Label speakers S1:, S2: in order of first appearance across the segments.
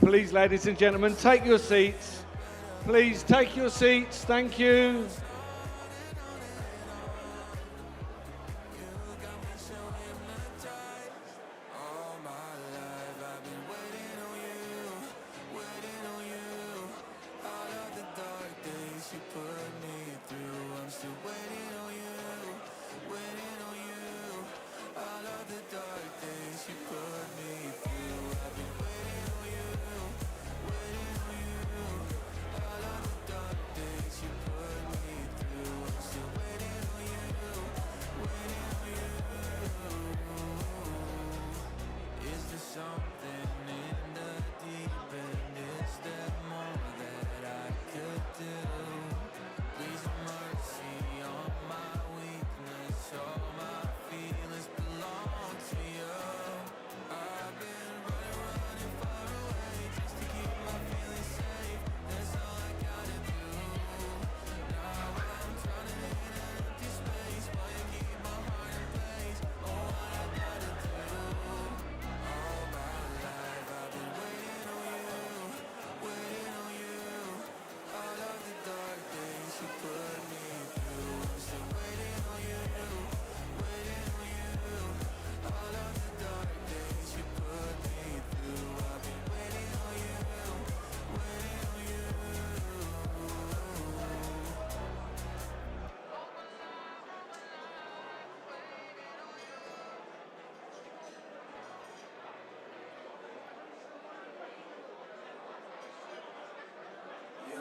S1: Please, ladies and gentlemen, take your seats. Please take your seats. Thank you.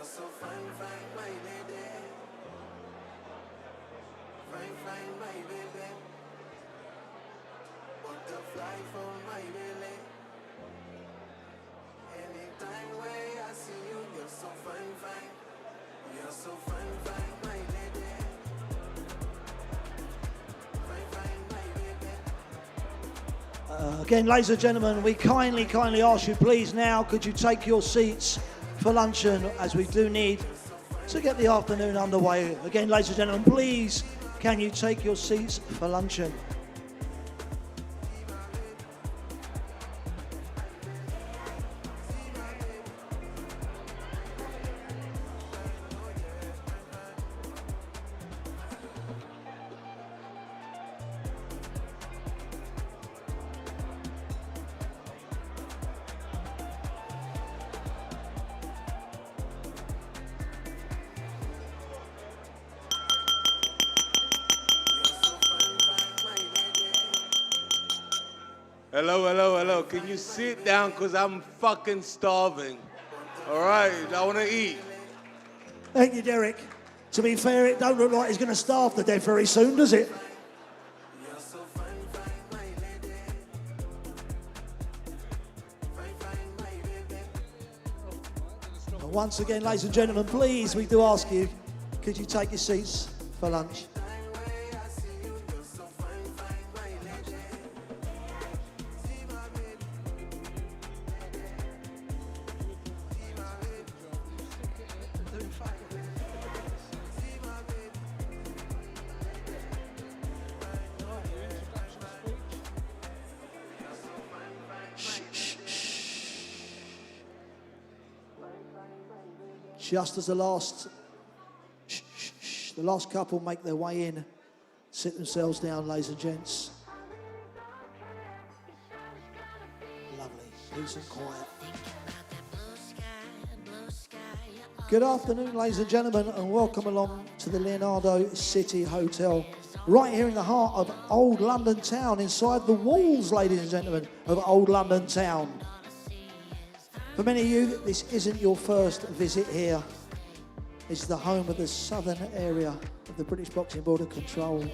S2: So fine, fine, my lady. Fine, fine, my baby. Butterfly for my belly. Anytime where I see you, you're so fine, fine. You're so fine, fine, my lady. Fine, fine, my baby.
S3: Again, ladies and gentlemen, we kindly ask you, please now, could you take your seats for luncheon, as we do need to get the afternoon underway. Again, ladies and gentlemen, please, can you take your seats for luncheon?
S4: Hello. Can you sit down? Because I'm fucking starving. All right, I want to eat.
S3: Thank you, Derek. To be fair, it don't look like he's going to starve to death very soon, does it? Once again, ladies and gentlemen, please, we do ask you, could you take your seats for lunch? Just as the last couple make their way in, sit themselves down, ladies and gents. Lovely, peace and quiet. Good afternoon, ladies and gentlemen, and welcome along to the Leonardo City Hotel, right here in the heart of Old London Town, inside the walls, ladies and gentlemen, of Old London Town. For many of you, this isn't your first visit here. It's the home of the southern area of the British Boxing Board of Control. And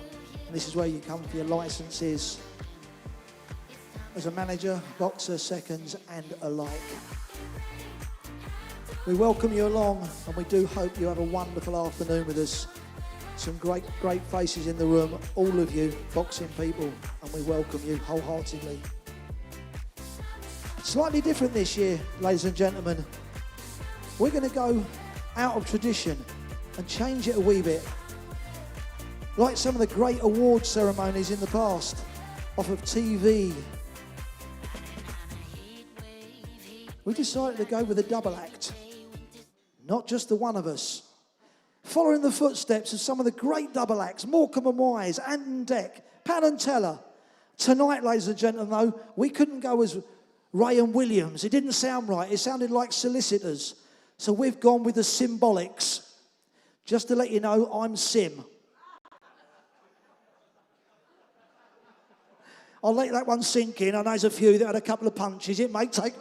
S3: this is where you come for your licences as a manager, boxer, seconds, and alike. We welcome you along, and we do hope you have a wonderful afternoon with us. Some great faces in the room, all of you boxing people, and we welcome you wholeheartedly. Slightly different this year, ladies and gentlemen. We're going to go out of tradition and change it a wee bit. Like some of the great award ceremonies in the past, off of TV. We decided to go with a double act. Not just the one of us. Following the footsteps of some of the great double acts, Morecambe and Wise, Anton Deck, Pan and Teller. Tonight, ladies and gentlemen, though, we couldn't go as Ray and Williams. It didn't sound right. It sounded like solicitors. So we've gone with the Symbolics. Just to let you know, I'm Sim. I'll let that one sink in. I know there's a few that had a couple of punches. It may take...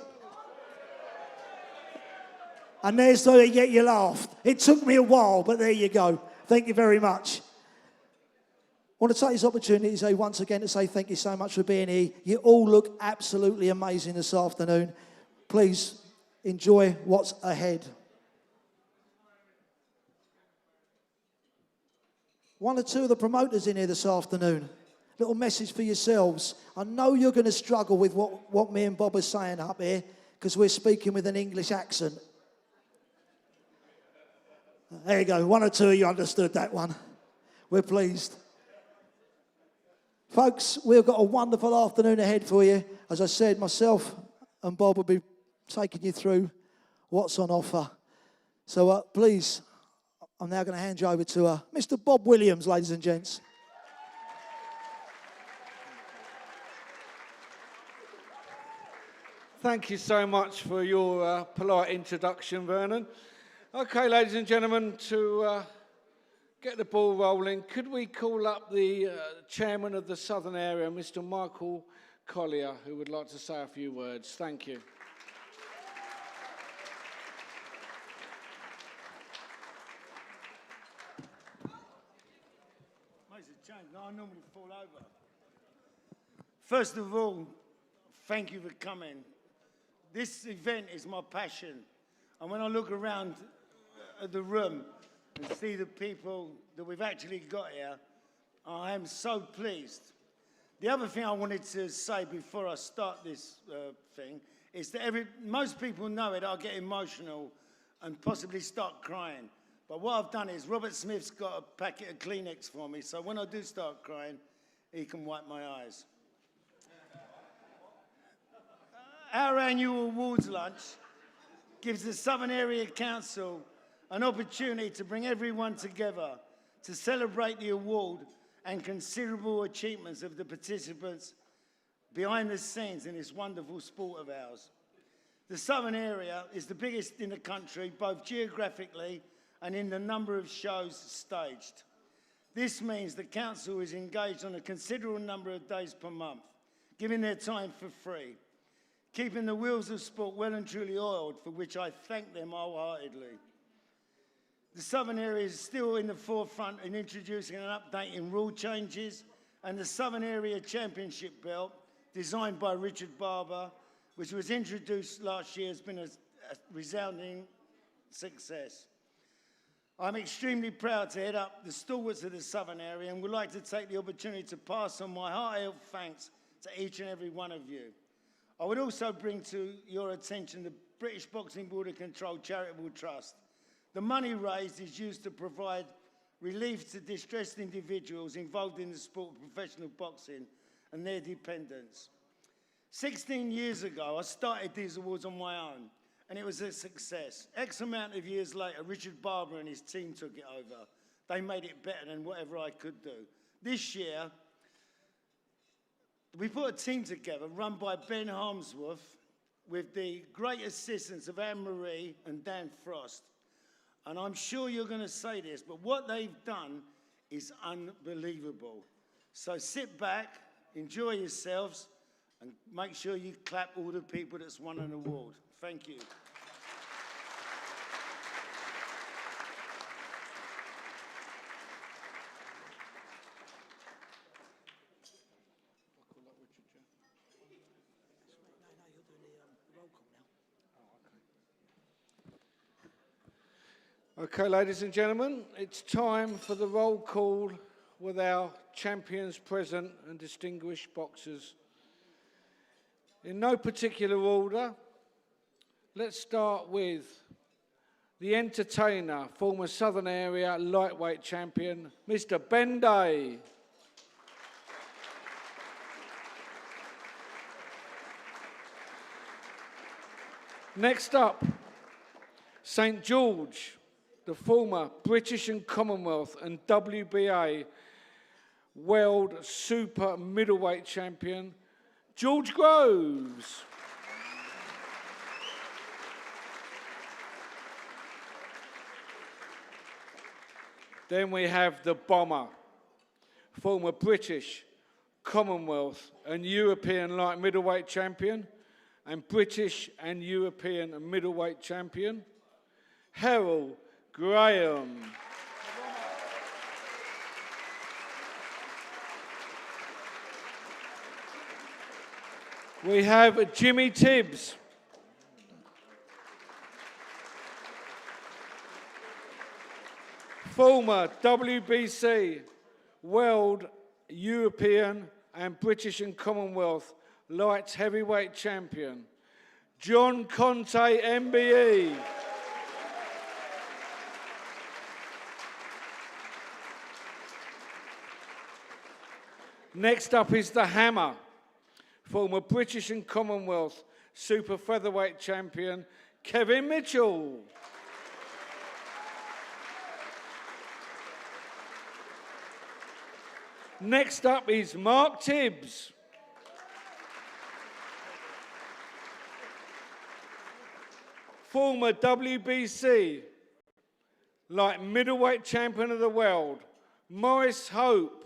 S3: And there's where you laughed. It took me a while, but there you go. Thank you very much. I want to take this opportunity to say once again to say thank you so much for being here. You all look absolutely amazing this afternoon. Please enjoy what's ahead. One or two of the promoters in here this afternoon. Little message for yourselves. I know you're going to struggle with what me and Bob are saying up here because we're speaking with an English accent. There you go. One or two of you understood that one. We're pleased. Folks, we've got a wonderful afternoon ahead for you. As I said, myself and Bob will be taking you through what's on offer. So please, I'm now going to hand you over to Mr. Bob Williams, ladies and gents.
S1: Thank you so much for your polite introduction, Vernon. Okay, ladies and gentlemen, to get the ball rolling, could we call up the chairman of the Southern Area, Mr. Michael Collier, who would like to say a few words. Thank you.
S5: Makes a change. No, I normally fall over. First of all, thank you for coming. This event is my passion. And when I look around at the room and see the people that we've actually got here, I am so pleased. The other thing I wanted to say before I start this thing is that most people know it, I'll get emotional and possibly start crying. But what I've done is Robert Smith's got a packet of Kleenex for me, so when I do start crying, he can wipe my eyes. Our annual awards lunch gives the Southern Area Council an opportunity to bring everyone together to celebrate the award and considerable achievements of the participants behind the scenes in this wonderful sport of ours. The Southern Area is the biggest in the country, both geographically and in the number of shows staged. This means the council is engaged on a considerable number of days per month, giving their time for free, keeping the wheels of sport well and truly oiled, for which I thank them wholeheartedly. The Southern Area is still in the forefront in introducing and updating rule changes, and the Southern Area Championship belt, designed by Richard Barber, which was introduced last year, has been a resounding success. I'm extremely proud to head up the stalwarts of the Southern Area and would like to take the opportunity to pass on my heartfelt thanks to each and every one of you. I would also bring to your attention the British Boxing Board of Control Charitable Trust. The money raised is used to provide relief to distressed individuals involved in the sport of professional boxing and their dependents. 16 years ago, I started these awards on my own, and it was a success. X amount of years later, Richard Barber and his team took it over. They made it better than whatever I could do. This year, we put a team together run by Ben Harmsworth with the great assistance of Anne-Marie and Dan Frost. And I'm sure you're going to say this, but what they've done is unbelievable. So sit back, enjoy yourselves, and make sure you clap all the people that's won an award. Thank you.
S1: Okay, ladies and gentlemen, it's time for the roll call with our champions present and distinguished boxers. In no particular order, let's start with the entertainer, former Southern Area lightweight champion, Mr. Ben Day. Next up, St. George, the former British and Commonwealth and WBA World Super Middleweight Champion, George Groves. Then we have the Bomber, former British, Commonwealth and European light middleweight champion and British and European middleweight champion, Harold Graham. We have Jimmy Tibbs, former WBC, World, European and British and Commonwealth light heavyweight champion, John Conte, MBE. Next up is the Hammer, former British and Commonwealth super featherweight champion, Kevin Mitchell. Next up is Mark Tibbs, former WBC light middleweight champion of the world, Morris Hope.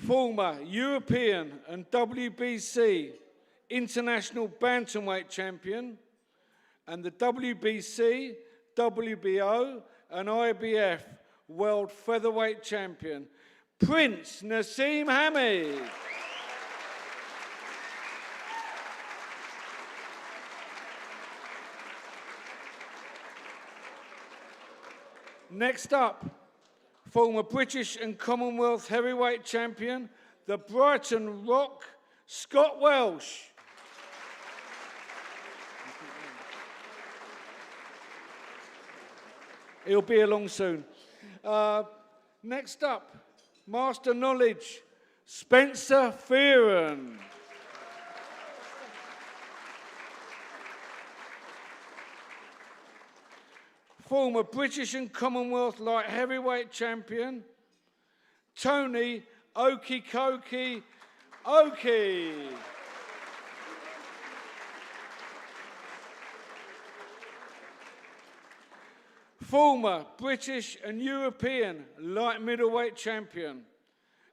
S1: Former European and WBC international bantamweight champion and the WBC, WBO and IBF world featherweight champion, Prince Nassim Hamid. Next up, former British and Commonwealth heavyweight champion, the Brighton Rock, Scott Welsh. He'll be along soon. Next up, Master Knowledge, Spencer Fearon. Former British and Commonwealth light heavyweight champion, Tony Okikoki Oki. Former British and European light middleweight champion,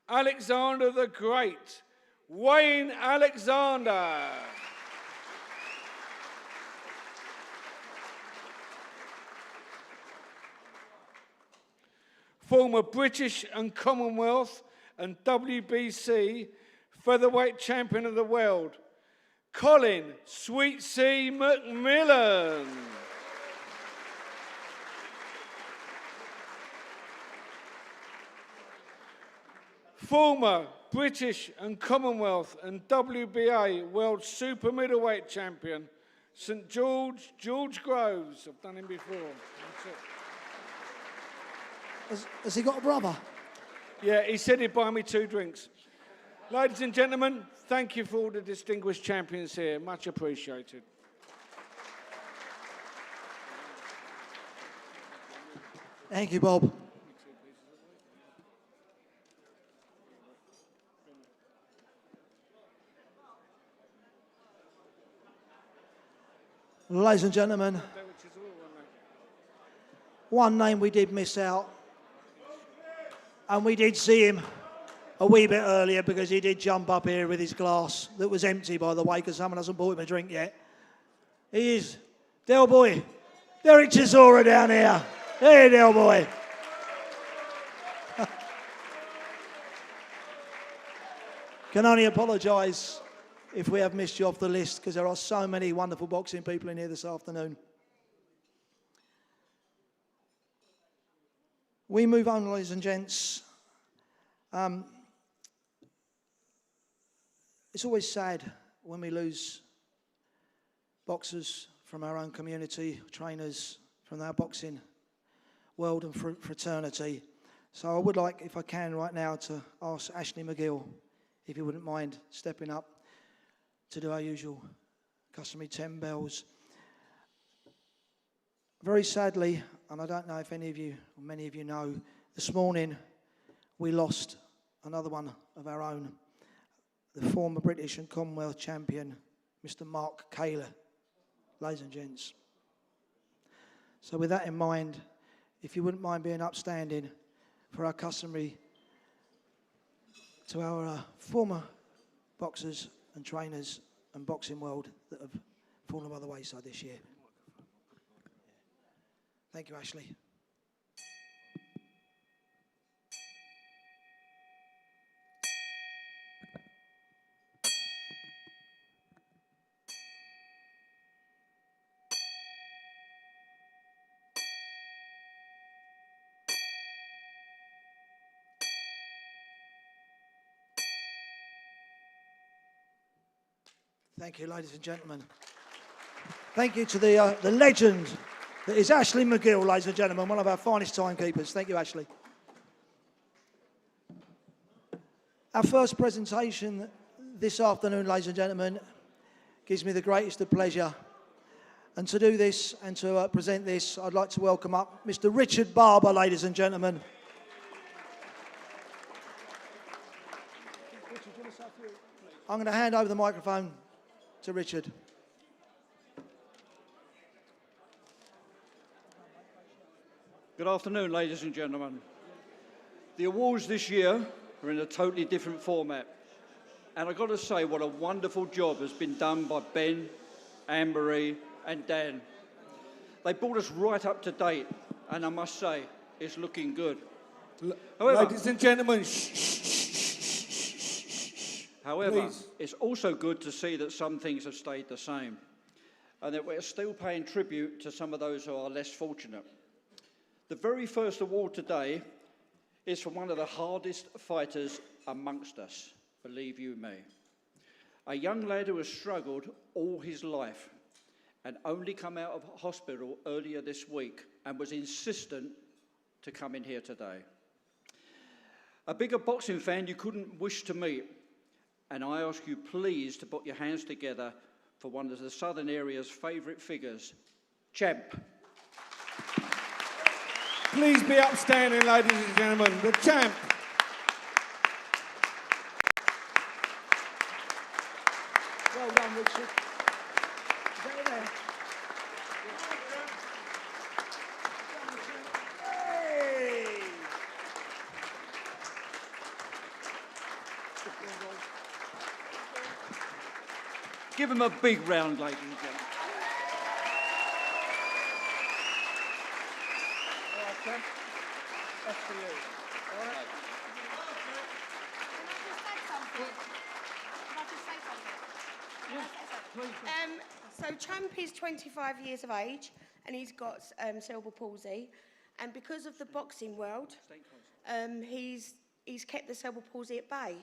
S1: Alexander the Great, Wayne Alexander. Former British and Commonwealth and WBC featherweight champion of the world, Colin Sweet C. McMillan. Former British and Commonwealth and WBA World Super Middleweight Champion, St. George, George Groves. I've done him before. That's it.
S3: Has he got a brother?
S1: Yeah, he said he'd buy me 2 drinks. Ladies and gentlemen, thank you for all the distinguished champions here. Much appreciated.
S3: Thank you, Bob. Ladies and gentlemen, one name we did miss out, and we did see him a wee bit earlier because he did jump up here with his glass that was empty, by the way, because someone hasn't bought him a drink yet. He is Del Boy, Derek Chisora down here. Hey, Del Boy. Can only apologise if we have missed you off the list, because there are so many wonderful boxing people in here this afternoon. We move on, ladies and gents. It's always sad when we lose boxers from our own community, trainers from our boxing world and fraternity. So I would like, if I can right now, to ask Ashley McGill, if you wouldn't mind stepping up to do our usual customary 10 bells. Very sadly, and I don't know if any of you, or many of you know, this morning we lost another one of our own, the former British and Commonwealth champion, Mr. Mark Kaler, ladies and gents. So with that in mind, if you wouldn't mind being upstanding for our customary to our former boxers and trainers and boxing world that have fallen by the wayside this year. Thank you, Ashley. Thank you, ladies and gentlemen. Thank you to the legend that is Ashley McGill, ladies and gentlemen, one of our finest timekeepers. Thank you, Ashley. Our first presentation this afternoon, ladies and gentlemen, gives me the greatest of pleasure. And to do this and to present this, I'd like to welcome up Mr. Richard Barber, ladies and gentlemen. I'm going to hand over the microphone to Richard.
S6: Good afternoon, ladies and gentlemen. The awards this year are in a totally different format. And I've got to say what a wonderful job has been done by Ben, Anne-Marie and Dan. They brought us right up to date, and I must say, it's looking good. However,
S1: Ladies and gentlemen,
S6: However,
S1: please.
S6: it's also good to see that some things have stayed the same and that we're still paying tribute to some of those who are less fortunate. The very first award today is for one of the hardest fighters amongst us, believe you me. A young lad who has struggled all his life and only come out of hospital earlier this week and was insistent to come in here today. A bigger boxing fan you couldn't wish to meet, and I ask you please to put your hands together for one of the Southern area's favourite figures, Champ.
S1: Please be upstanding, ladies and gentlemen. The Champ.
S3: Well done, Richard. Go there. Hey!
S6: Give him a big round, ladies and gentlemen.
S3: All right, Champ. That's for you. All right.
S7: So Champ is 25 years of age and he's got cerebral palsy, and because of the boxing world, he's kept the cerebral palsy at bay.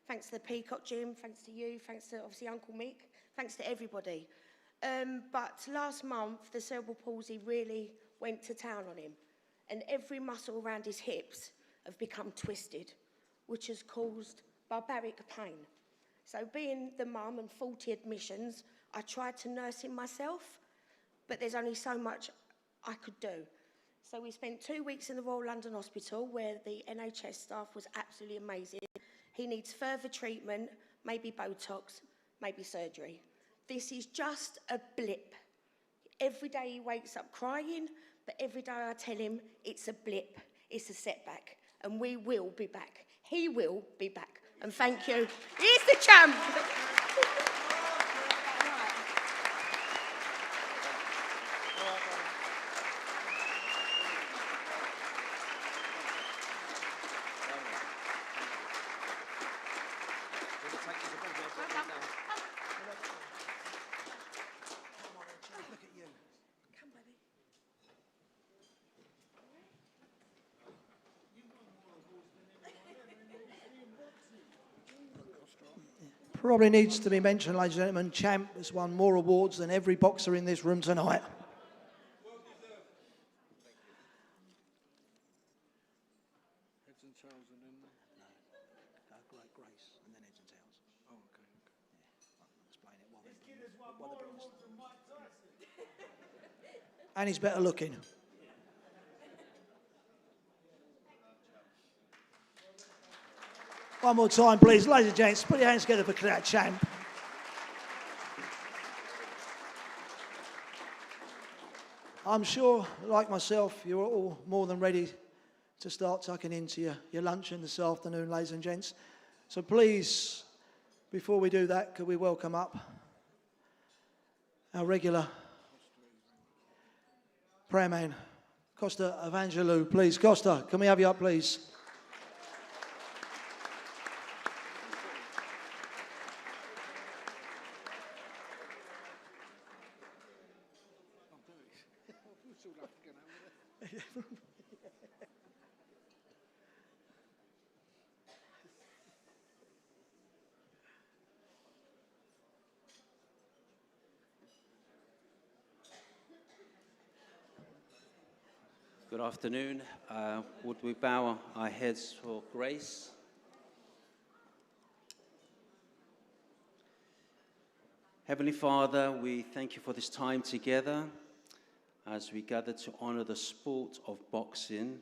S7: Thanks to the Peacock Gym, thanks to you, thanks to obviously Uncle Mick, thanks to everybody. But last month the cerebral palsy really went to town on him, and every muscle around his hips have become twisted, which has caused barbaric pain. So being the mum and 40 admissions, I tried to nurse him myself, but there's only so much I could do. So we spent 2 weeks in the Royal London Hospital where the NHS staff was absolutely amazing. He needs further treatment, maybe Botox, maybe surgery. This is just a blip. Every day he wakes up crying, but every day I tell him it's a blip, it's a setback, and we will be back. He will be back. And thank you. He's the champ.
S3: Probably needs to be mentioned, ladies and gentlemen, Champ has won more awards than every boxer in this room tonight.
S1: Heads and tails and then...
S3: Great Grace, and then heads and tails.
S1: Oh, okay.
S3: Yeah, I'll explain it while they're and he's better looking. One more time, please. Ladies and gents, put your hands together for that Champ. I'm sure, like myself, you're all more than ready to start tucking into your luncheon this afternoon, ladies and gents. So please, before we do that, could we welcome up our regular prayer man, Costa Evangelou, please. Costa, can we have you up, please?
S8: Good afternoon. Would we bow our heads for grace? Heavenly Father, we thank you for this time together as we gather to honor the sport of boxing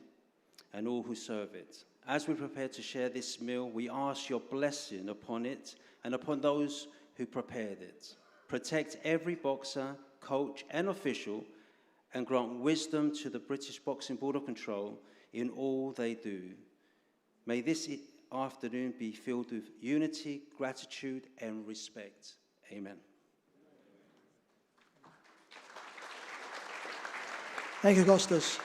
S8: and all who serve it. As we prepare to share this meal, we ask your blessing upon it and upon those who prepared it. Protect every boxer, coach, and official, and grant wisdom to the British Boxing Board of Control in all they do. May this afternoon be filled with unity, gratitude, and respect. Amen.
S3: Thank you, Costas.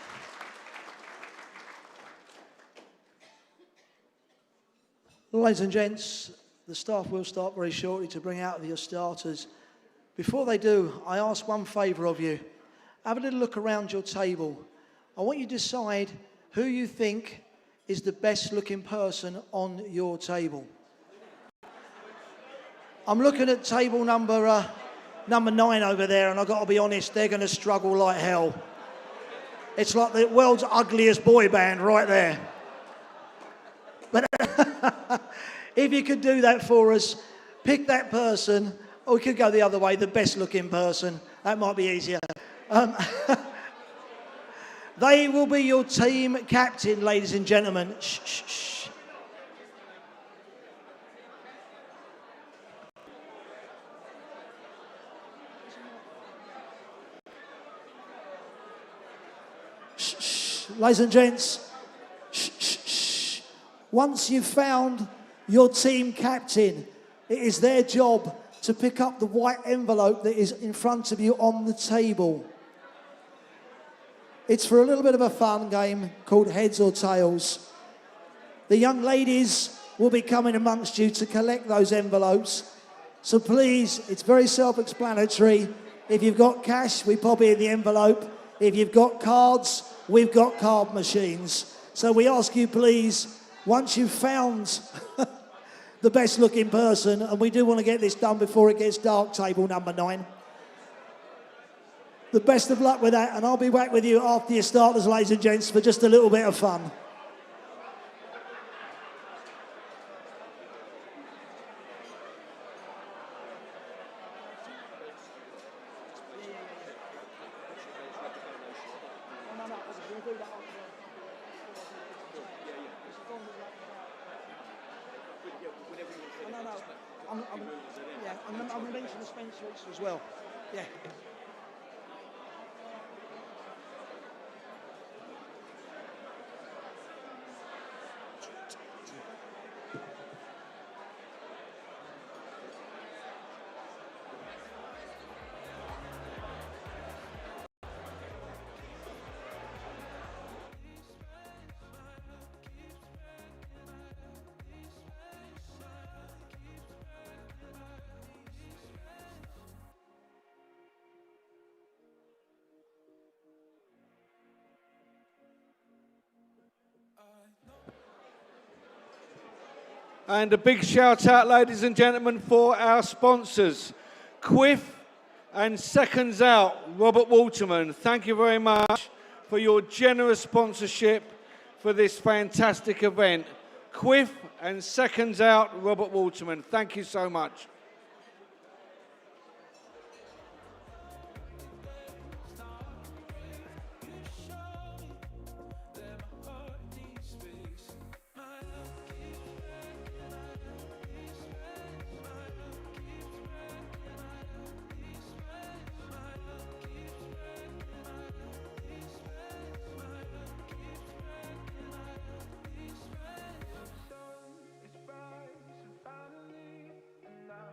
S3: Ladies and gents, the staff will start very shortly to bring out your starters. Before they do, I ask one favour of you. Have a little look around your table. I want you to decide who you think is the best looking person on your table. I'm looking at table number 9 over there, and I've got to be honest, they're going to struggle like hell. It's like the world's ugliest boy band right there. But if you could do that for us, pick that person, or we could go the other way, the best looking person. That might be easier. They will be your team captain, ladies and gentlemen. Shh, shh, shh. Shh, shh. Ladies and gents, shh, shh, shh. Once you've found your team captain, it is their job to pick up the white envelope that is in front of you on the table. It's for a little bit of a fun game called Heads or Tails. The young ladies will be coming amongst you to collect those envelopes. So please, it's very self-explanatory. If you've got cash, we pop it in the envelope. If you've got cards, we've got card machines. So we ask you, please, once you've found the best looking person, and we do want to get this done before it gets dark, table number 9. The best of luck with that, and I'll be back with you after your starters, ladies and gents, for just a little bit of fun. I'm going to mention the Spencer as well. Yeah.
S1: And a big shout out, ladies and gentlemen, for our sponsors, Quiff and Seconds Out, Robert Waterman. Thank you very much for your generous sponsorship for this fantastic event. Quiff and Seconds Out, Robert Waterman. Thank you so much.
S2: It's bright, so finally, and now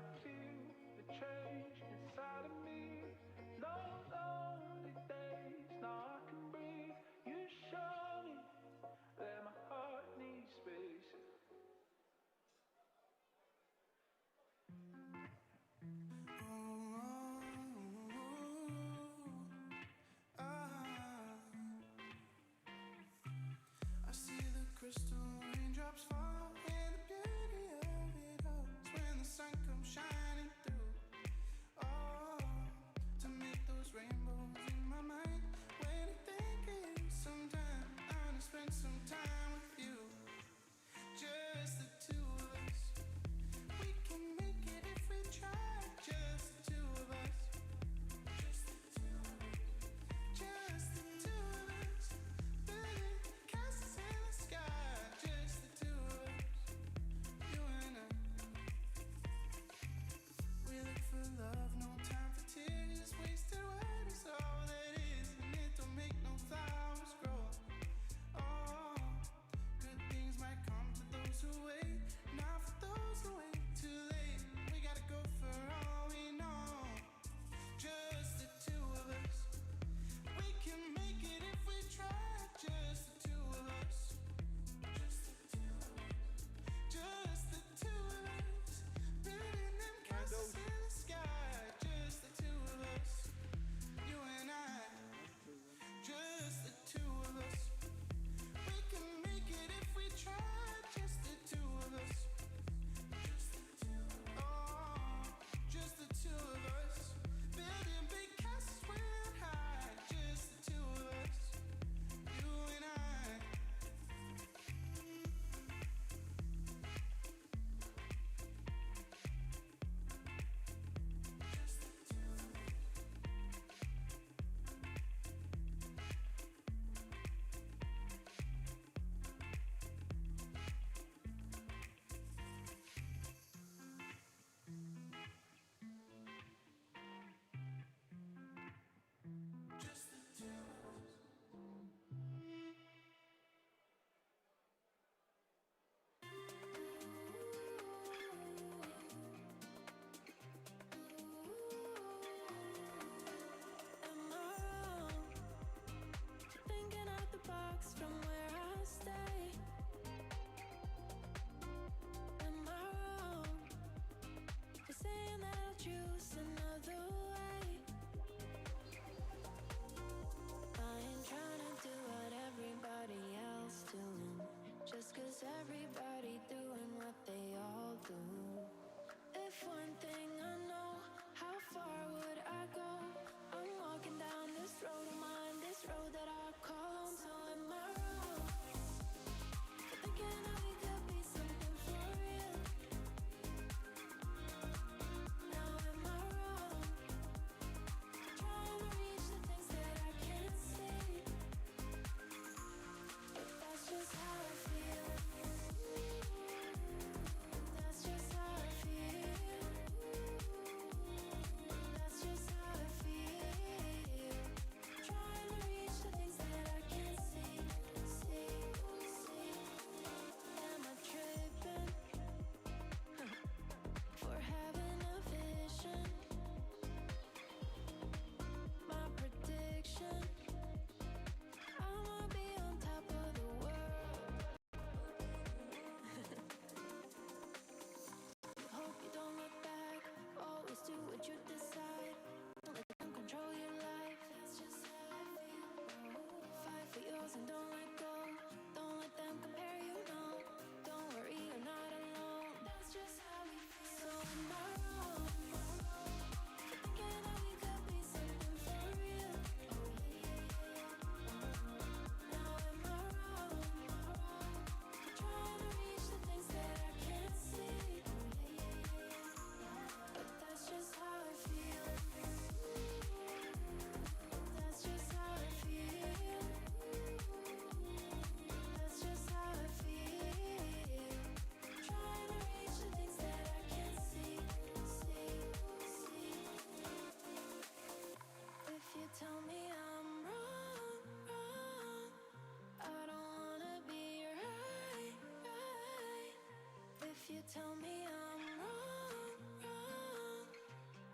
S2: you tell me I'm wrong, wrong?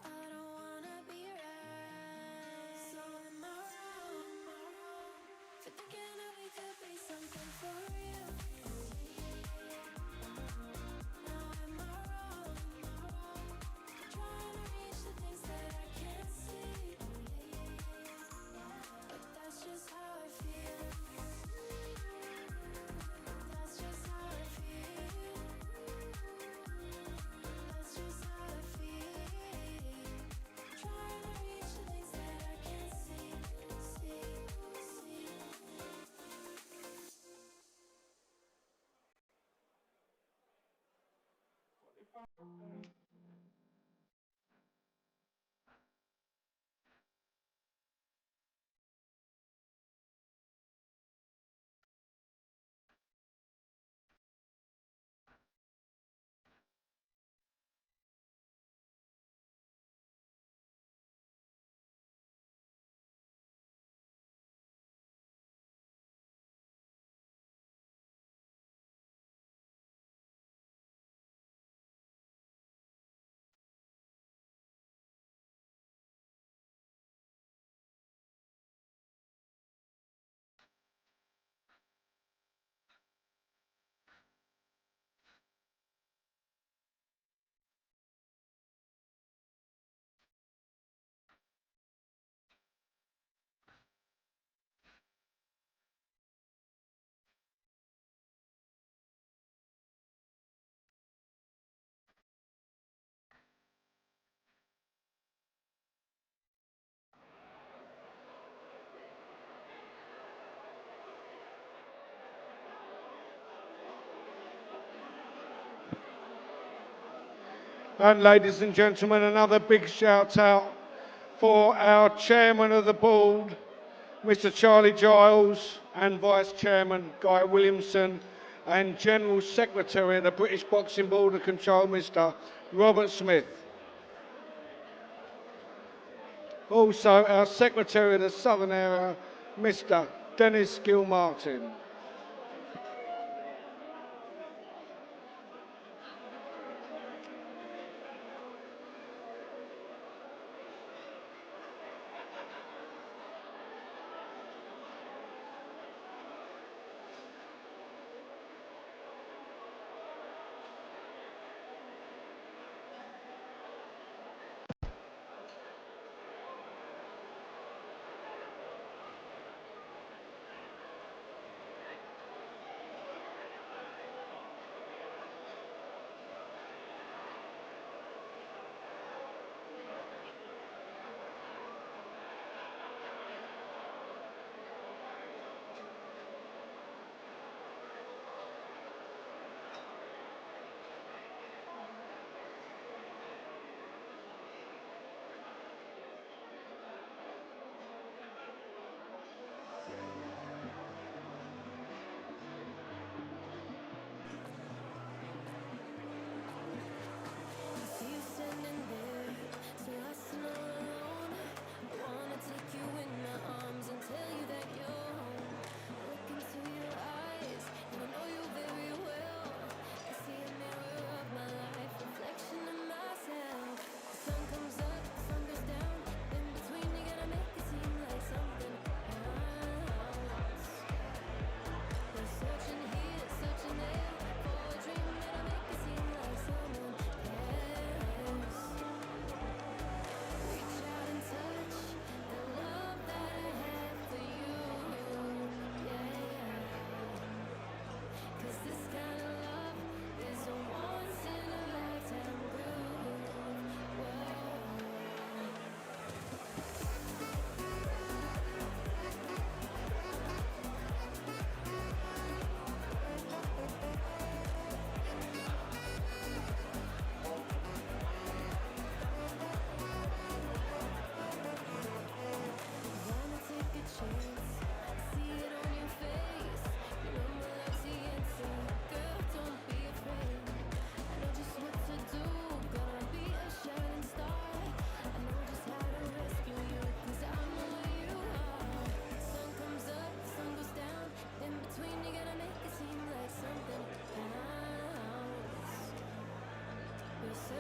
S2: I don't wanna be right. So am I wrong for thinking that we could be something for real? Now am I wrong, trying to reach the things that I can't see? But that's just how I feel. That's just how I feel. That's just how I feel. Trying to reach the things that I can't see, see, see.
S1: And ladies and gentlemen, another big shout out for our chairman of the board, Mr. Charlie Giles, and Vice Chairman Guy Williamson, and General Secretary of the British Boxing Board of Control, Mr. Robert Smith. Also, our Secretary of the Southern Area, Mr. Dennis Gilmartin.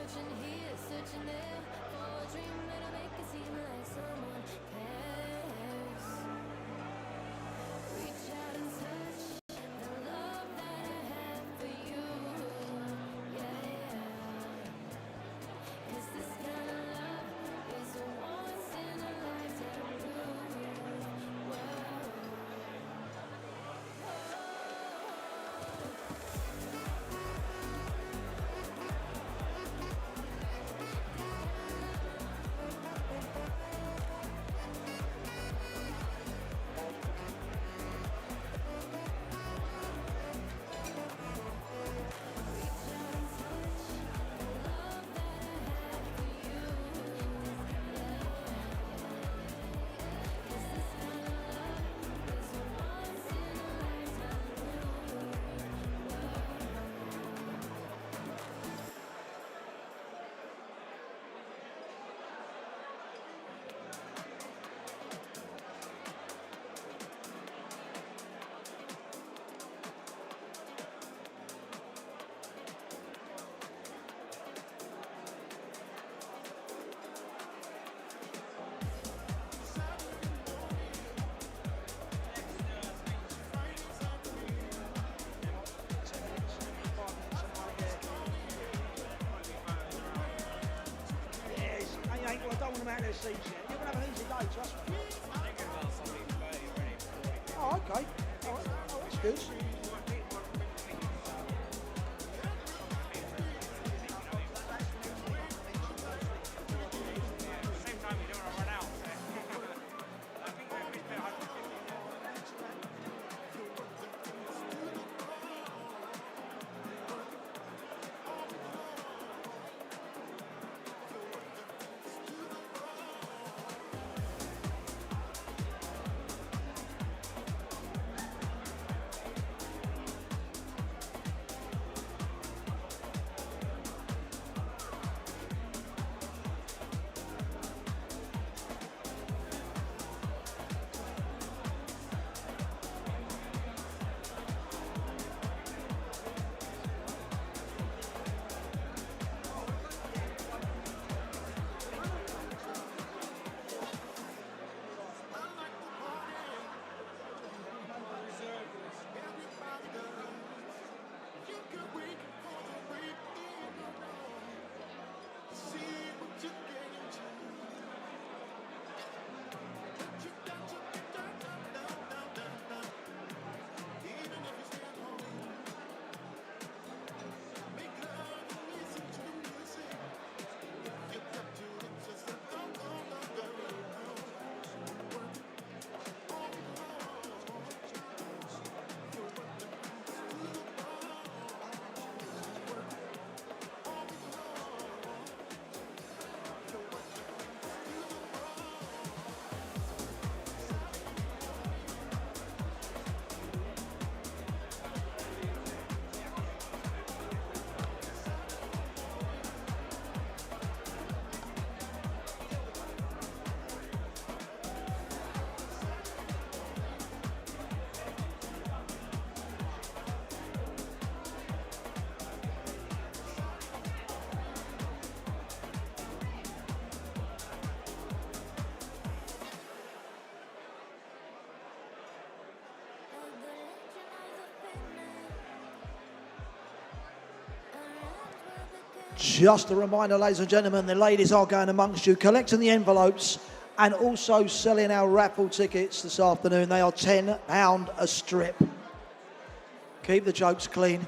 S2: Searching here, searching there for a dream that'll make it seem like someone cares. Reach out and touch the love that I have for you. Yeah, yeah. 'Cause this kind of love is a once in a lifetime blue. Whoa.
S3: I don't want them out of their seats yet. You're going to have an easy day, trust me. Oh, okay. Oh, that's good. Just a reminder, ladies and gentlemen, the ladies are going amongst you, collecting the envelopes and also selling our raffle tickets this afternoon. They are £10 a strip. Keep the jokes clean.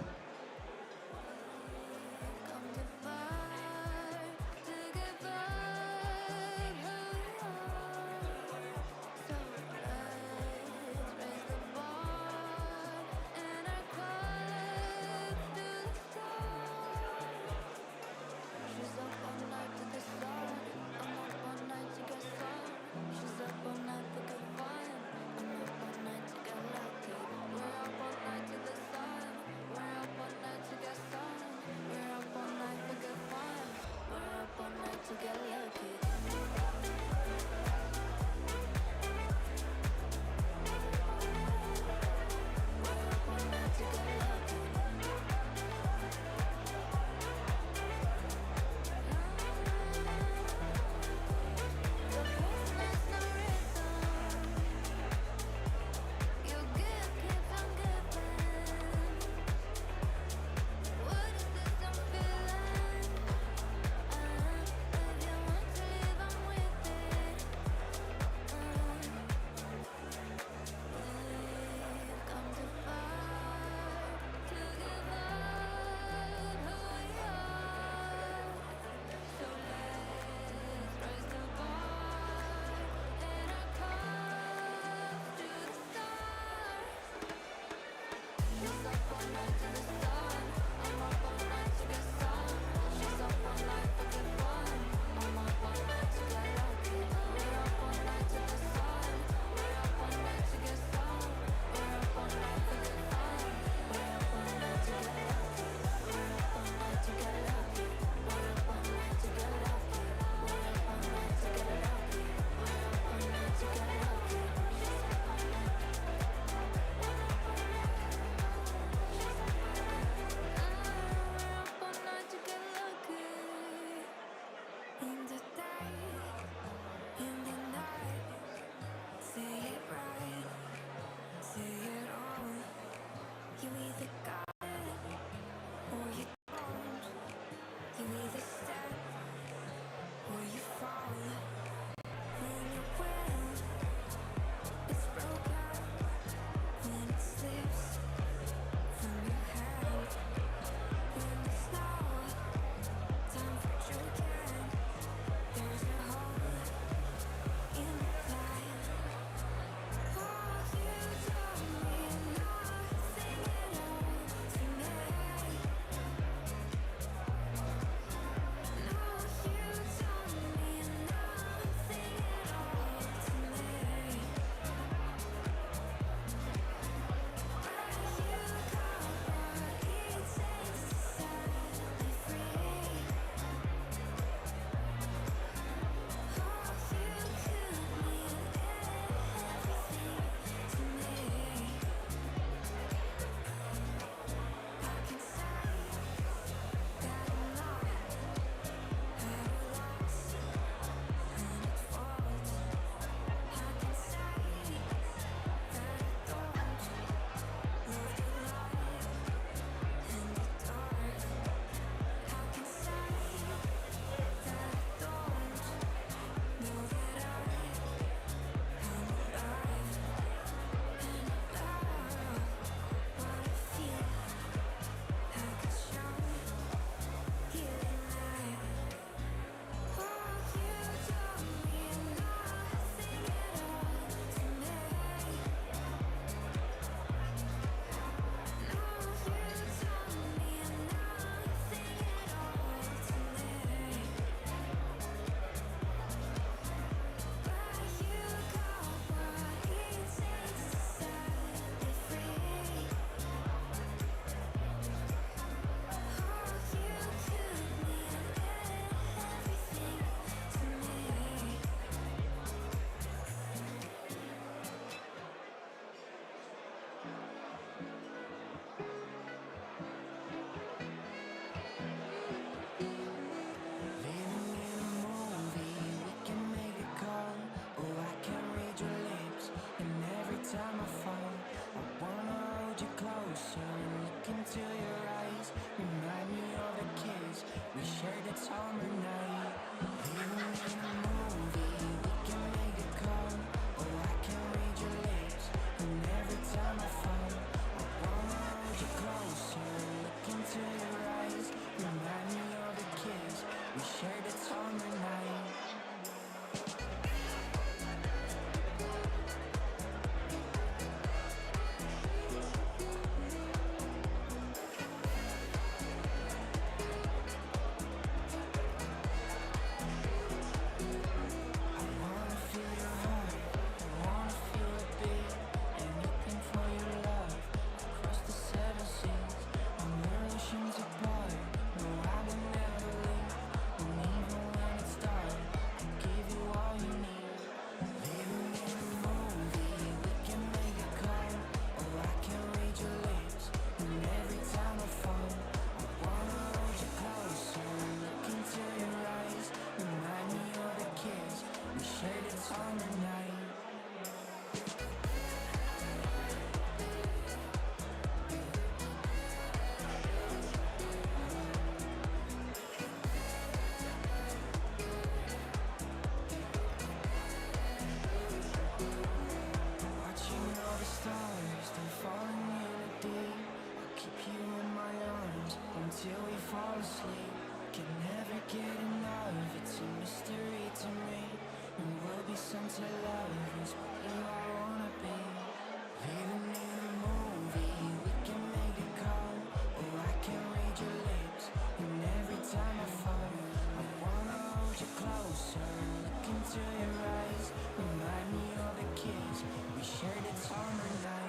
S2: closer, look into your eyes. Remind me of the kiss we shared a summer night.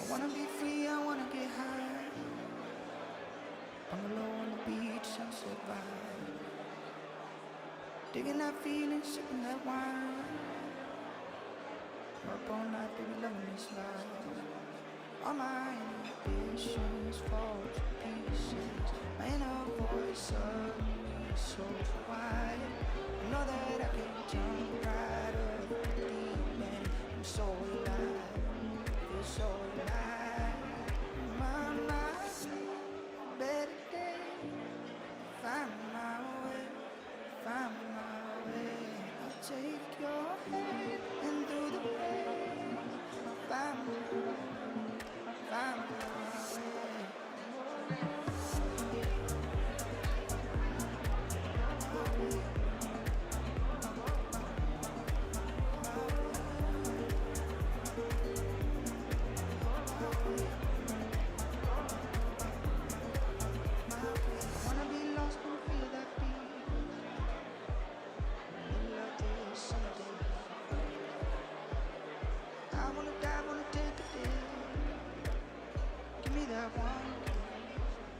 S2: I wanna be free, I wanna get high. Bungalow on the beach, sunset vibe. Digging that feeling, sipping that wine. Up all night, baby, loving this life. All my ambitions fall to pieces. My inner voice of me so quiet. I know that I can jump right up the deep end. I'm so alive, feel so alive. My mind, better day. Find my way, find my way. I'll take your hand and through the rain. Find my way. Find my way. I wanna be lost and feel that beat. Middle of this summer day. I wanna dive, wanna take a dip. Give me that one kiss.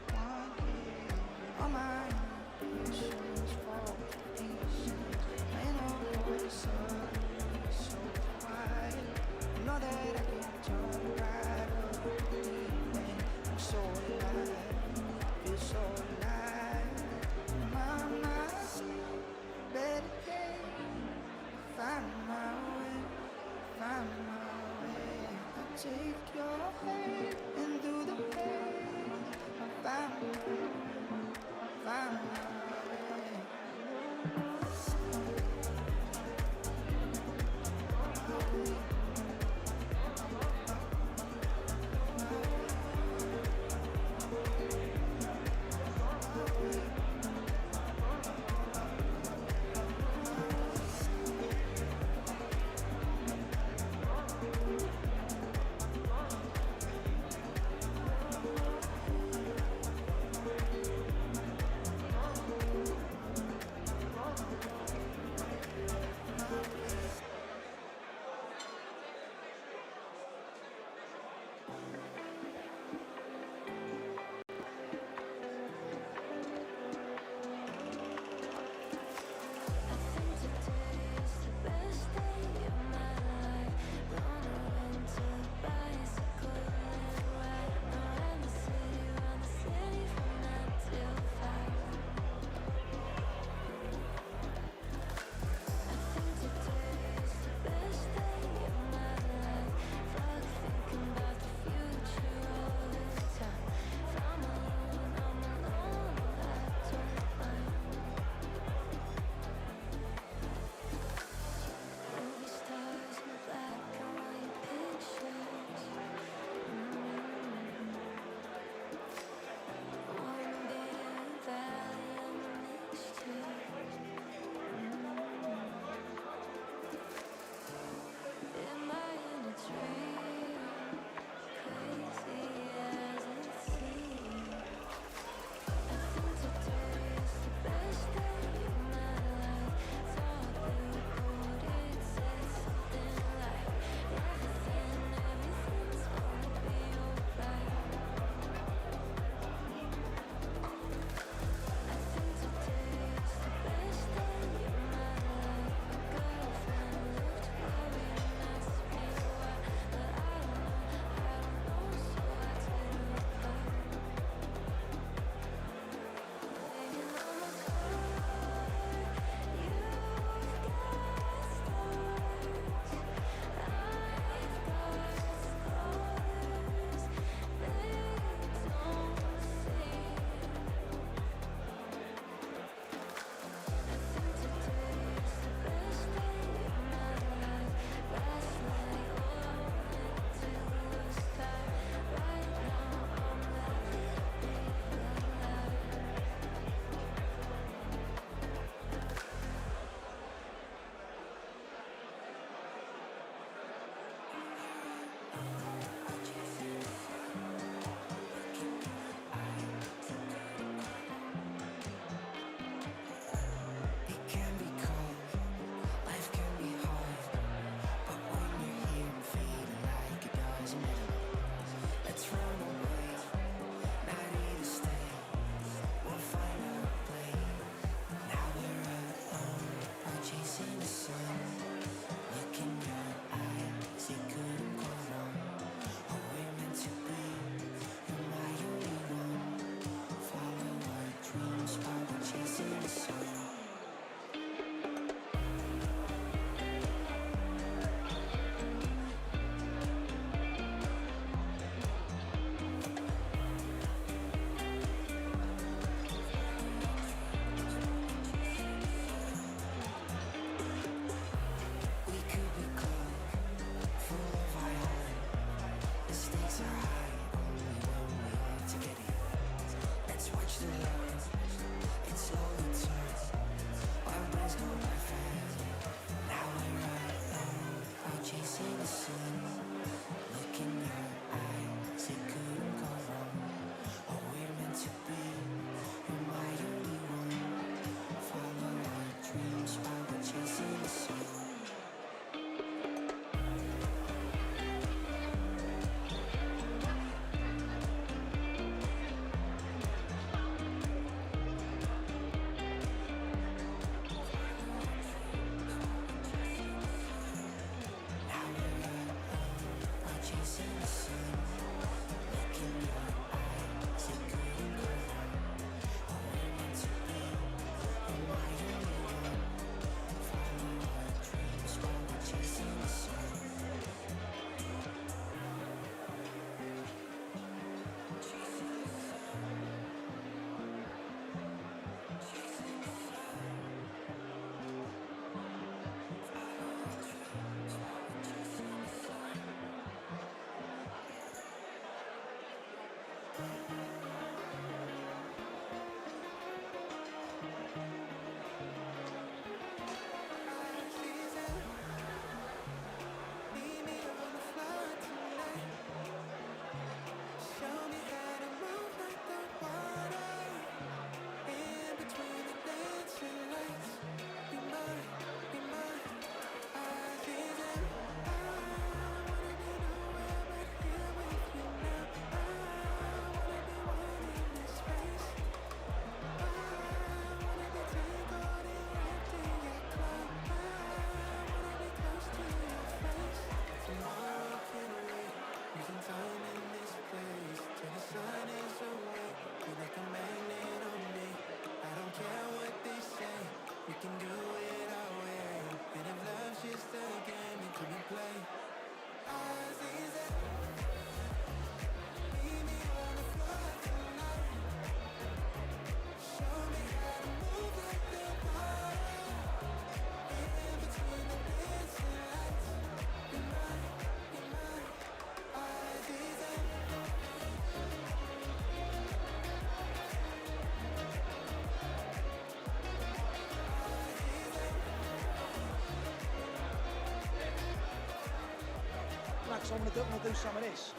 S3: So I'm going to do some of this.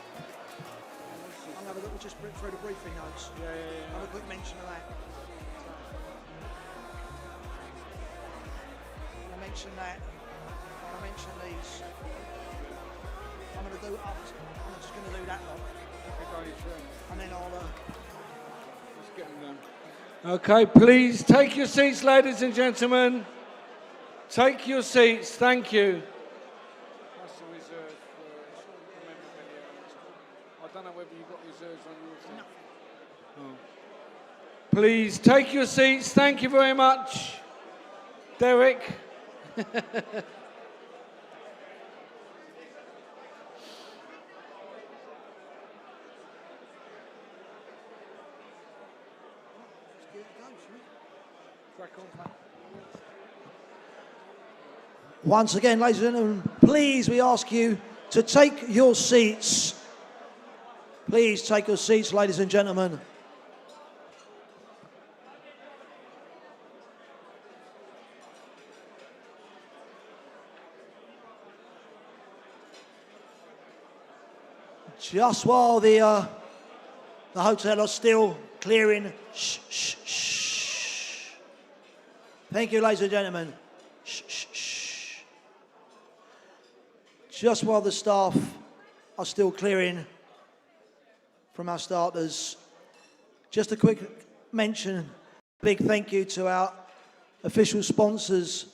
S3: I'll have a look, just through the briefing notes.
S1: Yeah.
S3: Have a quick mention of that. I mention that. I mention these. I'm just going to do that lot. And then I'll.
S1: Let's get them done. Okay, please take your seats, ladies and gentlemen. Take your seats. Thank you. That's the reserve for memorabilia. I don't know whether you've got reserves on your thing. No. Oh. Please take your seats. Thank you very much, Derek.
S3: Once again, ladies and gentlemen, please, we ask you to take your seats. Please take your seats, ladies and gentlemen. Just while the hotel are still clearing. Shh, shh, shh. Thank you, ladies and gentlemen. Shh, shh, shh. Just while the staff are still clearing from our starters, just a quick mention, big thank you to our official sponsors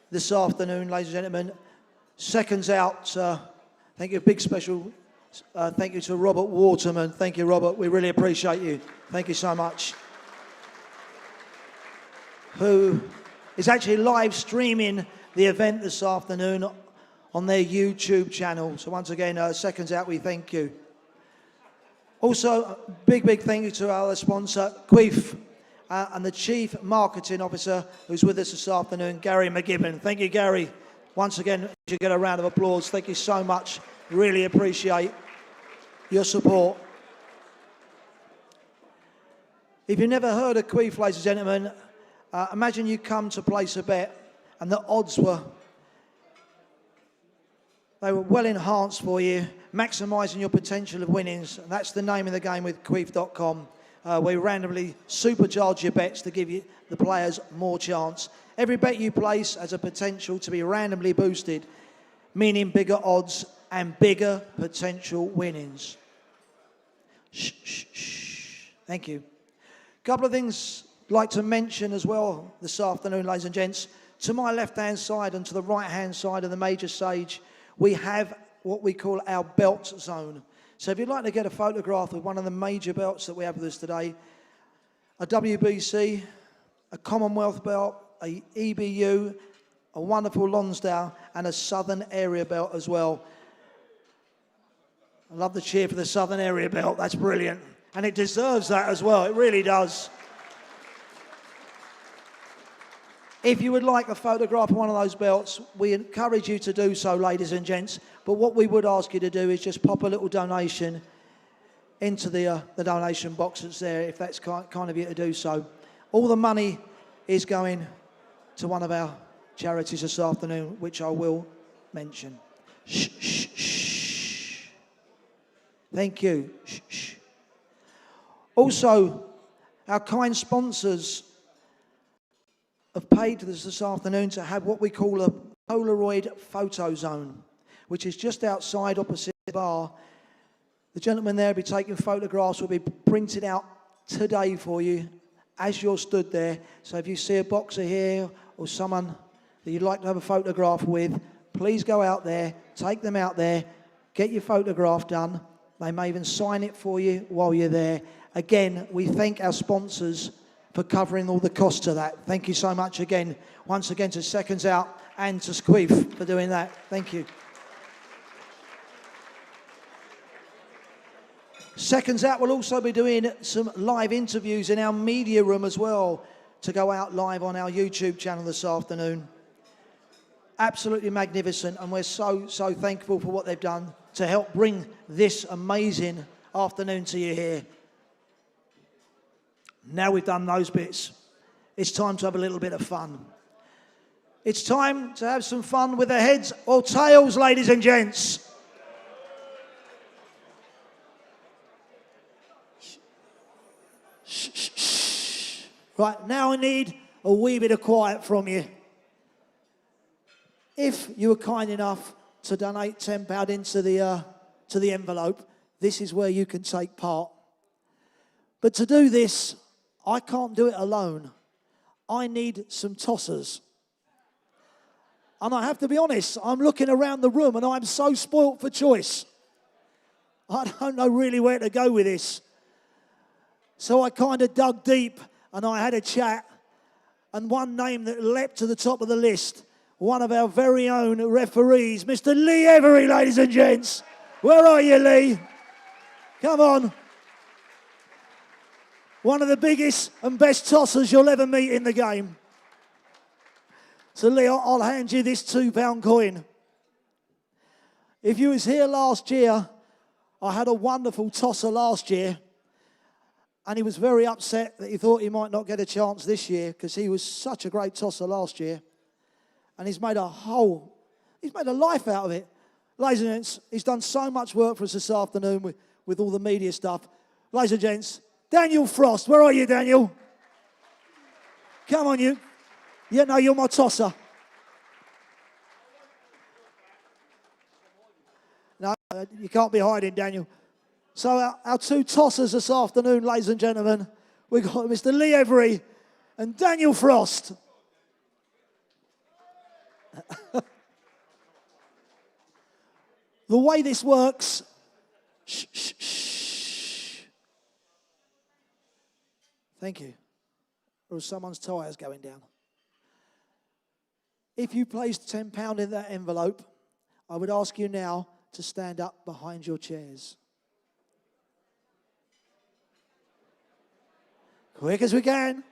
S3: this afternoon, ladies and gentlemen. Seconds Out, thank you, big special thank you to Robert Waterman. Thank you, Robert, we really appreciate you. Thank you so much. Who is actually live streaming the event this afternoon on their YouTube channel. So once again, Seconds Out, we thank you. Also, big thank you to our sponsor, Queef, and the Chief Marketing Officer who's with us this afternoon, Gary McGibbon. Thank you, Gary. Once again, you get a round of applause. Thank you so much. Really appreciate your support. If you've never heard of Queef, ladies and gentlemen, imagine you come to place a bet and the odds were well enhanced for you, maximising your potential of winnings. And that's the name of the game with Queef.com. We randomly supercharge your bets to give you the players more chance. Every bet you place has a potential to be randomly boosted, meaning bigger odds and bigger potential winnings. Shh, shh, shh. Thank you. A couple of things I'd like to mention as well this afternoon, ladies and gents. To my left-hand side and to the right-hand side of the major stage, we have what we call our belt zone. So if you'd like to get a photograph of one of the major belts that we have with us today, a WBC, a Commonwealth belt, a EBU, a wonderful Lonsdale, and a Southern Area belt as well. I love the cheer for the Southern Area belt. That's brilliant. And it deserves that as well. It really does. If you would like a photograph of one of those belts, we encourage you to do so, ladies and gents. But what we would ask you to do is just pop a little donation into the donation box that's there, if that's kind of you to do so. All the money is going to one of our charities this afternoon, which I will mention. Shh, shh, shh. Thank you. Shh, shh. Also, our kind sponsors have paid us this afternoon to have what we call a Polaroid photo zone, which is just outside opposite the bar. The gentleman there will be taking photographs, will be printed out today for you as you're stood there. So if you see a boxer here or someone that you'd like to have a photograph with, please go out there, take them out there, get your photograph done. They may even sign it for you while you're there. Again, we thank our sponsors for covering all the costs of that. Thank you so much again. Once again to Seconds Out and to Queef for doing that. Thank you. Seconds Out will also be doing some live interviews in our media room as well to go out live on our YouTube channel this afternoon. Absolutely magnificent, and we're so thankful for what they've done to help bring this amazing afternoon to you here. Now we've done those bits, it's time to have a little bit of fun. It's time to have some fun with the heads or tails, ladies and gents. Right, now I need a wee bit of quiet from you. If you were kind enough to donate £10 into the envelope, this is where you can take part. But to do this, I can't do it alone. I need some tossers. And I have to be honest, I'm looking around the room and I'm so spoilt for choice. I don't know really where to go with this. So I kind of dug deep and I had a chat. And one name that leapt to the top of the list, one of our very own referees, Mr. Lee Every, ladies and gents. Where are you, Lee? Come on. One of the biggest and best tossers you'll ever meet in the game. So, Lee, I'll hand you this £2 coin. If you was here last year, I had a wonderful tosser last year, and he was very upset that he thought he might not get a chance this year because he was such a great tosser last year. And he's made a life out of it. Ladies and gents, he's done so much work for us this afternoon with all the media stuff. Ladies and gents, Daniel Frost. Where are you, Daniel? Come on, you. Yeah, no, you're my tosser. No, you can't be hiding, Daniel. So our two tossers this afternoon, ladies and gentlemen, we've got Mr. Lee Every and Daniel Frost. The way this works, shh, shh, shh. Thank you. Or someone's tyre's going down. If you placed £10 in that envelope, I would ask you now to stand up behind your chairs. Quick as we can.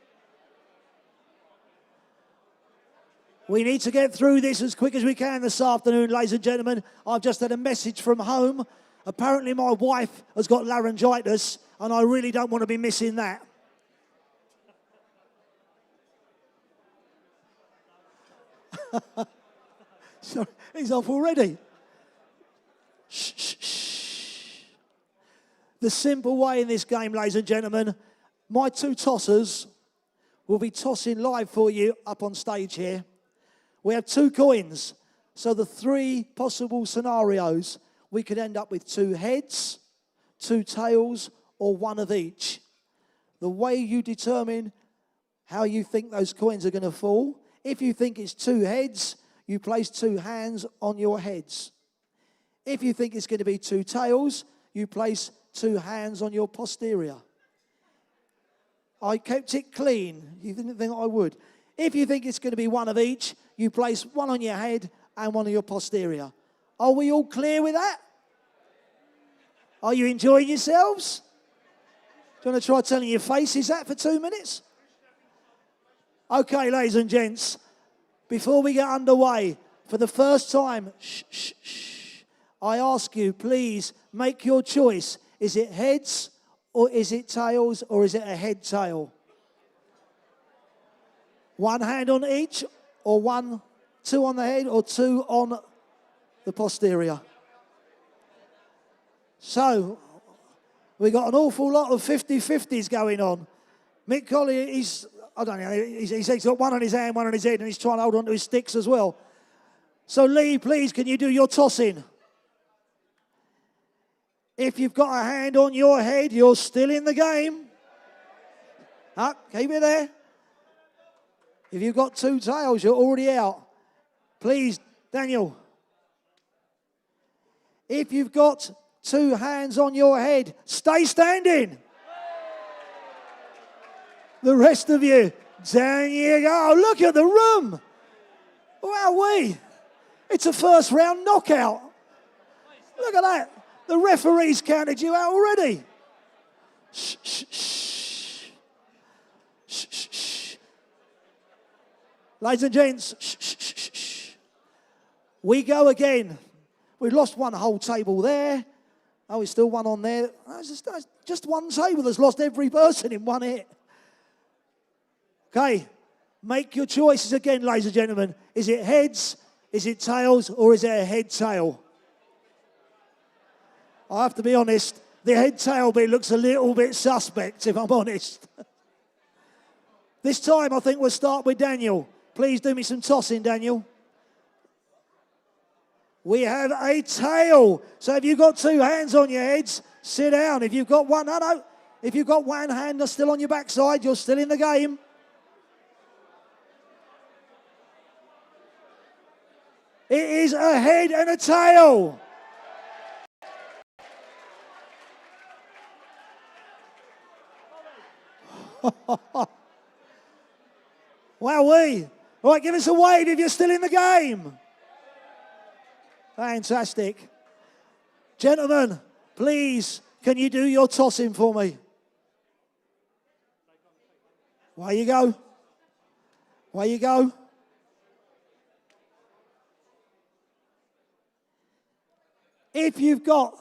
S3: We need to get through this as quick as we can this afternoon, ladies and gentlemen. I've just had a message from home. Apparently my wife has got laryngitis, and I really don't want to be missing that. Sorry, he's off already. Shh, shh, shh. The simple way in this game, ladies and gentlemen, my two tossers will be tossing live for you up on stage here. We have 2 coins, so the 3 possible scenarios, we could end up with 2 heads, 2 tails, or 1 of each. The way you determine how you think those coins are going to fall, if you think it's 2 heads, you place 2 hands on your heads. If you think it's going to be 2 tails, you place 2 hands on your posterior. I kept it clean. You didn't think I would. If you think it's going to be 1 of each, you place 1 on your head and 1 on your posterior. Are we all clear with that? Are you enjoying yourselves? Do you want to try telling your faces that for 2 minutes? Okay, ladies and gents, before we get underway, for the first time, shh, shh, shh, I ask you, please make your choice. Is it heads, or is it tails, or is it a head-tail? 1 hand on each, or 2 on the head, or 2 on the posterior. So, we got an awful lot of 50-50s going on. Mick Colley, he's got 1 on his hand, 1 on his head, and he's trying to hold on to his sticks as well. So, Lee, please, can you do your tossing? If you've got a hand on your head, you're still in the game. Keep it there. If you've got 2 tails, you're already out. Please, Daniel. If you've got 2 hands on your head, stay standing. The rest of you, down you go. Look at the room. Wowee. It's a first round knockout. Look at that. The referee's counted you out already. Shh, shh, shh. Shh, shh, shh. Ladies and gents, shh, shh, shh, shh. We go again. We've lost 1 whole table there. Oh, there's still 1 on there. That's just 1 table that's lost every person in 1 hit. Okay, make your choices again, ladies and gentlemen. Is it heads, is it tails, or is it a head-tail? I have to be honest, the head-tail bit looks a little bit suspect, if I'm honest. This time, I think we'll start with Daniel. Please do me some tossing, Daniel. We have a tail. So if you've got two hands on your heads, sit down. If you've got one, no. If you've got one hand that's still on your backside, you're still in the game. It is a head and a tail. Wowee. All right, give us a wave if you're still in the game. Fantastic. Gentlemen, please, can you do your tossing for me? Away you go. Away you go. If you've got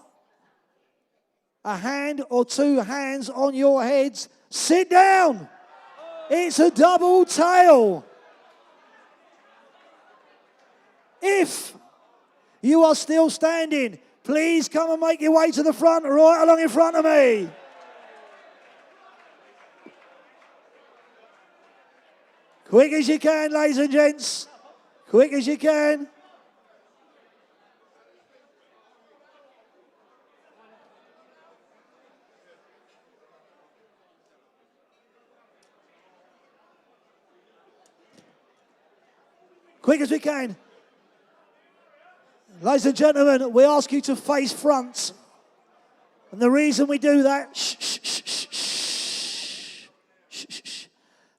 S3: a hand or two hands on your heads, sit down. It's a double tail. If you are still standing, please come and make your way to the front, right along in front of me. Quick as you can, ladies and gents. Quick as you can. Quick as we can. Ladies and gentlemen, we ask you to face front. And the reason we do that,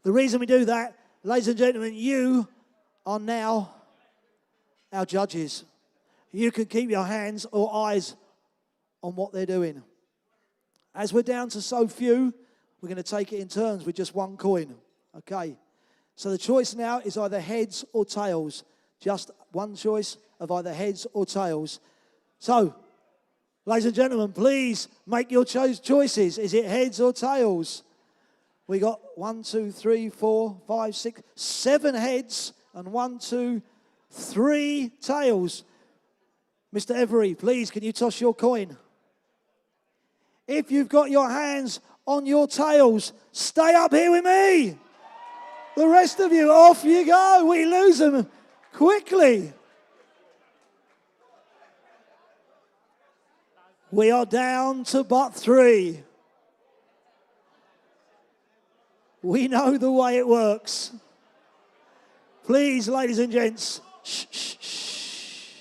S3: the reason we do that, ladies and gentlemen, you are now our judges. You can keep your hands or eyes on what they're doing. As we're down to so few, we're going to take it in turns with just one coin. Okay. So the choice now is either heads or tails. Just one choice of either heads or tails. So, ladies and gentlemen, please make your choices. Is it heads or tails? We got 1, 2, 3, 4, 5, 6, 7 heads and 1, 2, 3 tails. Mr. Every, please, can you toss your coin? If you've got your hands on your tails, stay up here with me. The rest of you, off you go. We lose them quickly. We are down to but 3. We know the way it works. Please, ladies and gents. Shh, shh, shh.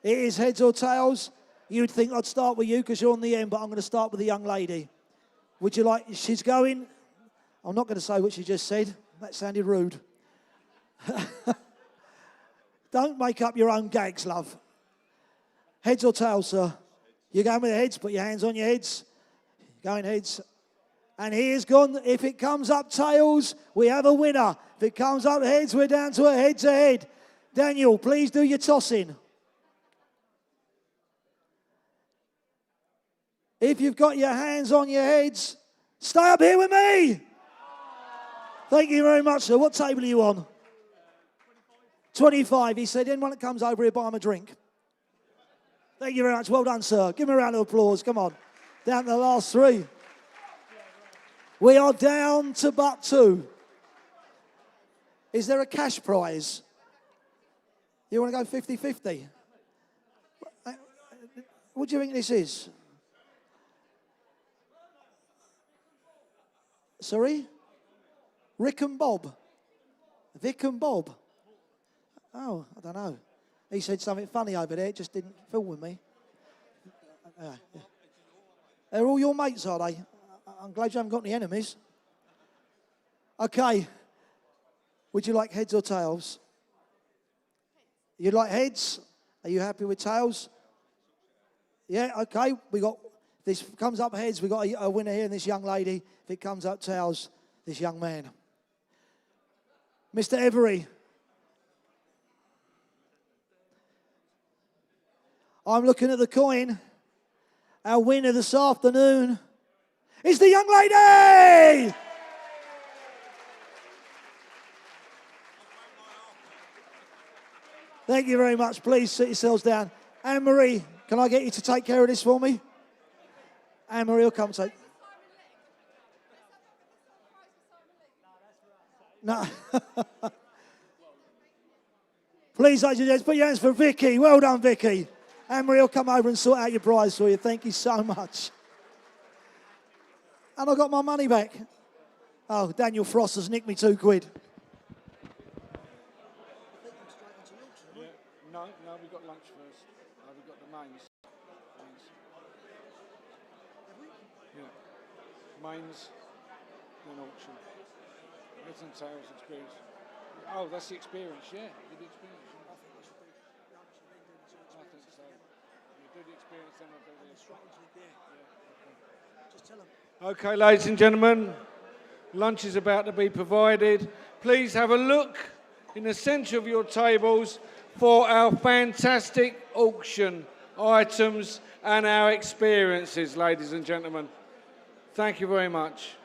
S3: It is heads or tails. You'd think I'd start with you because you're on the end, but I'm going to start with the young lady. Would you like, she's going. I'm not going to say what she just said. That sounded rude. Don't make up your own gags, love. Heads or tails, sir? You're going with the heads. Put your hands on your heads. Going heads. And here's gone. If it comes up tails, we have a winner. If it comes up heads, we're down to a head-to-head. Daniel, please do your tossing. If you've got your hands on your heads, stay up here with me. Thank you very much, sir. What table are you on? 25. He said, anyone that comes over here, buy him a drink. Thank you very much. Well done, sir. Give him a round of applause. Come on. Down to the last 3. We are down to but 2. Is there a cash prize? You want to go 50-50? What do you think this is? Sorry? Rick and Bob. Vic and Bob. Oh, I don't know. He said something funny over there. It just didn't fill with me. Yeah. They're all your mates, are they? I'm glad you haven't got any enemies. Okay. Would you like heads or tails? You'd like heads? Are you happy with tails? Yeah, okay. We got, this comes up heads, we got a winner here, and this young lady. If it comes up tails, this young man. Mr. Every. I'm looking at the coin. Our winner this afternoon is the young lady! Thank you very much. Please sit yourselves down. Anne-Marie, can I get you to take care of this for me? Anne-Marie will come take. No. Please, ladies and gentlemen, put your hands for Vicky. Well done, Vicky. Anne-Marie will come over and sort out your prize for you. Thank you so much. And I got my money back. Oh, Daniel Frost has nicked me £2.
S1: Yeah. No, we got lunch first. We got the mains. Yeah. Mains, then auction. Heads and tails experience. Oh, that's the experience, yeah. Do the experience. Yeah. I think so. You do the experience, then I'll do the strategy. Yeah. Just tell them. Okay, ladies and gentlemen, lunch is about to be provided. Please have a look in the centre of your tables for our fantastic auction items and our experiences, ladies and gentlemen. Thank you very much.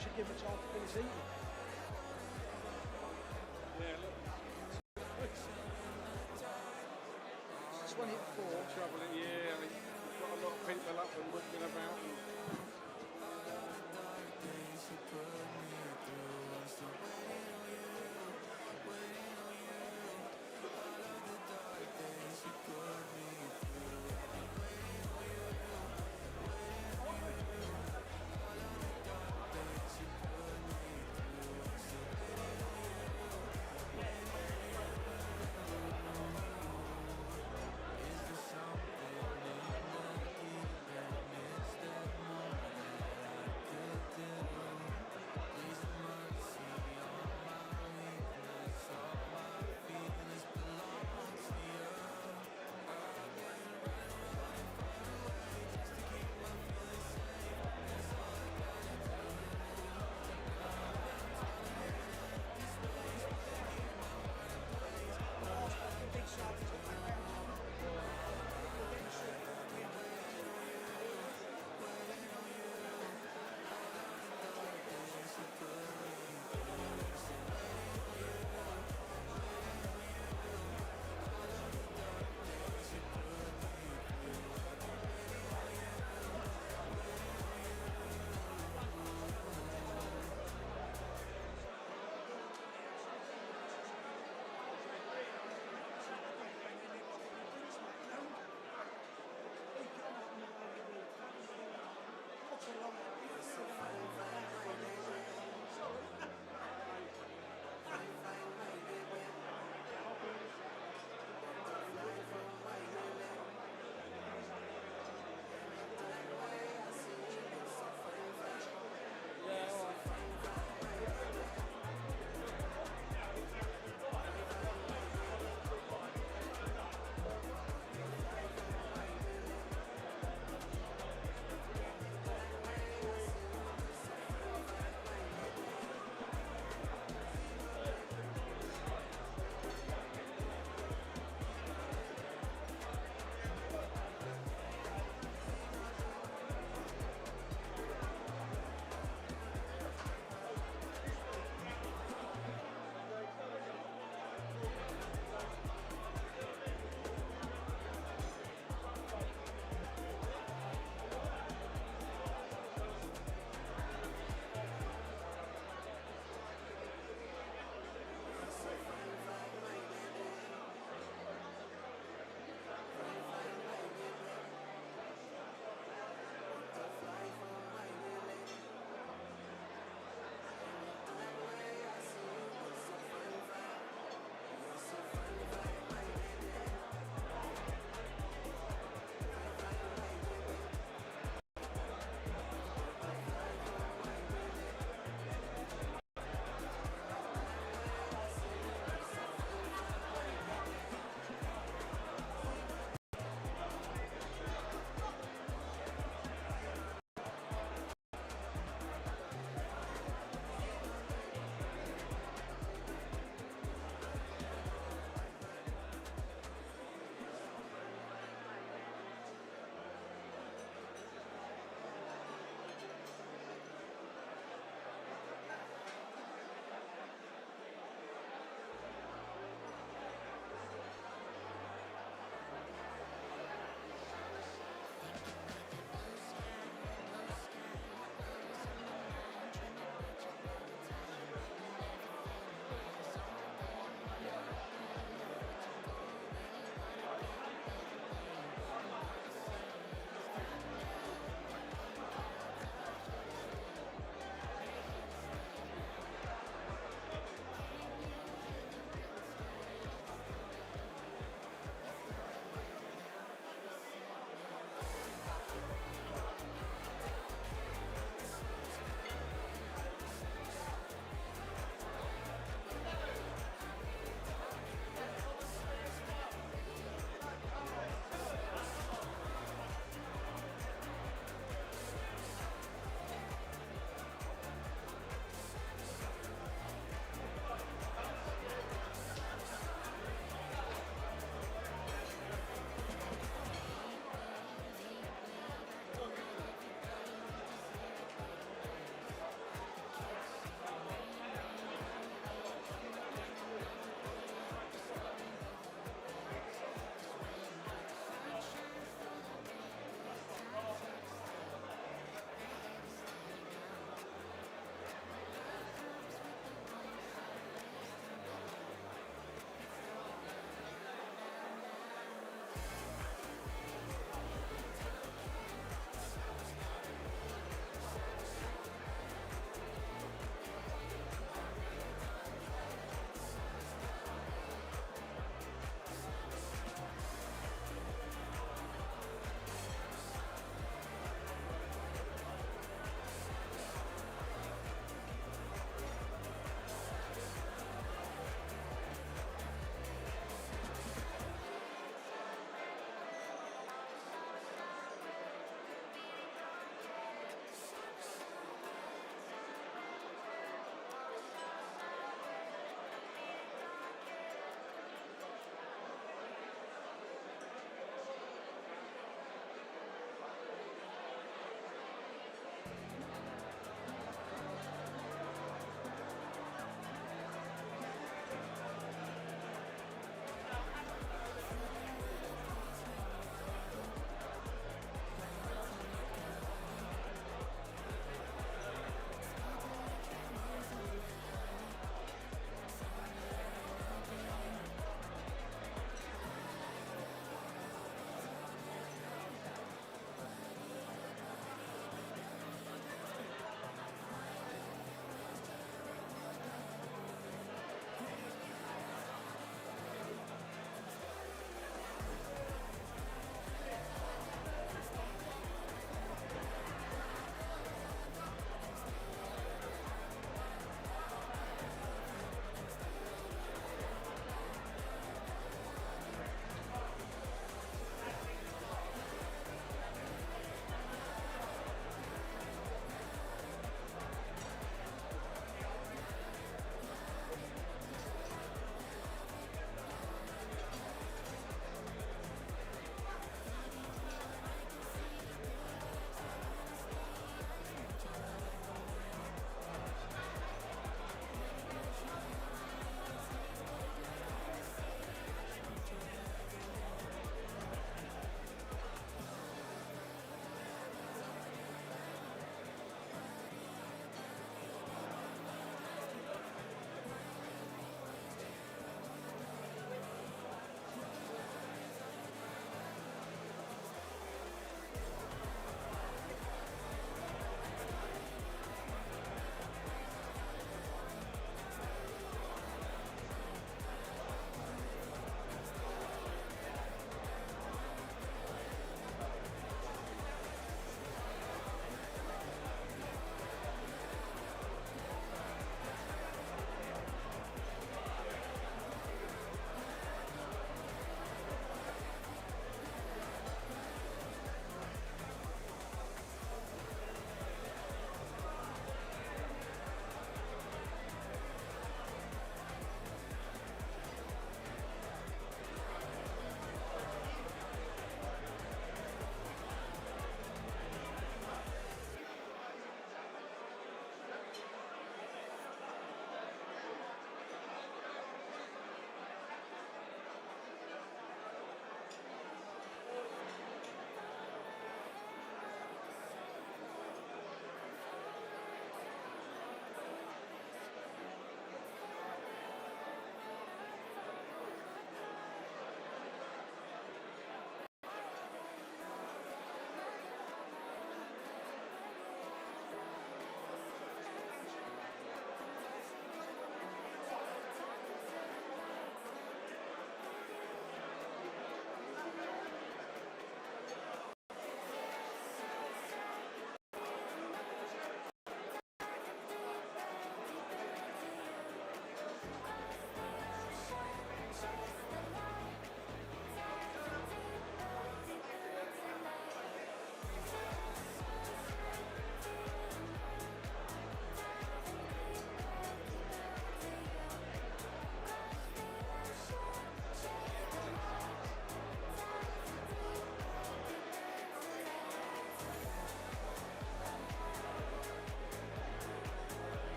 S3: should give him a chance to finish eating.
S1: Yeah, look.
S3: 20 at 4.
S1: Trouble, yeah. I mean, we've got a lot of people up and looking about.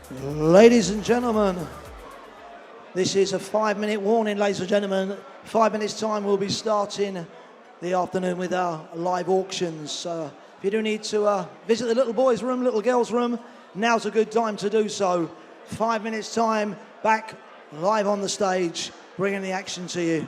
S3: Ladies and gentlemen, this is a 5-minute warning, ladies and gentlemen. 5 minutes time we'll be starting the afternoon with our live auctions. If you do need to visit the little boys' room, little girls' room, now's a good time to do so. 5 minutes time, back live on the stage, bringing the action to you.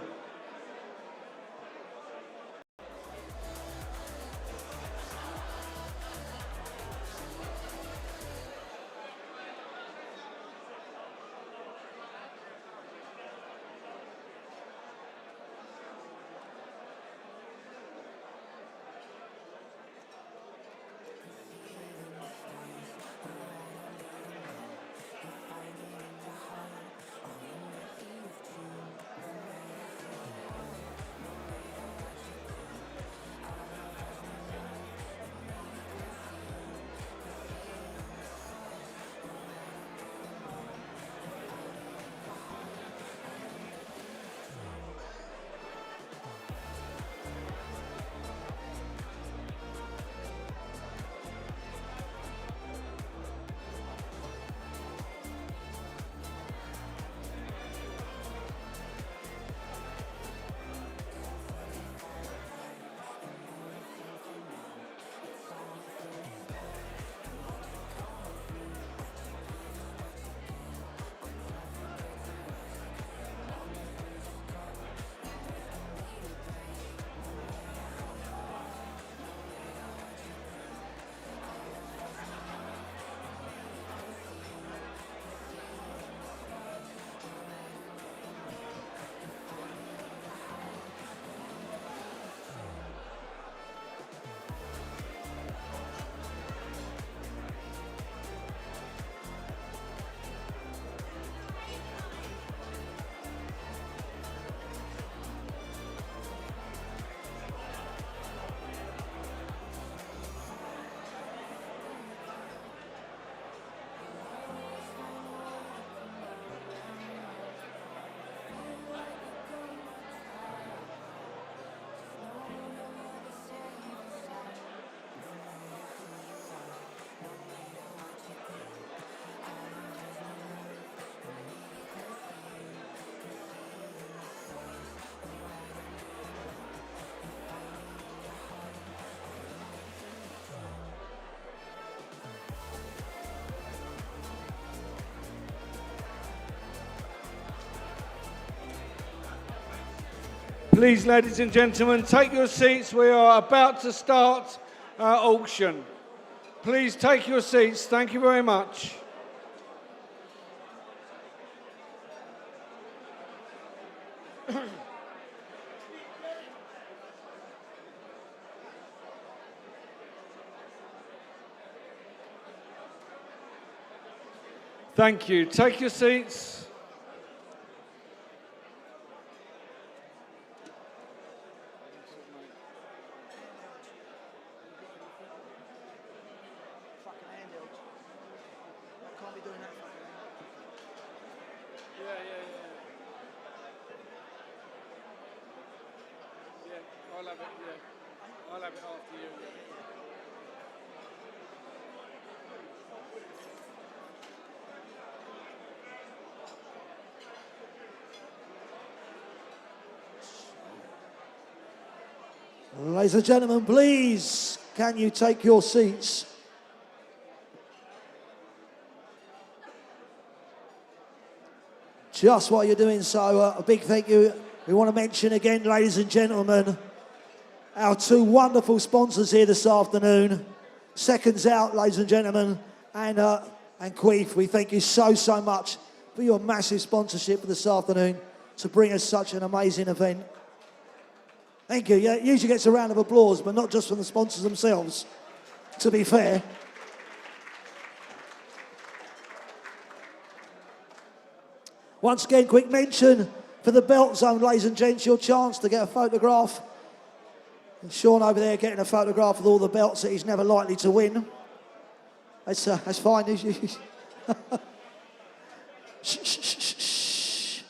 S1: Please, ladies and gentlemen, take your seats. We are about to start our auction. Please take your seats. Thank you very much. Thank you. Take your seats.
S9: I'll have it after you.
S3: Ladies and gentlemen, please, can you take your seats? Just while you're doing so, a big thank you. We want to mention again, ladies and gentlemen, our two wonderful sponsors here this afternoon. Seconds Out, ladies and gentlemen, and Queef. We thank you so much for your massive sponsorship for this afternoon to bring us such an amazing event. Thank you. Yeah, it usually gets a round of applause, but not just from the sponsors themselves, to be fair. Once again, quick mention for the belt zone, ladies and gents, your chance to get a photograph. And Sean over there getting a photograph with all the belts that he's never likely to win. That's fine. Shh.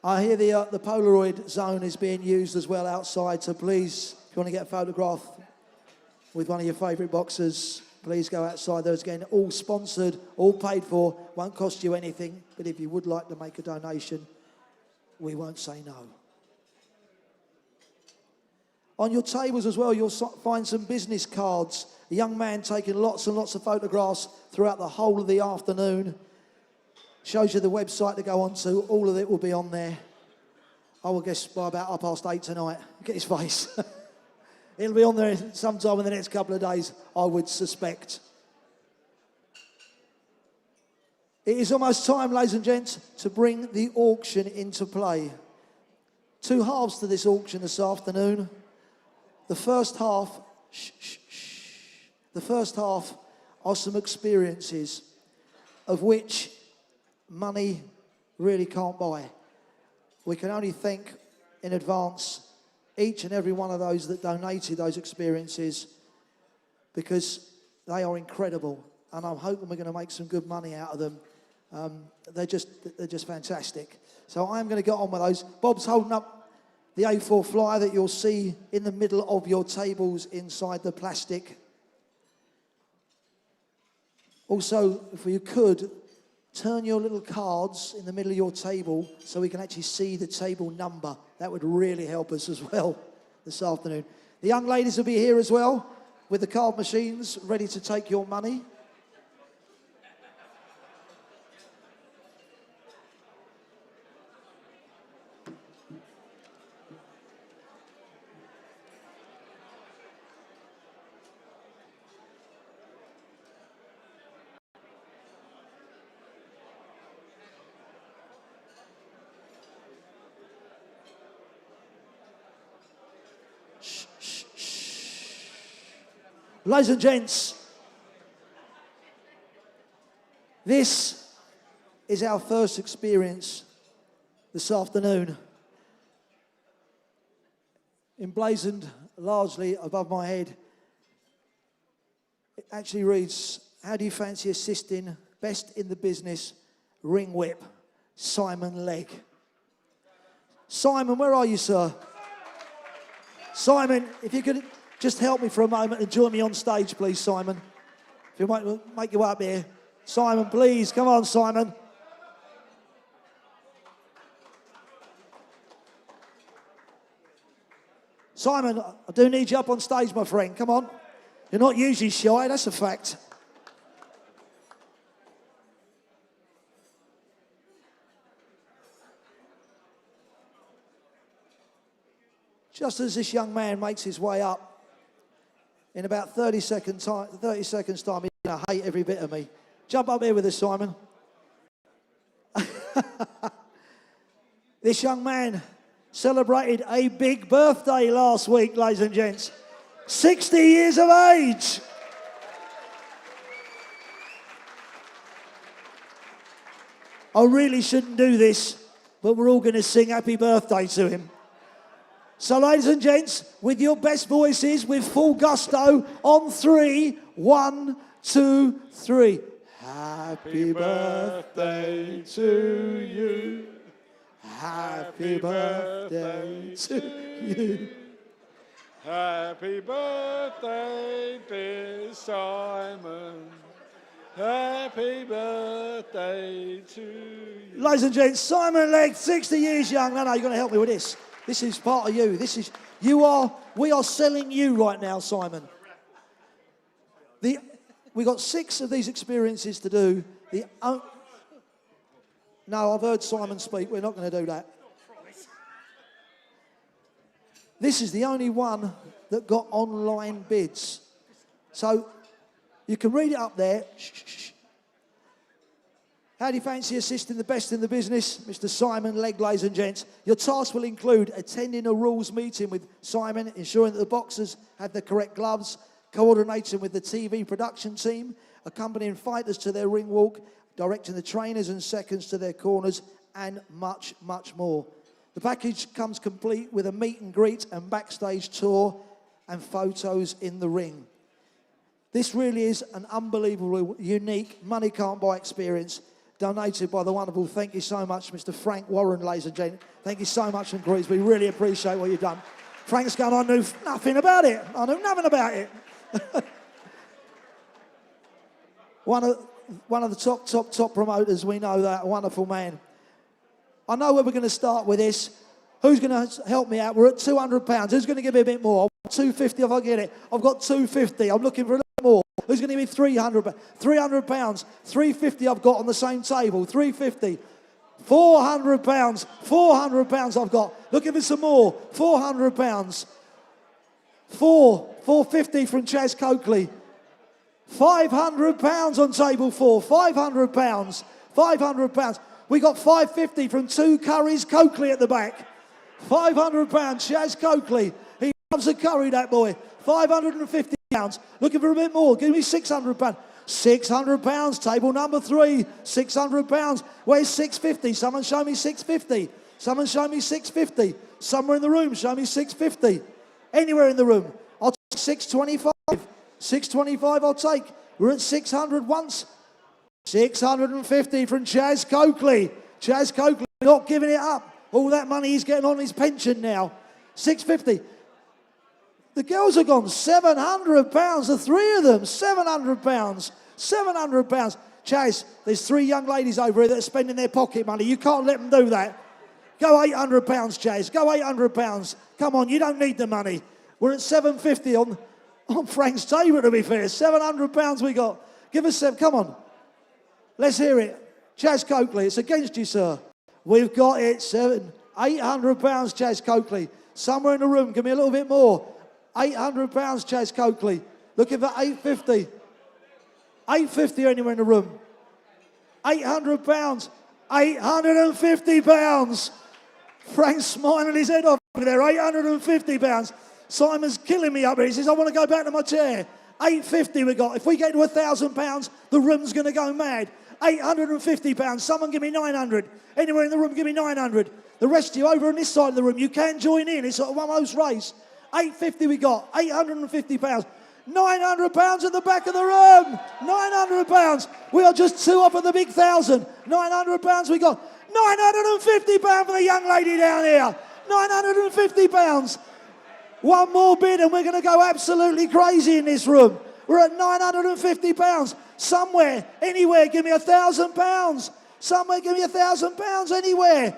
S3: I hear the Polaroid zone is being used as well outside, so please, if you want to get a photograph with one of your favourite boxers, please go outside. Those again, all sponsored, all paid for, won't cost you anything. But if you would like to make a donation, we won't say no. On your tables as well, you'll find some business cards. A young man taking lots and lots of photographs throughout the whole of the afternoon. Shows you the website to go on to. All of it will be on there. I will guess by about 8:30 tonight. Get his face. It'll be on there sometime in the next couple of days, I would suspect. It is almost time, ladies and gents, to bring the auction into play. Two halves to this auction this afternoon. The first half, the first half are some experiences of which money really can't buy. We can only thank in advance each and every one of those that donated those experiences, because they are incredible, and I'm hoping we're going to make some good money out of them. They're just fantastic. So I'm going to get on with those. Bob's holding up the A4 flyer that you'll see in the middle of your tables inside the plastic. Also, if you could, turn your little cards in the middle of your table so we can actually see the table number. That would really help us as well this afternoon. The young ladies will be here as well with the card machines ready to take your money. Ladies and gents, this is our first experience this afternoon. Emblazoned largely above my head, it actually reads, "How do you fancy assisting best in the business, ring whip, Simon Legg." Simon, where are you, sir? Simon, if you could just help me for a moment and join me on stage, please, Simon. If you might make your way up here. Simon, please, come on, Simon. Simon, I do need you up on stage, my friend. Come on. You're not usually shy, that's a fact. Just as this young man makes his way up, in about 30 seconds time, he's going to hate every bit of me. Jump up here with us, Simon. This young man celebrated a big birthday last week, ladies and gents. 60 years of age. I really shouldn't do this, but we're all going to sing happy birthday to him. So, ladies and gents, with your best voices, with full gusto, on 3, 1, 2, 3. Happy birthday to you. Happy birthday to you.
S1: Happy birthday, dear Simon. Happy birthday to you.
S3: Ladies and gents, Simon Legg, 60 years young. No, you're going to help me with this. This is part of you. We are selling you right now, Simon. We got 6 of these experiences to do. No, I've heard Simon speak. We're not going to do that. This is the only one that got online bids. So you can read it up there. Shh. How do you fancy assisting the best in the business? Mr. Simon Legg, ladies and gents. Your task will include attending a rules meeting with Simon, ensuring that the boxers have the correct gloves, coordinating with the TV production team, accompanying fighters to their ring walk, directing the trainers and seconds to their corners, and much, much more. The package comes complete with a meet and greet and backstage tour and photos in the ring. This really is an unbelievable, unique, money can't buy experience, donated by the wonderful, thank you so much, Mr. Frank Warren, ladies and gentlemen. Thank you so much, and Greece. We really appreciate what you've done. Frank's going, I knew nothing about it. I knew nothing about it. One of the top promoters, we know that, a wonderful man. I know where we're going to start with this. Who's going to help me out? We're at £200. Who's going to give me a bit more? 250 if I get it. I've got 250. I'm looking for a little more. Who's going to give me 300? £300. 350 I've got on the same table. 350. £400. £400 I've got. Looking for some more. £400. 450 from Chaz Coakley. £500 on table 4. £500. £500. We got 550 from 2 Curries Coakley at the back. £500. Chaz Coakley. He loves a curry, that boy. £550. Looking for a bit more. Give me £600. £600. Table number 3. £600. Where's 650? Someone show me 650. Someone show me 650. Somewhere in the room, show me 650. Anywhere in the room. I'll take 625. 625 I'll take. We're at 600 once. 650 from Chaz Coakley. Chaz Coakley not giving it up. All that money he's getting on his pension now. 650. The girls have gone £700. The 3 of them. £700. £700. Chaz, there's 3 young ladies over here that are spending their pocket money. You can't let them do that. Go £800, Chaz. Go £800. Come on, you don't need the money. We're at 750 on Frank's table, to be fair. £700 we got. Give us 7. Come on. Let's hear it. Chaz Coakley, it's against you, sir. We've got it. £800, Chaz Coakley. Somewhere in the room, give me a little bit more. £800, Chaz Coakley. Looking for 850. 850 anywhere in the room. £800. £850. Frank's smiling his head off over there. £850. Simon's killing me up here. He says, I want to go back to my chair. 850 we got. If we get to £1,000, the room's going to go mad. £850. Someone give me 900. Anywhere in the room, give me 900. The rest of you over on this side of the room, you can join in. It's a one-house race. 850 we got. £850. £900 at the back of the room. £900. We are just 2 up at the big 1,000. £900 we got. £950 for the young lady down here. £950. One more bid and we're going to go absolutely crazy in this room. We're at £950. Somewhere, anywhere, give me £1,000. Somewhere, give me £1,000 anywhere.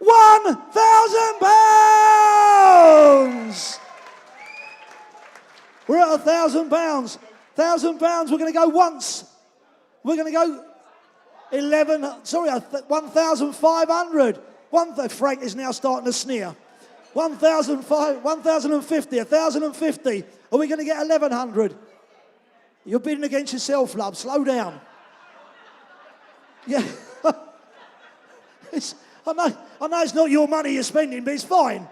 S3: £1,000. We're at £1,000. £1,000. We're going to go once. We're going to go 1,500. Frank is now starting to sneer. 1,050. 1,050. Are we going to get 1,100? You're bidding against yourself, love. Slow down. Yeah. I know it's not your money you're spending, but it's fine.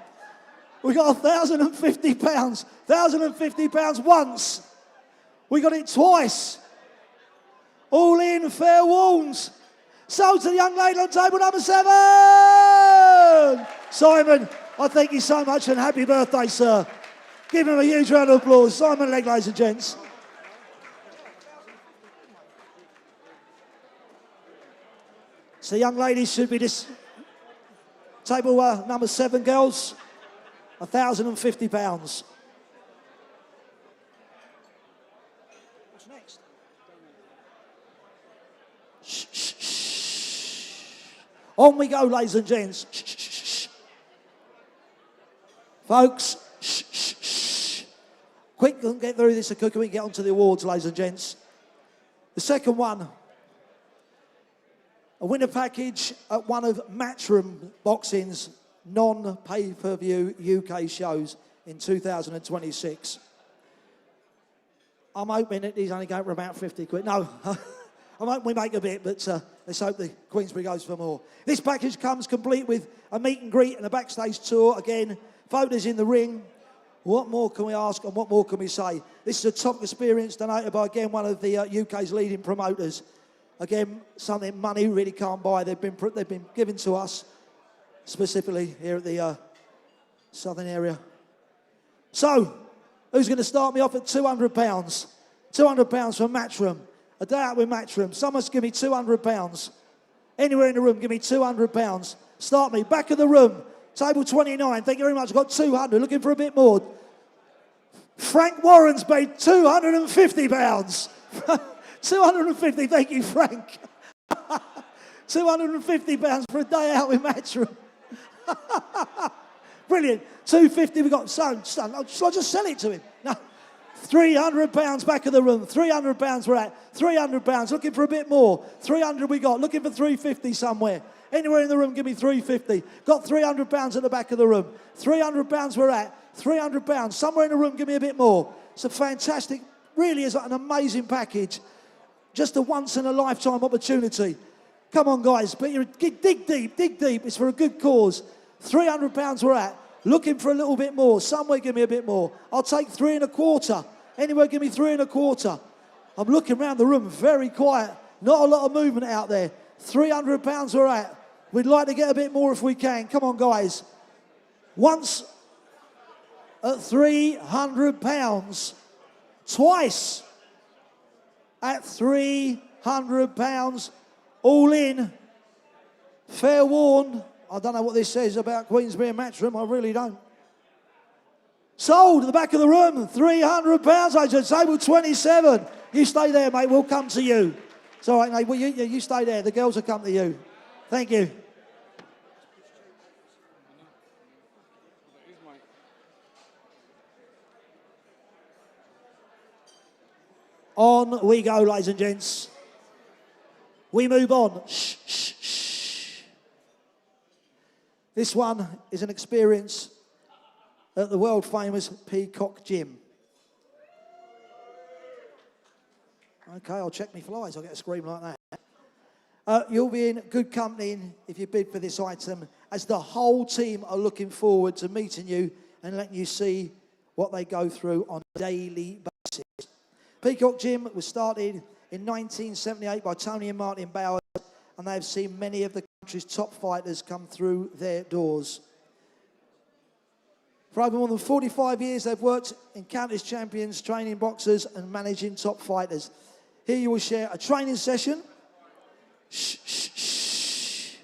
S3: We got £1,050. £1,050 once. We got it twice. All in, fair wounds. Sold to the young lady on table number 7. Simon, I thank you so much and happy birthday, sir. Give him a huge round of applause. Simon Legg, ladies and gents. So young ladies should be this table number 7, girls. £1,050. What's next? Shh, shh, shh. On we go, ladies and gents. Shh, shh, shh, shh. Folks, shh, shh, shh. Quick, get through this so quick we can get on to the awards, ladies and gents. The second one, a winner package at one of Matchroom Boxing's non-pay-per-view UK shows in 2026. I'm hoping that he's only going for about 50 quid. No, I'm hoping we make a bit, but let's hope the Queensbury goes for more. This package comes complete with a meet and greet and a backstage tour. Again, photos in the ring. What more can we ask and what more can we say? This is a top experience donated by, again, one of the UK's leading promoters. Again, something money really can't buy. They've been given to us, specifically here at the southern area. So, who's going to start me off at £200? £200 for Matchroom. A day out with Matchroom. Someone's give me £200. Anywhere in the room, give me £200. Start me. Back of the room. Table 29. Thank you very much. I've got 200. Looking for a bit more. Frank Warren's paid £250. 250, thank you, Frank. £250 for a day out with Matchroom. Brilliant. 250 we got. Shall I just sell it to him? No. £300 back of the room. £300 we're at. £300. Looking for a bit more. 300 we got. Looking for 350 somewhere. Anywhere in the room, give me 350. Got £300 at the back of the room. £300 we're at. £300. Somewhere in the room, give me a bit more. It's a fantastic, really is an amazing package. Just a once-in-a-lifetime opportunity. Come on, guys. But dig deep, dig deep. It's for a good cause. £300 we're at. Looking for a little bit more. Somewhere, give me a bit more. I'll take 3 1/4. Anywhere, give me 3 1/4. I'm looking around the room, very quiet. Not a lot of movement out there. £300 we're at. We'd like to get a bit more if we can. Come on, guys. Once at £300. Twice at £300. All in. Fair warned. I don't know what this says about Queensbury and Matchroom. I really don't. Sold at the back of the room. £300. I just table 27. You stay there, mate. We'll come to you. It's all right, mate. Well, you stay there. The girls will come to you. Thank you. On we go, ladies and gents. We move on. Shh, shh, shh. This one is an experience at the world famous Peacock Gym. Okay, I'll check my flies. I'll get a scream like that. You'll be in good company if you bid for this item, as the whole team are looking forward to meeting you and letting you see what they go through on a daily basis. Peacock Gym was started in 1978 by Tony and Martin Bowers, and they have seen many of the country's top fighters come through their doors. For over more than 45 years, they've worked in countless champions, training boxers and managing top fighters. Here you will share a training session. Shh, shh, shh.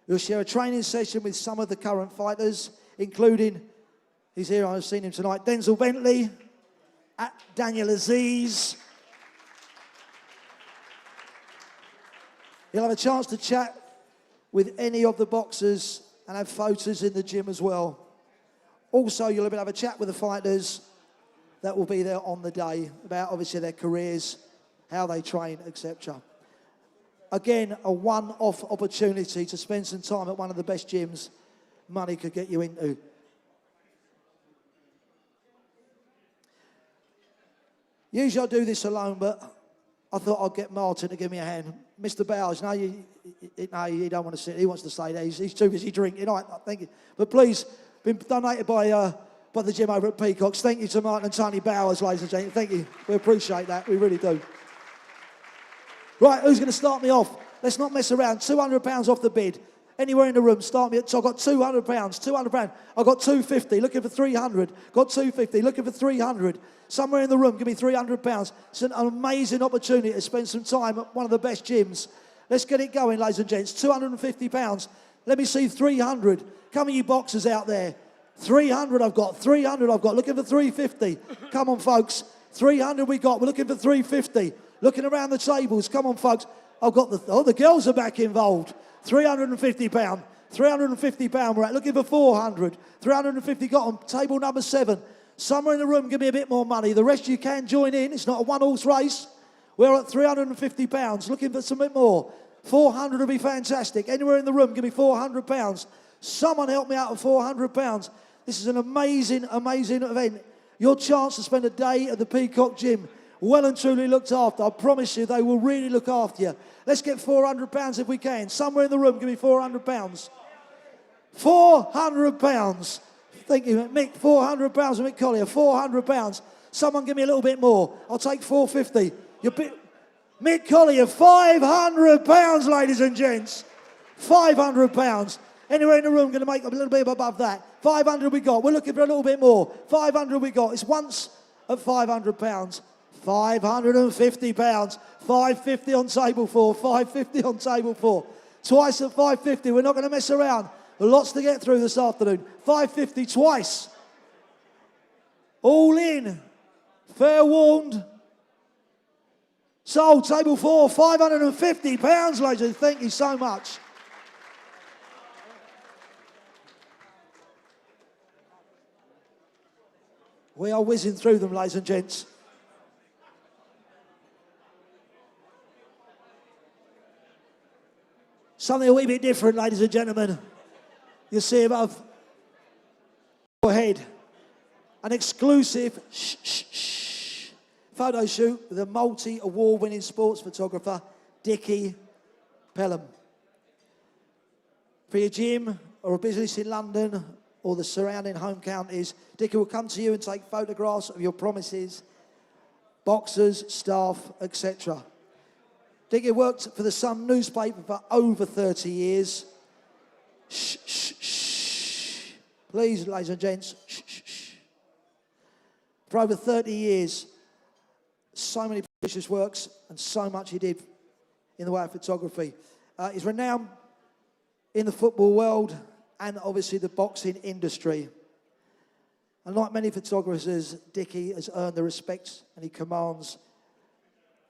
S3: You'll share a training session with some of the current fighters, including, he's here, I've seen him tonight, Denzel Bentley, Daniel Aziz. You'll have a chance to chat with any of the boxers and have photos in the gym as well. Also, you'll be able to have a chat with the fighters that will be there on the day about obviously their careers, how they train, etc. Again, a one-off opportunity to spend some time at one of the best gyms money could get you into. Usually I do this alone, but I thought I'd get Martin to give me a hand. Mr. Bowers, no, you don't want to sit. He wants to stay there. He's too busy drinking. All right, thank you. But please, been donated by the gym over at Peacocks. Thank you to Martin and Tony Bowers, ladies and gentlemen. Thank you. We appreciate that. We really do. Right, who's going to start me off? Let's not mess around. £200 off the bid. Anywhere in the room, start me. So I've got £200. £200. I've got 250. Looking for 300. Got 250. Looking for 300. Somewhere in the room, give me £300. It's an amazing opportunity to spend some time at one of the best gyms. Let's get it going, ladies and gents. £250. Let me see 300. Come on, you boxers out there. 300 I've got. 300 I've got. Looking for 350. Come on, folks. 300 we got. We're looking for 350. Looking around the tables. Come on, folks. I've got the girls are back involved. £350. £350 we're at. Looking for 400. 350 got on. Table number 7. Somewhere in the room, give me a bit more money. The rest you can join in. It's not a one-horse race. We're at £350. Looking for some bit more. 400 would be fantastic. Anywhere in the room, give me £400. Someone help me out with £400. This is an amazing, amazing event. Your chance to spend a day at the Peacock Gym. Well and truly looked after. I promise you they will really look after you. Let's get £400 if we can. Somewhere in the room, give me £400. £400. Thank you, Mick. £400, Mick Collier. £400. Someone give me a little bit more. I'll take £450. Mick Collier, £500, ladies and gents. £500. Anywhere in the room, going to make a little bit above that. 500 we got. We're looking for a little bit more. 500 we got. It's once at £500. £550. 550 on table 4. 550 on table 4. Twice at 550. We're not going to mess around. Lots to get through this afternoon. 550 twice. All in. Fair warned. Sold, table 4, £550, ladies. Thank you so much. We are whizzing through them, ladies and gents. Something a wee bit different, ladies and gentlemen. You see above your head, an exclusive photo shoot with a multi-award-winning sports photographer, Dickie Pelham. For your gym or a business in London or the surrounding home counties, Dickie will come to you and take photographs of your promises, boxers, staff, etc. Dickie worked for the Sun newspaper for over 30 years. Please, ladies and gents, For over 30 years, so many precious works and so much he did in the way of photography. He's renowned in the football world and obviously the boxing industry. And like many photographers, Dickie has earned the respect and he commands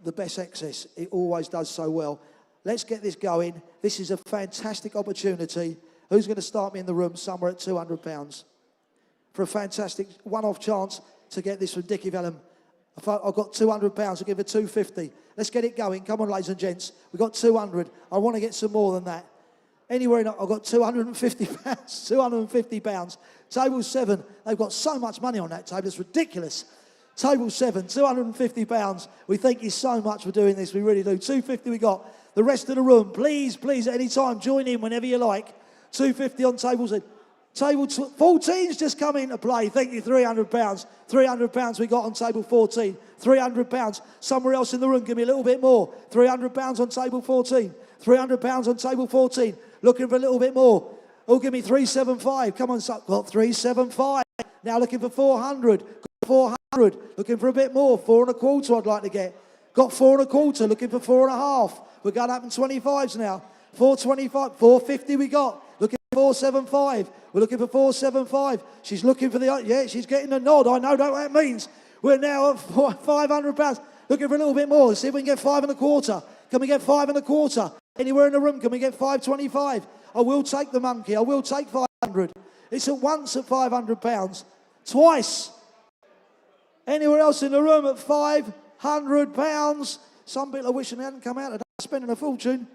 S3: the best access. He always does so well. Let's get this going. This is a fantastic opportunity. Who's going to start me in the room somewhere at £200? For a fantastic one-off chance to get this from Dickie Pelham. I've got £200, I'll give it £250. Let's get it going. Come on, ladies and gents. We've got 200. I want to get some more than that. Anywhere in, I've got £250, £250. Table 7, they've got so much money on that table, it's ridiculous. Table 7, £250. We thank you so much for doing this, we really do. £250 we got. The rest of the room, please, at any time, join in whenever you like. £250 on table 7. Table 14's just come into play. Thank you, £300. £300 we got on table 14. £300. Somewhere else in the room, give me a little bit more. £300 on table 14. £300 on table 14. Looking for a little bit more. Oh, give me 375. Come on, got 375. Now looking for 400. Got 400. Looking for a bit more. 425 I'd like to get. Got 425. Looking for 4.5. We're going up in 25s now. 425. 450 we got. Looking for 475. We're looking for 475. She's looking for the, yeah, she's getting a nod. I know what that means. We're now at £500. Looking for a little bit more. See if we can get 5.25. Can we get 5.25? Anywhere in the room, can we get 525? I will take the monkey. I will take 500. It's at once at £500. Twice. Anywhere else in the room at £500? Some people are wishing they hadn't come out today, spending a fortune.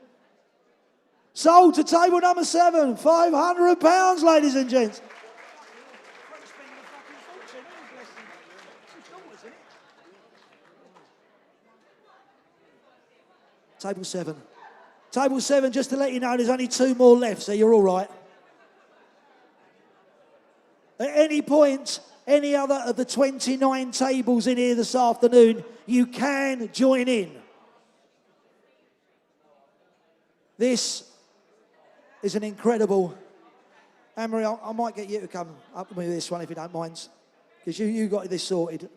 S3: Sold to table number 7, £500, ladies and gents. Table 7. Table 7, just to let you know, there's only 2 more left, so you're all right. At any point, any other of the 29 tables in here this afternoon, you can join in. This is an incredible... Anne-Marie, I might get you to come up with me with this one if you don't mind, because you got this sorted.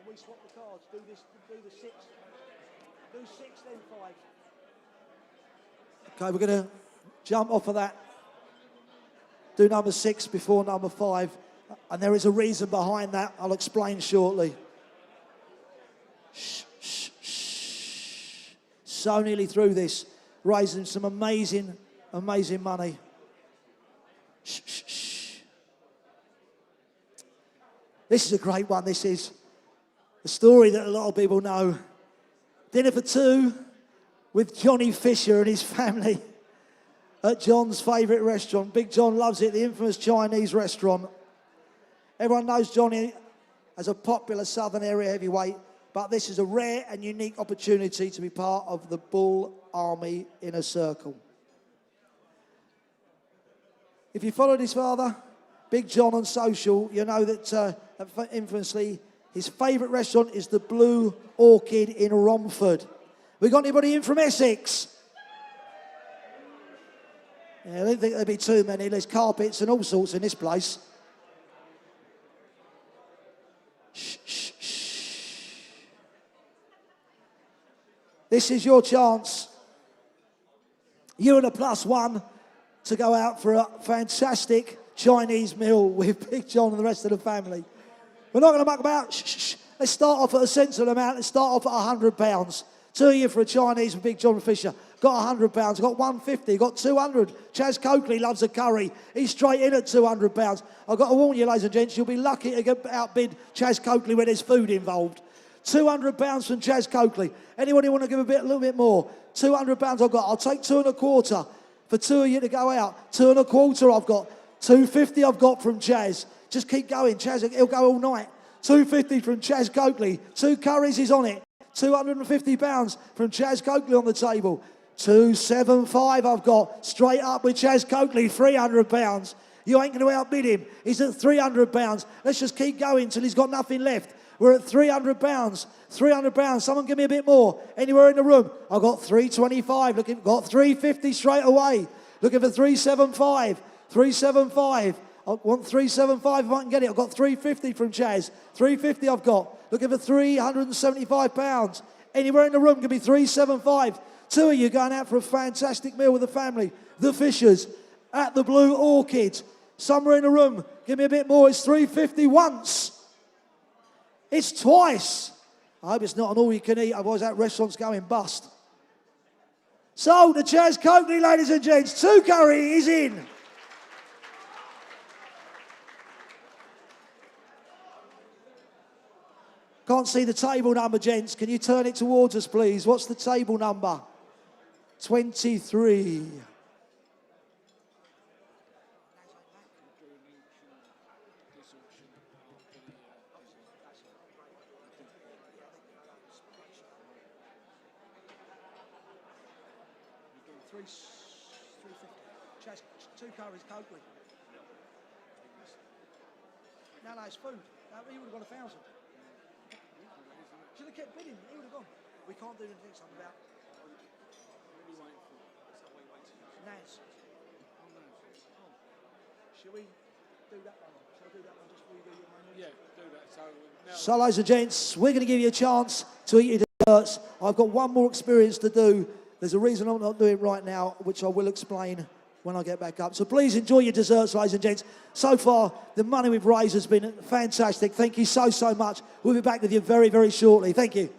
S3: We swap the cards, do the 6. Do 6, then 5. Okay, we're going to jump off of that. Do number 6 before number 5. And there is a reason behind that. I'll explain shortly. Shh, shh, shh. So nearly through this. Raising some amazing, amazing money. Shh, shh, shh. This is a great one, this is. A story that a lot of people know. Dinner for 2 with Johnny Fisher and his family at John's favourite restaurant. Big John loves it, the infamous Chinese restaurant. Everyone knows Johnny as a popular southern area heavyweight, but this is a rare and unique opportunity to be part of the Bull Army Inner Circle. If you followed his father, Big John, on social, you know that infamously, his favourite restaurant is the Blue Orchid in Romford. We got anybody in from Essex? Yeah, I don't think there'd be too many. There's carpets and all sorts in this place. This is your chance. You and a +1 to go out for a fantastic Chinese meal with Big John and the rest of the family. We're not going to muck about. Shh, shh, shh. Let's start off at a sensible amount. Let's start off at £100. 2 of you for a Chinese with Big John Fisher. Got £100. Got 150. Got 200. Chaz Coakley loves a curry. He's straight in at £200. I've got to warn you, ladies and gents, you'll be lucky to get outbid Chaz Coakley when there's food involved. £200 from Chaz Coakley. Anybody want to give a little bit more? £200 I've got. I'll take 225 for 2 of you to go out. 225 I've got. 250 I've got from Chaz. Just keep going. Chaz, he'll go all night. 250 from Chaz Coakley. 2 curries is on it. £250 from Chaz Coakley on the table. 275 I've got. Straight up with Chaz Coakley. £300. You ain't going to outbid him. He's at £300. Let's just keep going until he's got nothing left. We're at £300. £300. Someone give me a bit more. Anywhere in the room? I've got 325. Looking, got 350 straight away. Looking for 375. 375. I want 375 if I can get it. I've got 350 from Chaz. 350 I've got. Looking for £375. Anywhere in the room, give me 375. 2 of you going out for a fantastic meal with the family. The Fishers at the Blue Orchid. Somewhere in the room, give me a bit more. It's 350 once. It's twice. I hope it's not an all-you-can-eat, otherwise that restaurant's going bust. So, the Chaz Coakley, ladies and gents, 2 curry is in. Can't see the table number, gents. Can you turn it towards us, please? What's the table number? 23. Chaz, 2 curries, Coakley. No, it's food. He would have got 1,000. Should have kept bidding. He would have gone. We can't do anything. Something about. Naz. Shall we do that one? Shall I do that one just before you do your main?
S1: Yeah, do that.
S3: So, ladies and gents, we're going to give you a chance to eat your desserts. I've got one more experience to do. There's a reason I'm not doing it right now, which I will explain when I get back up. So please enjoy your desserts, ladies and gents. So far, the money we've raised has been fantastic. Thank you so, so much. We'll be back with you very, very shortly. Thank you.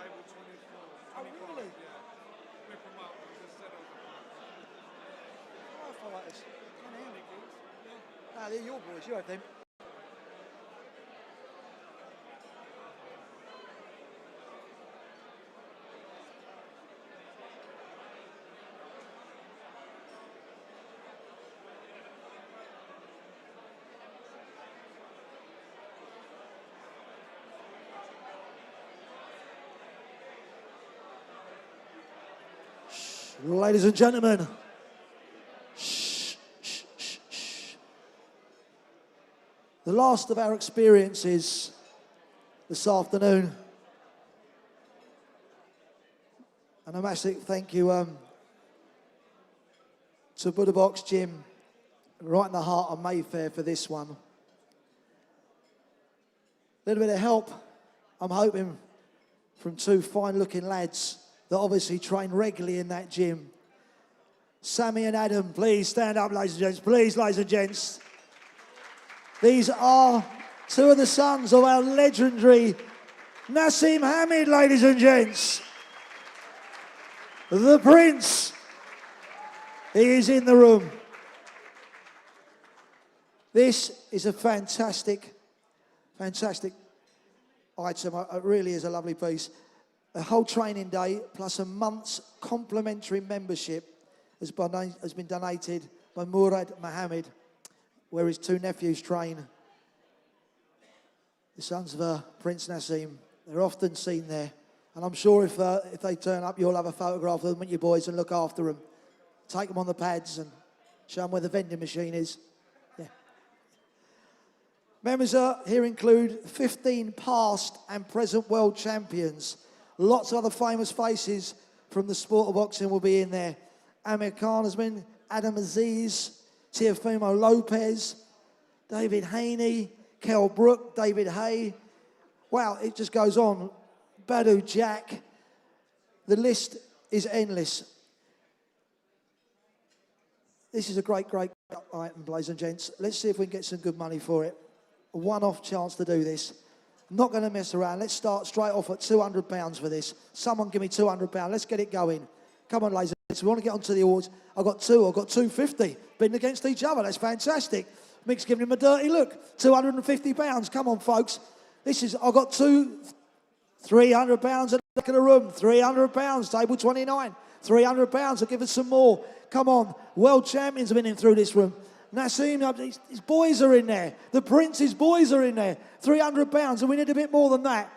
S1: table 24.
S3: Oh, really?
S1: Yeah. Whip them up. I just said
S3: Oh, fighters. They're your boys, you have them. Ladies and gentlemen, the last of our experiences this afternoon. And a massive thank you to Buddha Box Gym, right in the heart of Mayfair for this one. A little bit of help, I'm hoping, from two fine-looking lads that obviously train regularly in that gym. Sammy and Adam, please stand up, ladies and gents. Please, ladies and gents. These are two of the sons of our legendary Nassim Hamid, ladies and gents. The Prince. He is in the room. This is a fantastic item. It really is a lovely piece. A whole training day plus a month's complimentary membership has been donated by Murad Mohammed, where his two nephews train. The sons of Prince Nassim. They're often seen there. And I'm sure if they turn up, you'll have a photograph of them with your boys and look after them. Take them on the pads and show them where the vending machine is. Yeah. Members here include 15 past and present world champions. Lots of other famous faces from the sport of boxing will be in there. Amir Khan has been, Adam Aziz, Teofimo Lopez, David Haney, Kell Brook, David Hay. Wow, it just goes on. Badu Jack. The list is endless. This is a great item, ladies and gents. Let's see if we can get some good money for it. A one-off chance to do this. Not going to mess around. Let's start straight off at £200 for this. Someone give me £200. Let's get it going. Come on, ladies and gents. We want to get onto the awards. I've got 250. Bidding against each other. That's fantastic. Mick's giving him a dirty look. £250. Come on, folks. I've got £300 at the back of the room. £300. Table 29. £300. I'll give us some more. Come on. World champions have been in through this room. Nassim, his boys are in there. The Prince's boys are in there. £300, and we need a bit more than that.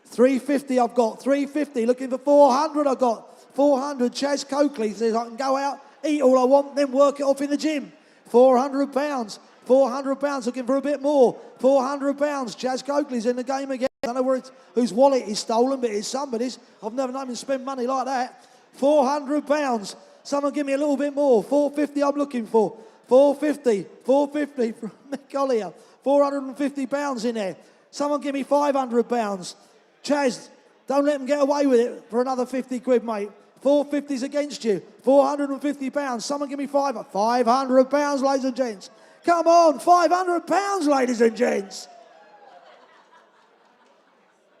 S3: £350 I've got. £350. Looking for £400 I've got. £400. Chaz Coakley says I can go out, eat all I want, then work it off in the gym. £400. £400. Looking for a bit more. £400. Chaz Coakley's in the game again. I don't know whose wallet is stolen, but it's somebody's. I've never known him spend money like that. £400. Someone give me a little bit more. £450 I'm looking for. £450 from Mick Collier. £450 in there. Someone give me £500. Chaz, don't let them get away with it for another 50 quid, mate. 450's against you. £450. Someone give me £500, ladies and gents. Come on, £500, ladies and gents.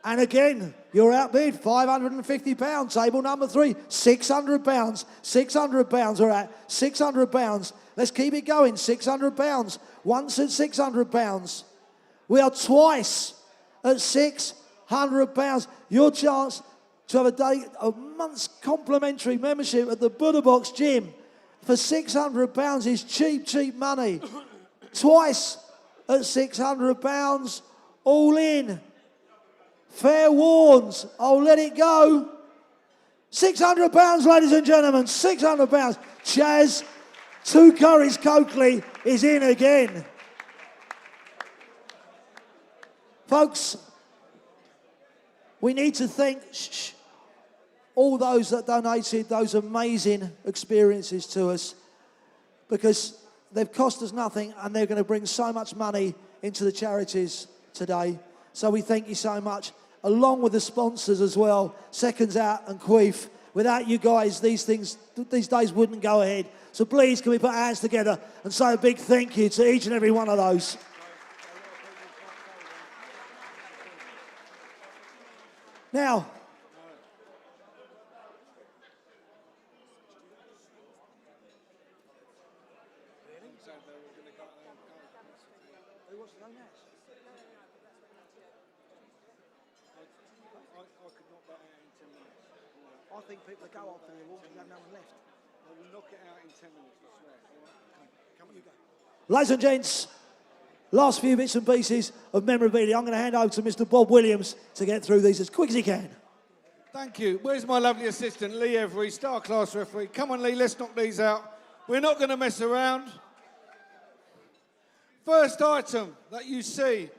S3: And again, you're outbid, £550. Table number 3, £600. £600 are at £600. Let's keep it going, £600. Once at £600. We are twice at £600. Your chance to have a month's complimentary membership at the Buddha Box Gym for £600 is cheap money. Twice at £600, all in. Fair warns, I'll let it go. £600, ladies and gentlemen, £600. Chaz, Two Curries Coakley is in again. Folks, we need to thank all those that donated those amazing experiences to us, because they've cost us nothing and they're going to bring so much money into the charities today. So we thank you so much, along with the sponsors as well, Seconds Out and Queef. Without you guys, these days wouldn't go ahead. So please, can we put our hands together and say a big thank you to each and every one of those. Now,
S1: said they were going to go.
S3: Who wants to go next?
S1: I could knock that out in 10 minutes.
S3: I think people that go after the awards, we have no one left.
S1: I will knock it out in 10 minutes, I swear. All right? Come on, you go.
S3: Ladies and gents, last few bits and pieces of memorabilia. I'm going to hand over to Mr. Bob Williams to get through these as quick as he can.
S1: Thank you. Where's my lovely assistant, Lee Every, star class referee? Come on, Lee, let's knock these out. We're not going to mess around. First item that you see,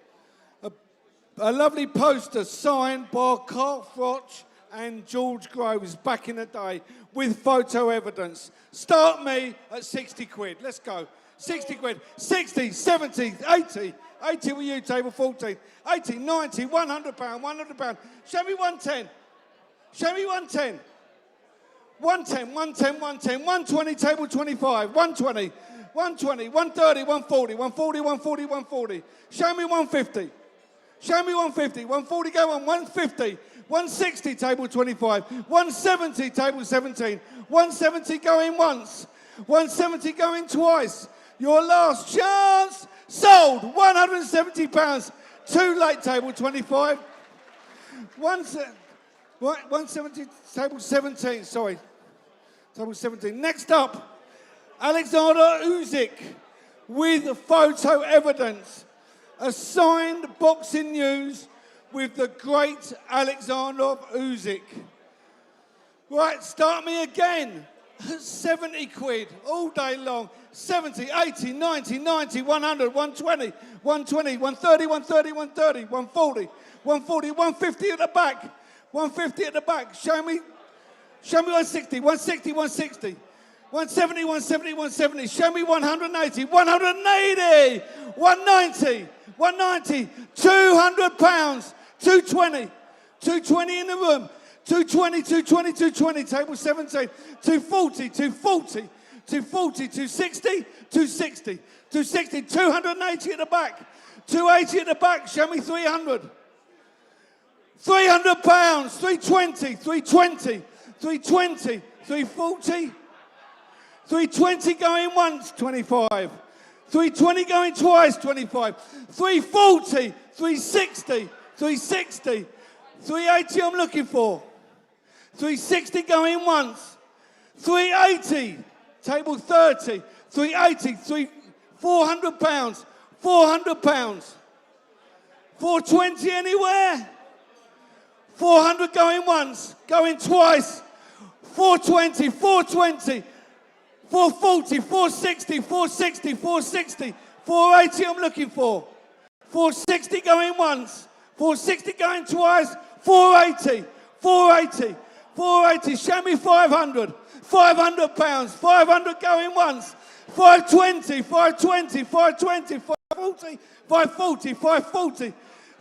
S1: a lovely poster signed by Carl Froch and George Groves back in the day with photo evidence. Start me at 60 quid. Let's go. 60 quid. 60, 70, 80. 80 with you, table 14. 80, 90, 100 pound, 100 pound. Show me 110. Show me 110. 110, 110, 110, 120, table 25, 120, 120, 130, 140, 140, 140, 140. Show me 150. Show me 150. 140 go on, 150. 160, table 25. 170, table 17. 170 going once. 170 going twice. Your last chance. Sold. £170. Too late, table 25. 170, table 17, sorry. Table 17. Next up, Alexander Usyk with photo evidence. A signed boxing news with the great Alexander Usyk. Right, start me again. 70 quid all day long. 70, 80, 90, 90, 100, 120, 120, 130, 130, 130, 140, 140, 150 at the back. 150 at the back. Show me 160, 160, 160. 170, 170, 170. Show me 180, 180, 190, 190, 200 pounds, 220, 220 in the room, 220, 220, 220, table 17, 240, 240, 240, 260, 260, 260, 280 at the back, 280 at the back. Show me 300. 300 pounds, 320, 320, 320, 340, 320 going once, 25. 320 going twice, 25. 340, 360, 360, 380 I'm looking for. 360 going once. 380, table 30, 380, 400 pounds, 400 pounds. 420 anywhere? 400 going once, going twice. 420, 420, 440, 460, 460, 460, 480 I'm looking for. 460 going once, 460 going twice, 480, 480, 480, show me 500, 500 pounds, 500 going once, 520, 520, 520, 540, 540, 540,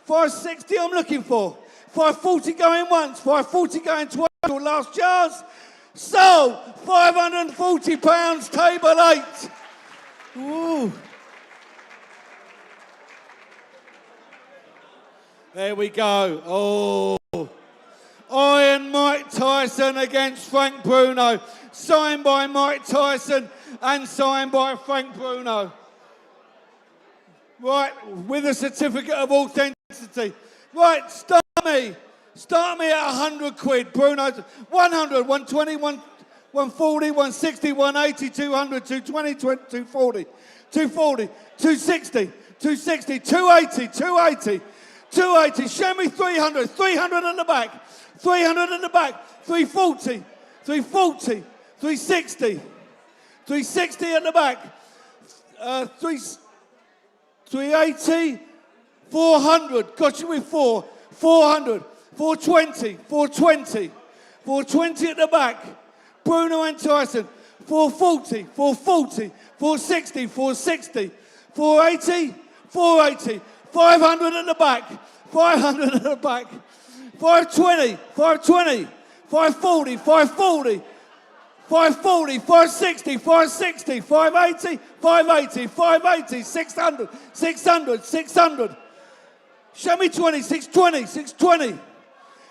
S1: 560 I'm looking for. 540 going once, 540 going twice, your last chance. So, £540, table 8. Ooh. There we go. Oh. Iron Mike Tyson against Frank Bruno. Signed by Mike Tyson and signed by Frank Bruno. Right, with a certificate of authenticity. Right, start me. Start me at 100 quid. Bruno, 100, 120, 140, 160, 180, 200, 220, 240, 240, 260, 260, 280, 280, 280. Show me 300, 300 in the back, 300 in the back, 340, 340, 360, 360 at the back, 380, 400. Got you with 400. 420, 420, 420 at the back. Bruno and Tyson, 440, 440, 460, 460, 480, 480, 500 at the back, 500 at the back, 520, 520, 540, 540, 540, 560, 560, 580, 580, 580, 600, 600, 600. Show me 20, 620, 620.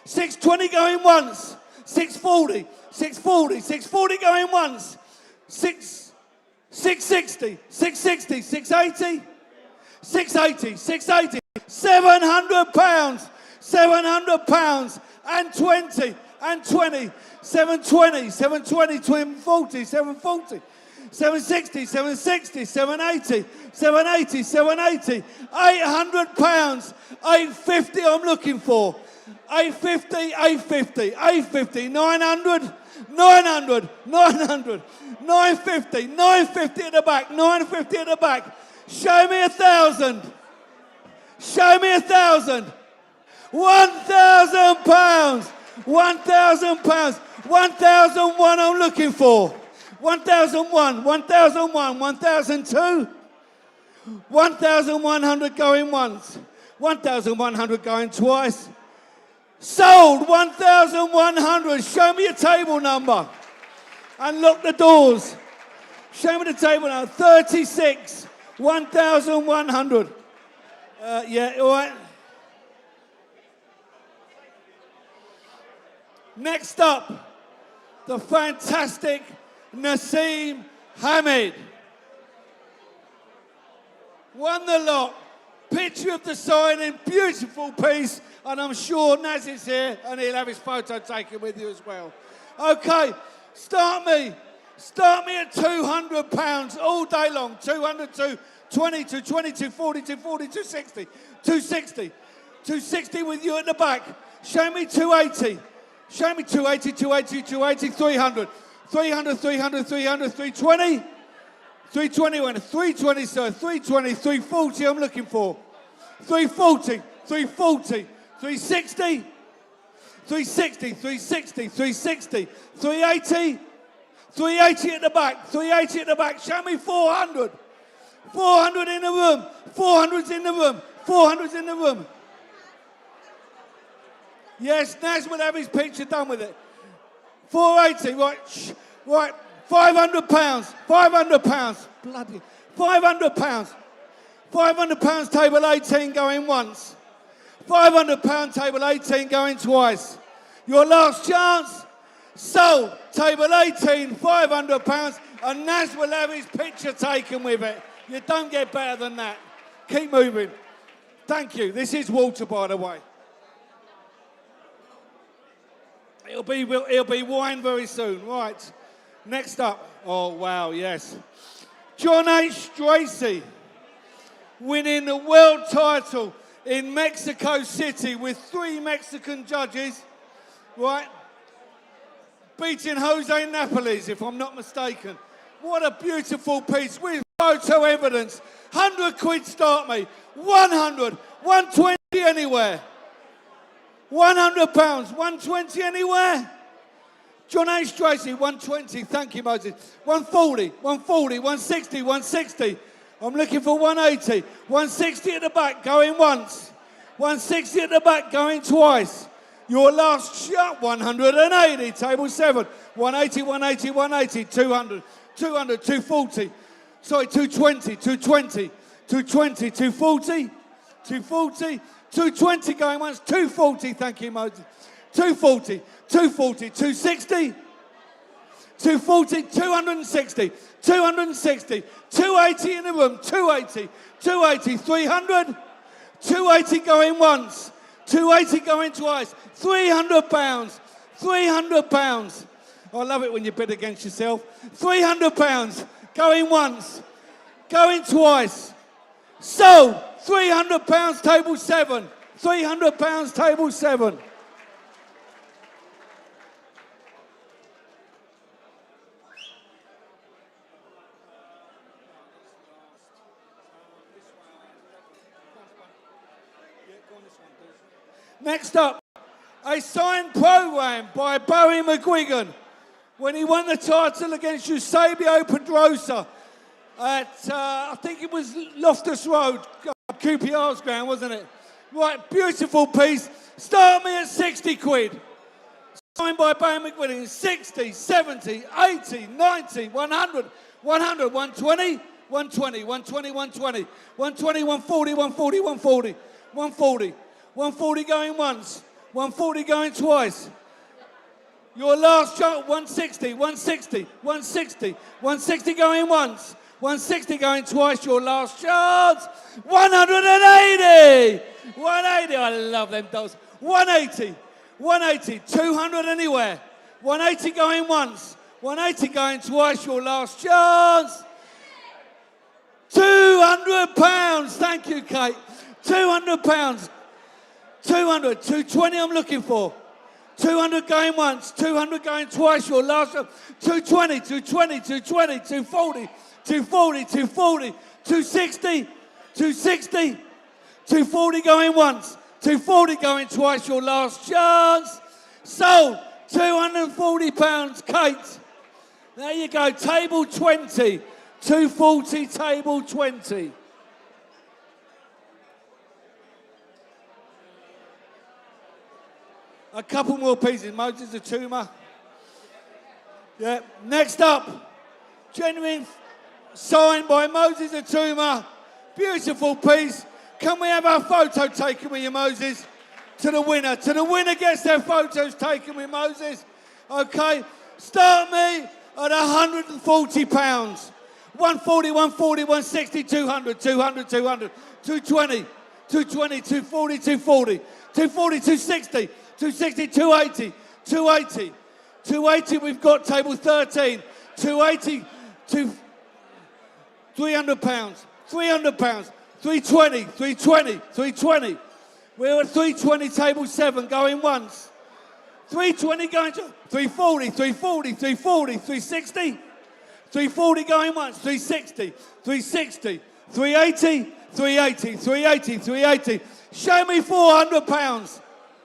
S1: 620 going once, 640, 640, 640 going once, 660,
S3: 660, 660, 680, 680, 680, £700, £700, and 20, and 20, 720, 720, 740, 740, 760, 760, 780, 780, 780, £800, 850 I'm looking for. 850, 850, 850, 900, 900, 900, 950, 950 at the back, 950 at the back. Show me 1,000. Show me 1,000. £1,000. £1,000. 1,001 I'm looking for. 1,001, 1,001, 1,002. 1,100 going once. 1,100 going twice. Sold 1,100. Show me your table number. Unlock the doors. Show me the table number. 36. 1,100. Yeah, all right. Next up, the fantastic Naseem Hamid. Won the lot. Picture of the signing, beautiful piece, and I'm sure Naz is here and he'll have his photo taken with you as well. Okay, start me at £200 all day long. 200 to 20 to 20 to 40 to 40 to 60, 260, 260 with you at the back. Show me 280. Show me 280, 280, 280, 300, 300, 300, 300, 320. 320, 320, sir. 320, 340 I'm looking for. 340, 340, 360, 360, 360, 360, 380, 380 at the back, 380 at the back. Show me 400. 400 in the room. 400's in the room. 400's in the room. Yes, Naz will have his picture done with it. 480, right, right. £500, £500, bloody £500, £500 table 18 going once, £500 table 18 going twice. Your last chance, sold, table 18, £500, and Naz will have his picture taken with it. You don't get better than that. Keep moving. Thank you. This is water, by the way. It'll be wine very soon, right? Next up, oh wow, yes. John H. Tracy winning the world title in Mexico City with 3 Mexican judges, right? Beating Jose Napoles, if I'm not mistaken. What a beautiful piece with photo evidence. 100 quid start me. 100, 120 anywhere. £100, 120 anywhere. John H. Tracy, 120. Thank you, Moses. 140, 140, 160, 160. I'm looking for 180. 160 at the back, going once. 160 at the back, going twice. Your last shot, 180. Table 7. 180, 180, 180. 200, 200, 240. Sorry, 220, 220, 220, 240, 240, 220 going once. 240, thank you, Moses. 240, 240, 260, 240, 260, 260, 280 in the room, 280, 280, 300, 280 going once, 280 going twice, £300, £300. I love it when you bid against yourself. £300 going once, going twice. Sold, £300 table 7, £300 table 7. Next up, a signed program by Barry McGuigan when he won the title against Eusebio Pedrosa at, I think it was Loftus Road, QPR's ground, wasn't it? Right, beautiful piece. Start me at 60 quid. Signed by Barry McGuigan. 60, 70, 80, 90, 100, 100, 120, 120, 120, 120, 120, 140, 140, 140, 140. 140 going once, 140 going twice. Your last shot, 160, 160, 160, 160 going once,
S1: 160 going twice, your last chance. 180. 180, I love them dolls. 180. 180, 200 anywhere. 180 going once. 180 going twice, your last chance. £200. Thank you, Kate. £200. 200, 220 I'm looking for. 200 going once, 200 going twice, your last one. 220, 220, 220, 240, 240, 240, 260, 260, 240 going once, 240 going twice, your last chance. Sold. £240, Kate. There you go, table 20. 240, table 20. A couple more pieces. Moses the Tuma. Yeah. Next up, genuine signed by Moses the Tuma. Beautiful piece. Can we have our photo taken with you, Moses? To the winner. To the winner gets their photos taken with Moses. Okay. Start me at £140. 140, 140, 160, 200, 200, 200, 220, 220, 240, 240, 240, 260, 260, 280, 280, 280, we've got table 13, 280, £300, £300, 320, 320, 320. We're at 320, table 7, going once. 320 going to 340, 340, 340, 360. 340 going once, 360, 360, 380, 380, 380, 380. Show me £400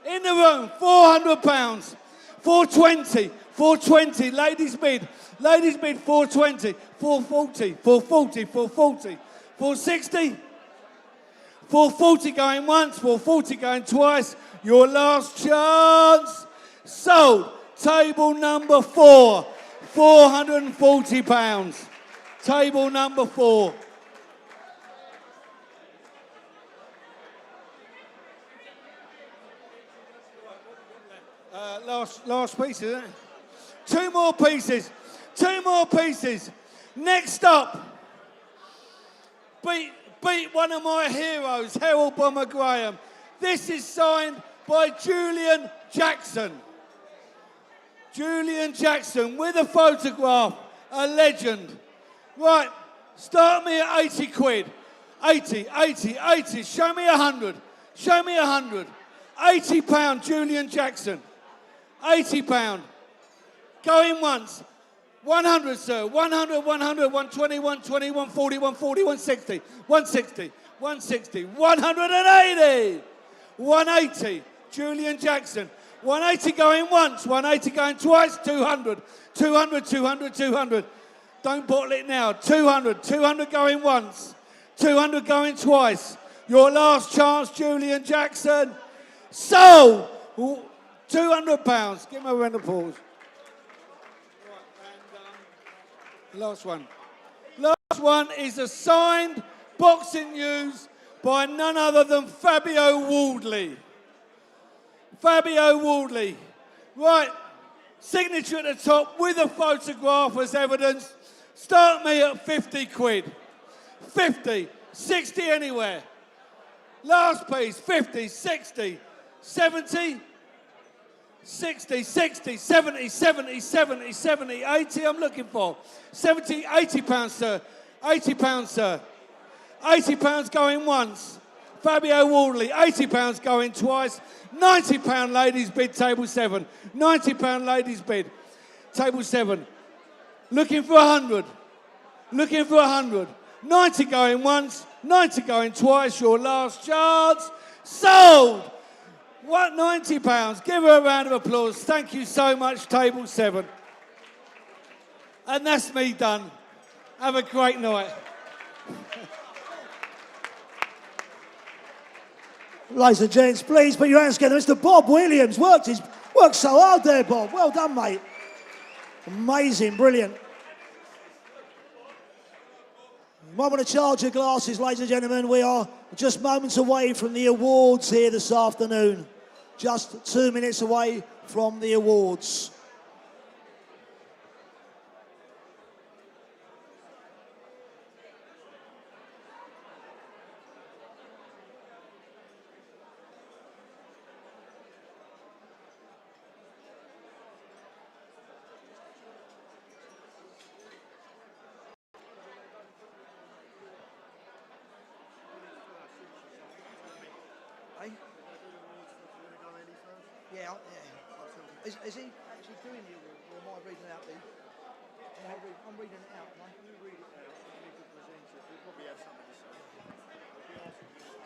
S1: in the room, £400. 420, 420, ladies bid, 420, 440, 440, 440, 460, 440 going once, 440 going twice. Your last chance. Sold. Table number 4. £440. Table number 4. Last piece, isn't it? Two more pieces. Next up, beat one of my heroes, Harold Bomber Graham. This is signed by Julian Jackson. Julian Jackson with a photograph, a legend. Right, start me at 80 quid. 80, 80, 80, show me 100. Show me 100. £80, Julian Jackson. £80. Going once. 100, sir. 100, 100, 120, 120, 140, 140, 160, 160, 160, 180. 180, Julian Jackson. 180 going once, 180 going twice, 200, 200, 200, 200. Don't bottle it now. 200, 200 going once, 200 going twice. Your last chance, Julian Jackson. Sold. £200. Give him a round of applause. Last one. Last one is a signed boxing news by none other than Fabio Wardley. Fabio Wardley. Right, signature at the top with a photograph as evidence. Start me at 50 quid. 50, 60 anywhere. Last piece, 50, 60, 70, 60, 60, 70, 70, 70, 70, 80 I'm looking for. 70, £80, sir. £80, sir. £80 going once. Fabio Wardley, £80 going twice. £90 ladies bid, table 7. £90 ladies bid, table 7. Looking for 100. Looking for 100. 90 going once, 90 going twice. Your last chance. Sold. What, £90? Give her a round of applause. Thank you so much, table 7. And that's me done. Have a great night.
S3: Ladies and gents, please put your hands together. Mr. Bob Williams worked so hard there, Bob. Well done, mate. Amazing, brilliant. You might want to charge your glasses, ladies and gentlemen. We are just moments away from the awards here this afternoon. Just 2 minutes away from the awards. out. Yeah. Is he actually doing the award, or am I reading out the? I'm reading it out. Am I?
S9: You read it out. You need to present it. We probably have something to say. We'll be asking you to stay.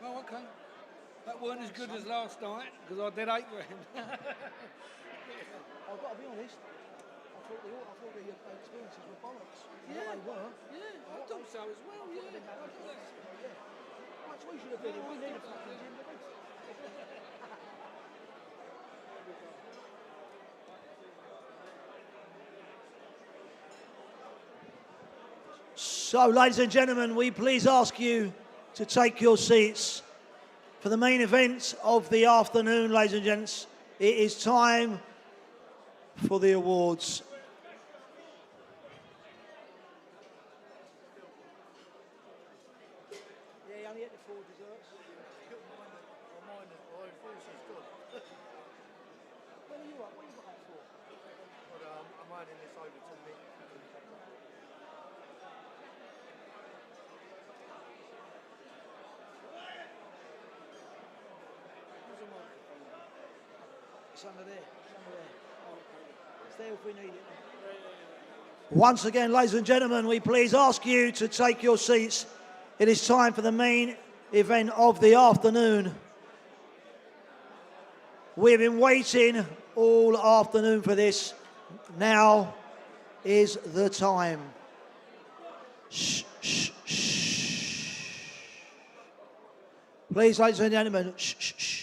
S1: Oh, okay. That weren't as good as last night because I did 8 grand.
S3: I've got to be honest. I thought the experiences were bollocks.
S1: Yeah.
S3: They were.
S1: Yeah, I thought so as well. Yeah.
S3: Much we should have been in. We need a fucking gym. So, ladies and gentlemen, we please ask you to take your seats for the main event of the afternoon, ladies and gents. It is time for the awards. Yeah, you only get the 4 desserts. When are you up? What are you got that for?
S9: I'm handing this over to Mick.
S3: It's under there. It's there if we need it. Once again, ladies and gentlemen, we please ask you to take your seats. It is time for the main event of the afternoon. We've been waiting all afternoon for this. Now is the time. Shh, shh, shh. Please, ladies and gentlemen, shh, shh, shh.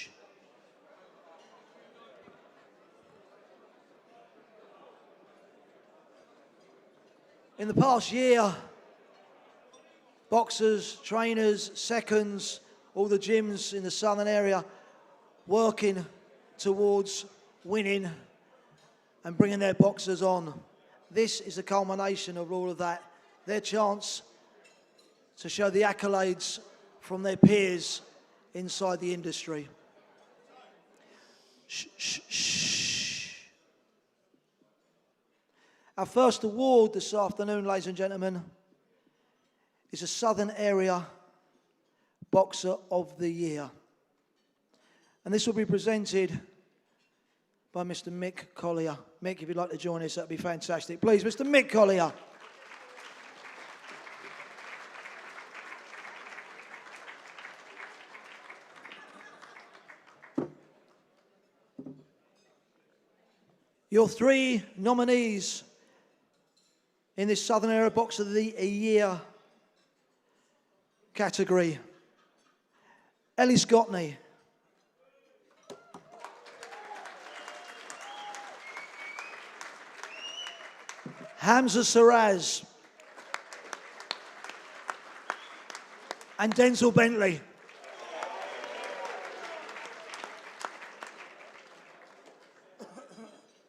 S3: In the past year, boxers, trainers, seconds, all the gyms in the southern area working towards winning and bringing their boxers on. This is the culmination of all of that. Their chance to show the accolades from their peers inside the industry. Shh, shh, shh. Our first award this afternoon, ladies and gentlemen, is a Southern Area Boxer of the Year. And this will be presented by Mr. Mick Collier. Mick, if you'd like to join us, that'd be fantastic. Please, Mr. Mick Collier. Your 3 nominees in this Southern Area Boxer of the Year category. Ellie Scottney. Hamza Saraz. And Denzel Bentley.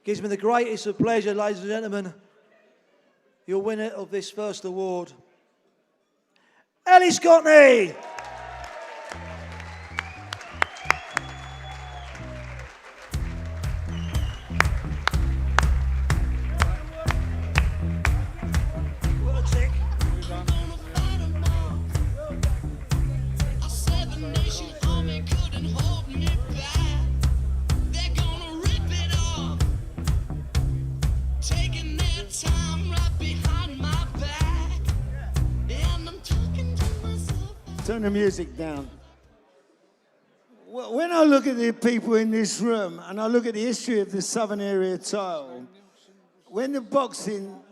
S3: Gives me the greatest of pleasure, ladies and gentlemen, your winner of this first award, Ellie Scottney.
S2: bad time right behind my back. And I'm talking to myself.
S5: Turn the music down. When I look at the people in this room and I look at the history of the Southern Area title, when the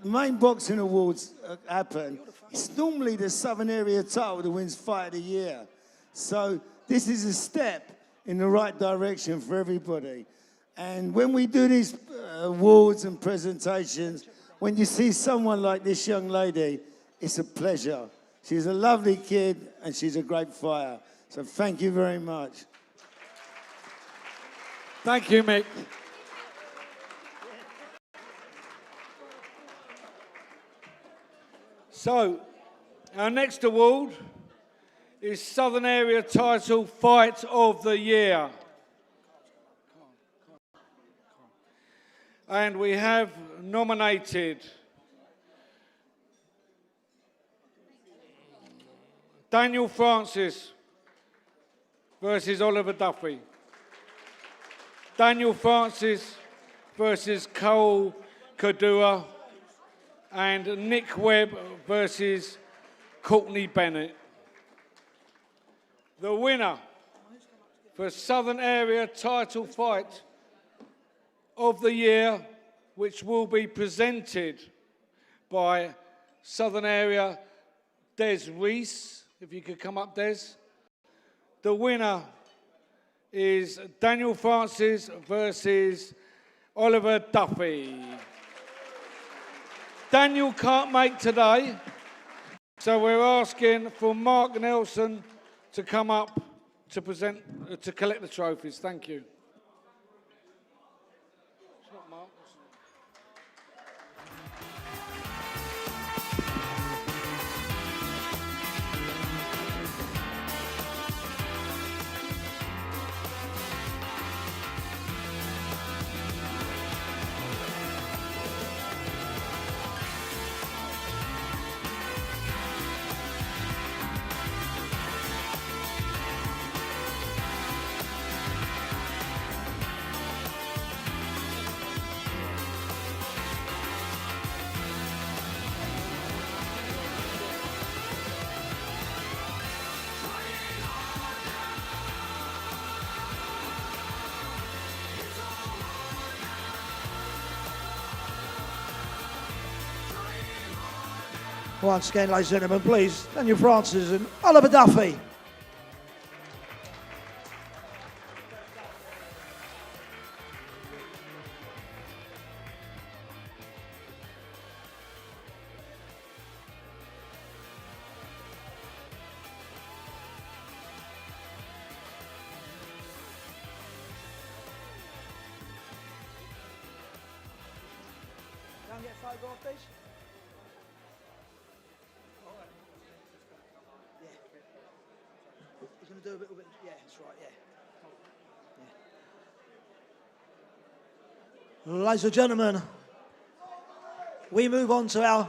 S5: main boxing awards happen, it's normally the Southern Area title that wins Fight of the Year. So this is a step in the right direction for everybody. And when we do these awards and presentations, when you see someone like this young lady, it's a pleasure. She's a lovely kid and she's a great fighter. So thank you very much.
S1: Thank you, Mick. So, our next award is Southern Area Title Fight of the Year. And we have nominated Daniel Francis versus Oliver Duffy. Daniel Francis versus Cole Kadua. And Nick Webb versus Courtney Bennett. The winner for Southern Area Title Fight of the Year, which will be presented by Southern Area Des Reese. If you could come up, Des. The winner is Daniel Francis versus Oliver Duffy. Daniel can't make today, so we're asking for Mark Nelson to come up to to collect the trophies. Thank you. It's not Mark.
S3: Once again, ladies and gentlemen, please, Daniel Francis and Oliver Duffy. Go and get a photograph, please. He's going to do a little bit, yeah, that's right, yeah. Ladies and gentlemen, we move on to our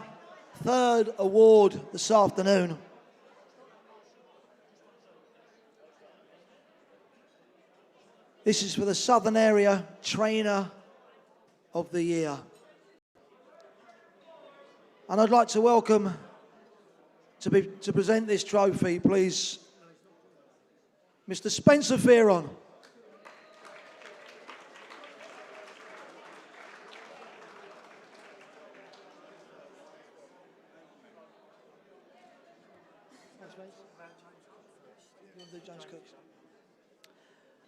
S3: third award this afternoon. This is for the Southern Area Trainer of the Year. And I'd like to welcome, to present this trophy, please, Mr. Spencer Fearon.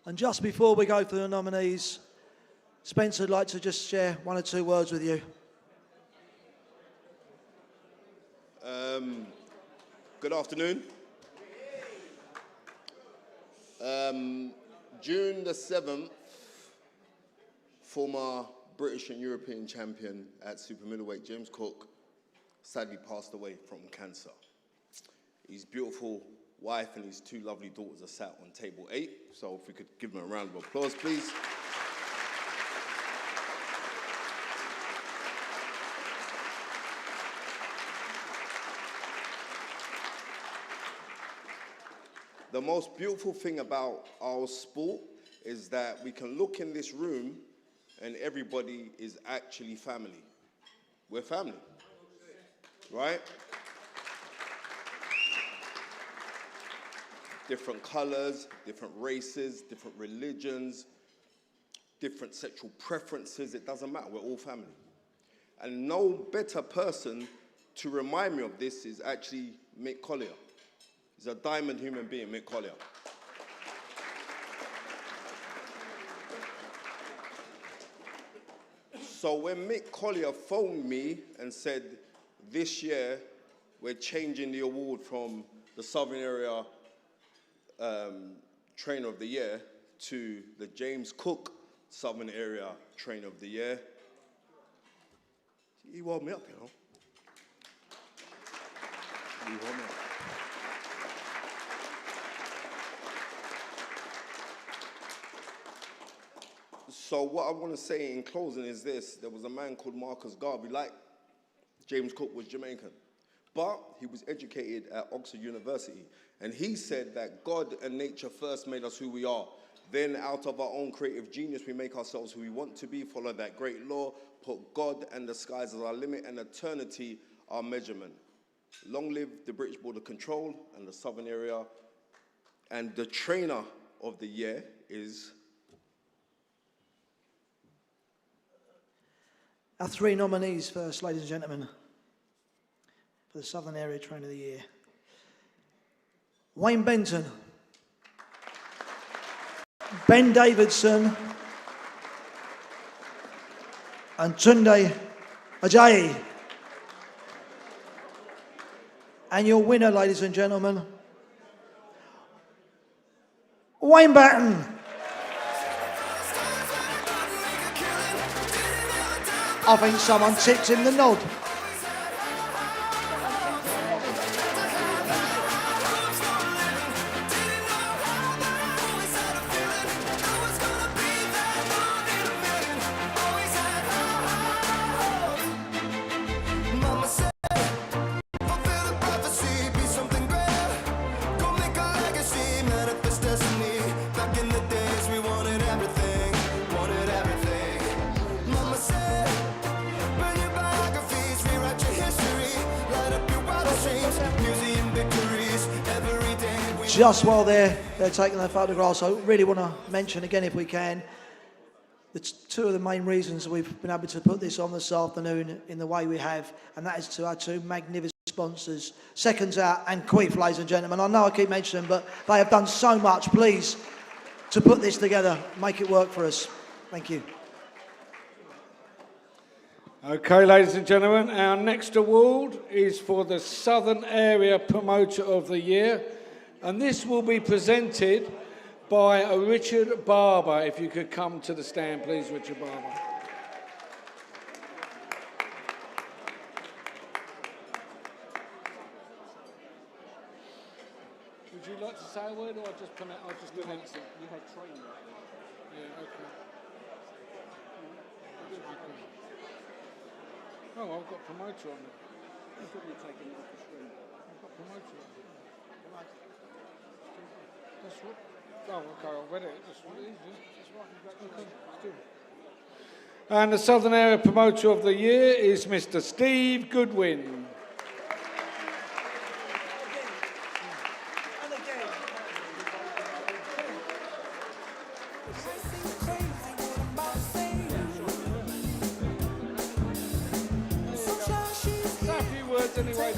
S3: And just before we go through the nominees, Spencer would like to just share one or two words with you.
S10: Good afternoon. June the 7th, former British and European champion at super middleweight James Cook sadly passed away from cancer. His beautiful wife and his two lovely daughters are sat on table 8, so if we could give them a round of applause, please. The most beautiful thing about our sport is that we can look in this room and everybody is actually family. We're family, right? Different colors, different races, different religions, different sexual preferences, it doesn't matter, we're all family. And no better person to remind me of this is actually Mick Collier. He's a diamond human being, Mick Collier. So when Mick Collier phoned me and said, this year we're changing the award from the Southern Area Trainer of the Year to the James Cook Southern Area Trainer of the Year, he woke me up, you know. He woke me up. So what I want to say in closing is this. There was a man called Marcus Garvey, like James Cook was Jamaican, but he was educated at Oxford University. And he said that God and nature first made us who we are. Then out of our own creative genius, we make ourselves who we want to be, follow that great law, put God and the skies as our limit and eternity our measurement. Long live the British Border Control and the Southern Area. And the trainer of the year is...
S3: Our three nominees first, ladies and gentlemen, for the Southern Area Trainer of the Year. Wayne Benton, Ben Davidson, and Tunde Ajayi. And your winner, ladies and gentlemen, Wayne Benton. I think someone tipped him the nod. Just while they're taking their photographs, I really want to mention again, if we can, two of the main reasons we've been able to put this on this afternoon in the way we have, and that is to our two magnificent sponsors, Seconds Out and Queef, ladies and gentlemen. I know I keep mentioning them, but they have done so much, please, to put this together, make it work for us. Thank you.
S1: Okay, ladies and gentlemen, our next award is for the Southern Area Promoter of the Year. And this will be presented by Richard Barber. If you could come to the stand, please, Richard Barber. Would you like to say a word, or I'll just pronounce it? You had training. Yeah, okay. Oh, I've got promoter on there. I thought you were taking it off the screen. I've got promoter on there. That's right. Oh, okay, I read it. That's what it is, yeah. Okay, let's do it. And the Southern Area Promoter of the Year is Mr. Steve Goodwin. Say a few words anyway.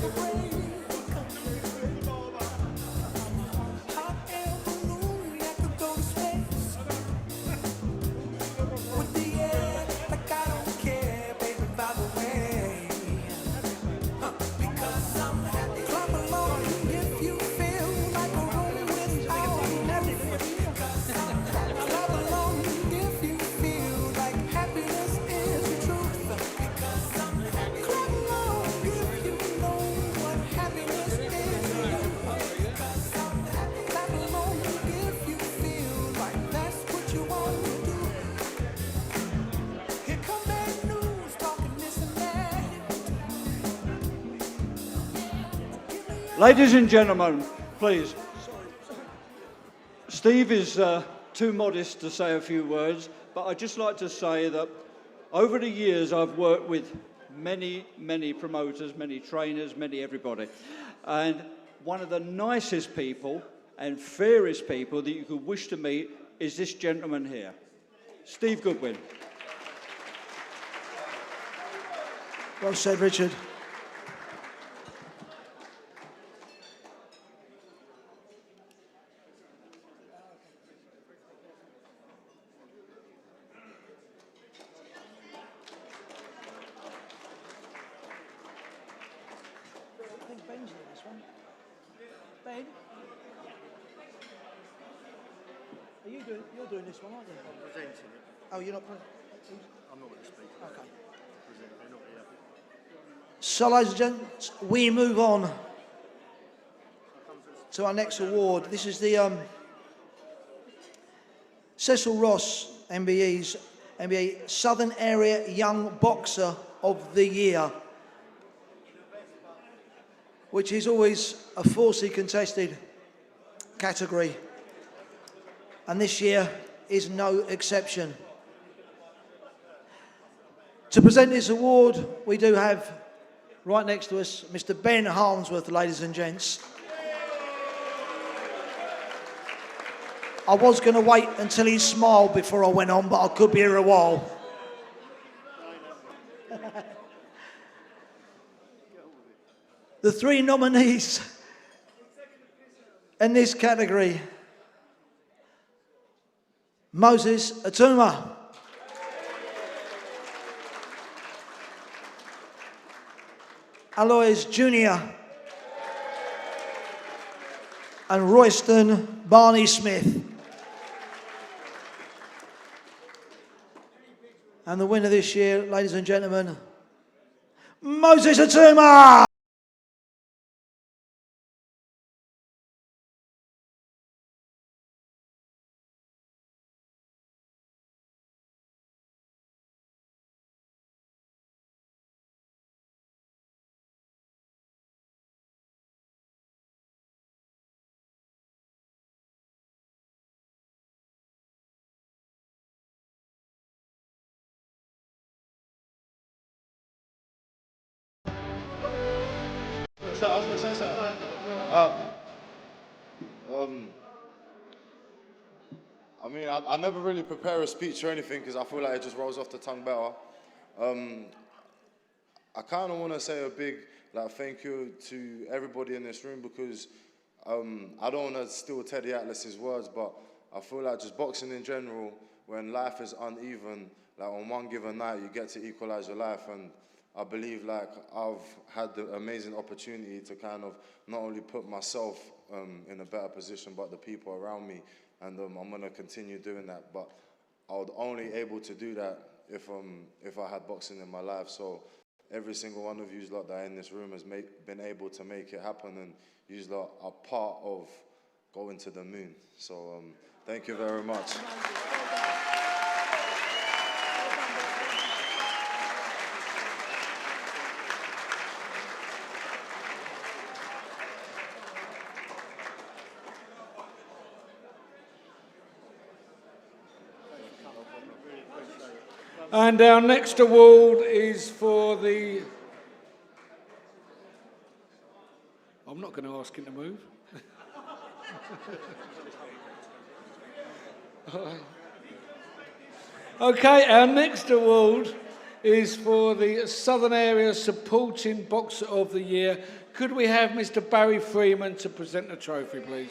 S6: Ladies and gentlemen, please. Steve is too modest to say a few words, but I'd just like to say that over the years I've worked with many promoters, many trainers, many everybody. And one of the nicest people and fairest people that you could wish to meet is this gentleman here, Steve Goodwin.
S3: Well said, Richard. I think Ben's in this one. Ben? You're doing this one, aren't you?
S9: I'm presenting it.
S3: Oh, you're not...
S9: I'm not going to speak.
S3: Okay.
S9: They're not here.
S3: So, ladies and gents, we move on to our next award. This is the Cecil Ross MBE Southern Area Young Boxer of the Year, which is always a forcefully contested category, and this year is no exception. To present this award, we do have right next to us Mr. Ben Harmsworth, ladies and gents. I was going to wait until he smiled before I went on, but I could be here a while. The three nominees in this category: Moses Atuma, Alois Jr., and Royston Barney Smith. And the winner this year, ladies and gentlemen, Moses Atuma!
S11: So I was going to say something. I mean, I never really prepare a speech or anything because I feel like it just rolls off the tongue better. I kind of want to say a big thank you to everybody in this room because I don't want to steal Teddy Atlas's words, but I feel like just boxing in general, when life is uneven, on one given night you get to equalize your life, and I believe I've had the amazing opportunity to kind of not only put myself in a better position, but the people around me, and I'm going to continue doing that. But I would only able to do that if I had boxing in my life. So every single one of you lot that are in this room has been able to make it happen, and you lot are part of going to the moon. So thank you very much.
S1: And our next award is for the... I'm not going to ask him to move. Okay, our next award is for the Southern Area Supporting Boxer of the Year. Could we have Mr. Barry Freeman to present the trophy, please?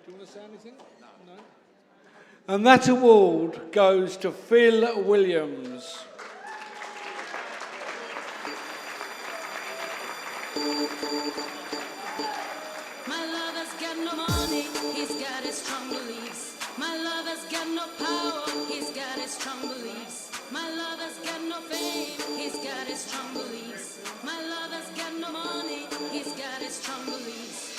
S1: Do you want to say anything? No. And that award goes to Phil Williams.
S2: My lover's got no money, he's got his strong beliefs. My lover's got no power, he's got his strong beliefs. My lover's got no fame, he's got his strong beliefs. My lover's got no money, he's got his strong beliefs.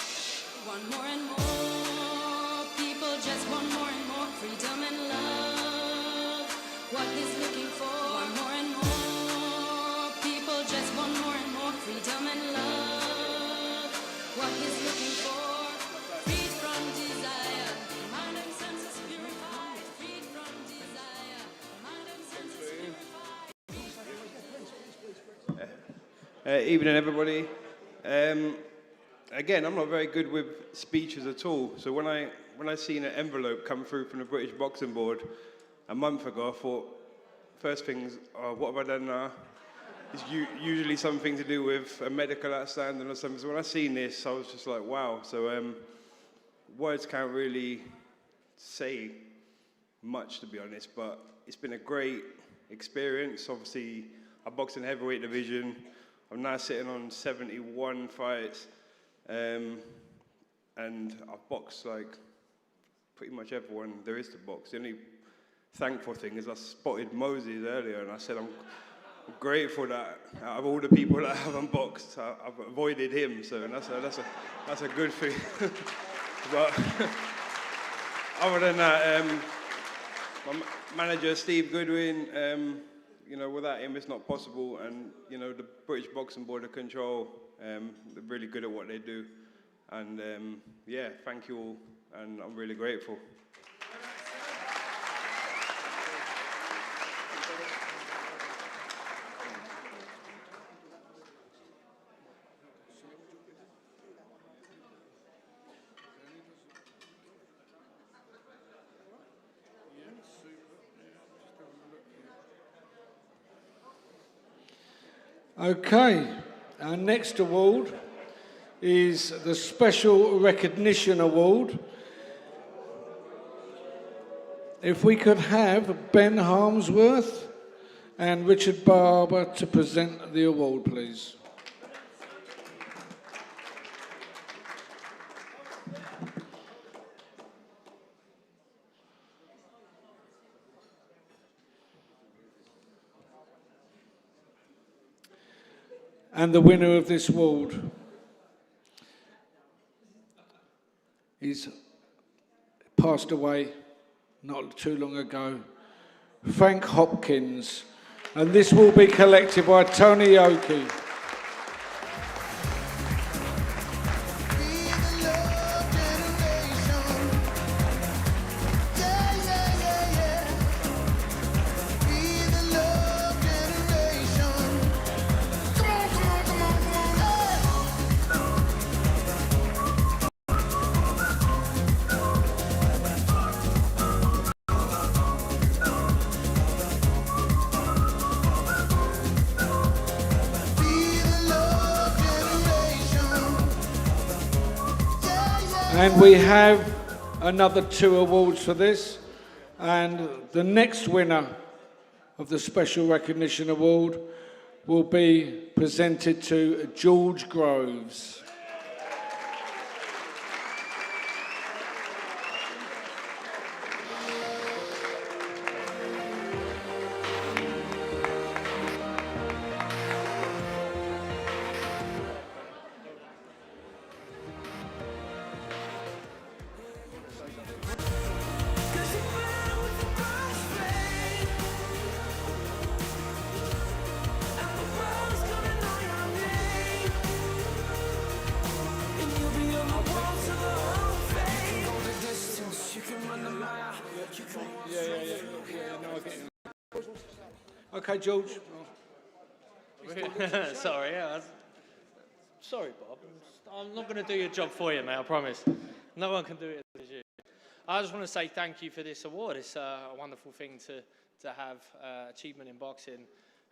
S2: Want more and more, people just want more and more freedom and love. What he's looking for, want more and more, people just want more and more freedom and love. What he's looking for, freed from desire, mind and senses purified, freed from desire.
S12: Evening, everybody. Again, I'm not very good with speeches at all. So when I seen an envelope come through from the British Boxing Board a month ago, I thought, first things, oh, what have I done now? It's usually something to do with a medical outstanding or something. So when I seen this, I was just like, wow. So words can't really say much, to be honest, but it's been a great experience. Obviously, I boxed in the heavyweight division. I'm now sitting on 71 fights, and I've boxed like pretty much everyone there is to box. The only thankful thing is I spotted Moses earlier, and I said I'm grateful that out of all the people that I haven't boxed, I've avoided him. So that's a good thing. But other than that, my manager Steve Goodwin, you know, without him it's not possible. And you know, the British Boxing Board of Control, they're really good at what they do. And yeah, thank you all, and I'm really grateful.
S1: Okay, our next award is the Special Recognition Award. If we could have Ben Harmsworth and Richard Barber to present the award, please. And the winner of this award is passed away not too long ago, Frank Hopkins. And this will be collected by Tony Yoki. And we have another 2 awards for this. And the next winner of the Special Recognition Award will be presented to George Groves. Okay, George.
S13: Sorry, yeah. Sorry, Bob. I'm not going to do your job for you, mate, I promise. No one can do it as you. I just want to say thank you for this award. It's a wonderful thing to have achievement in boxing.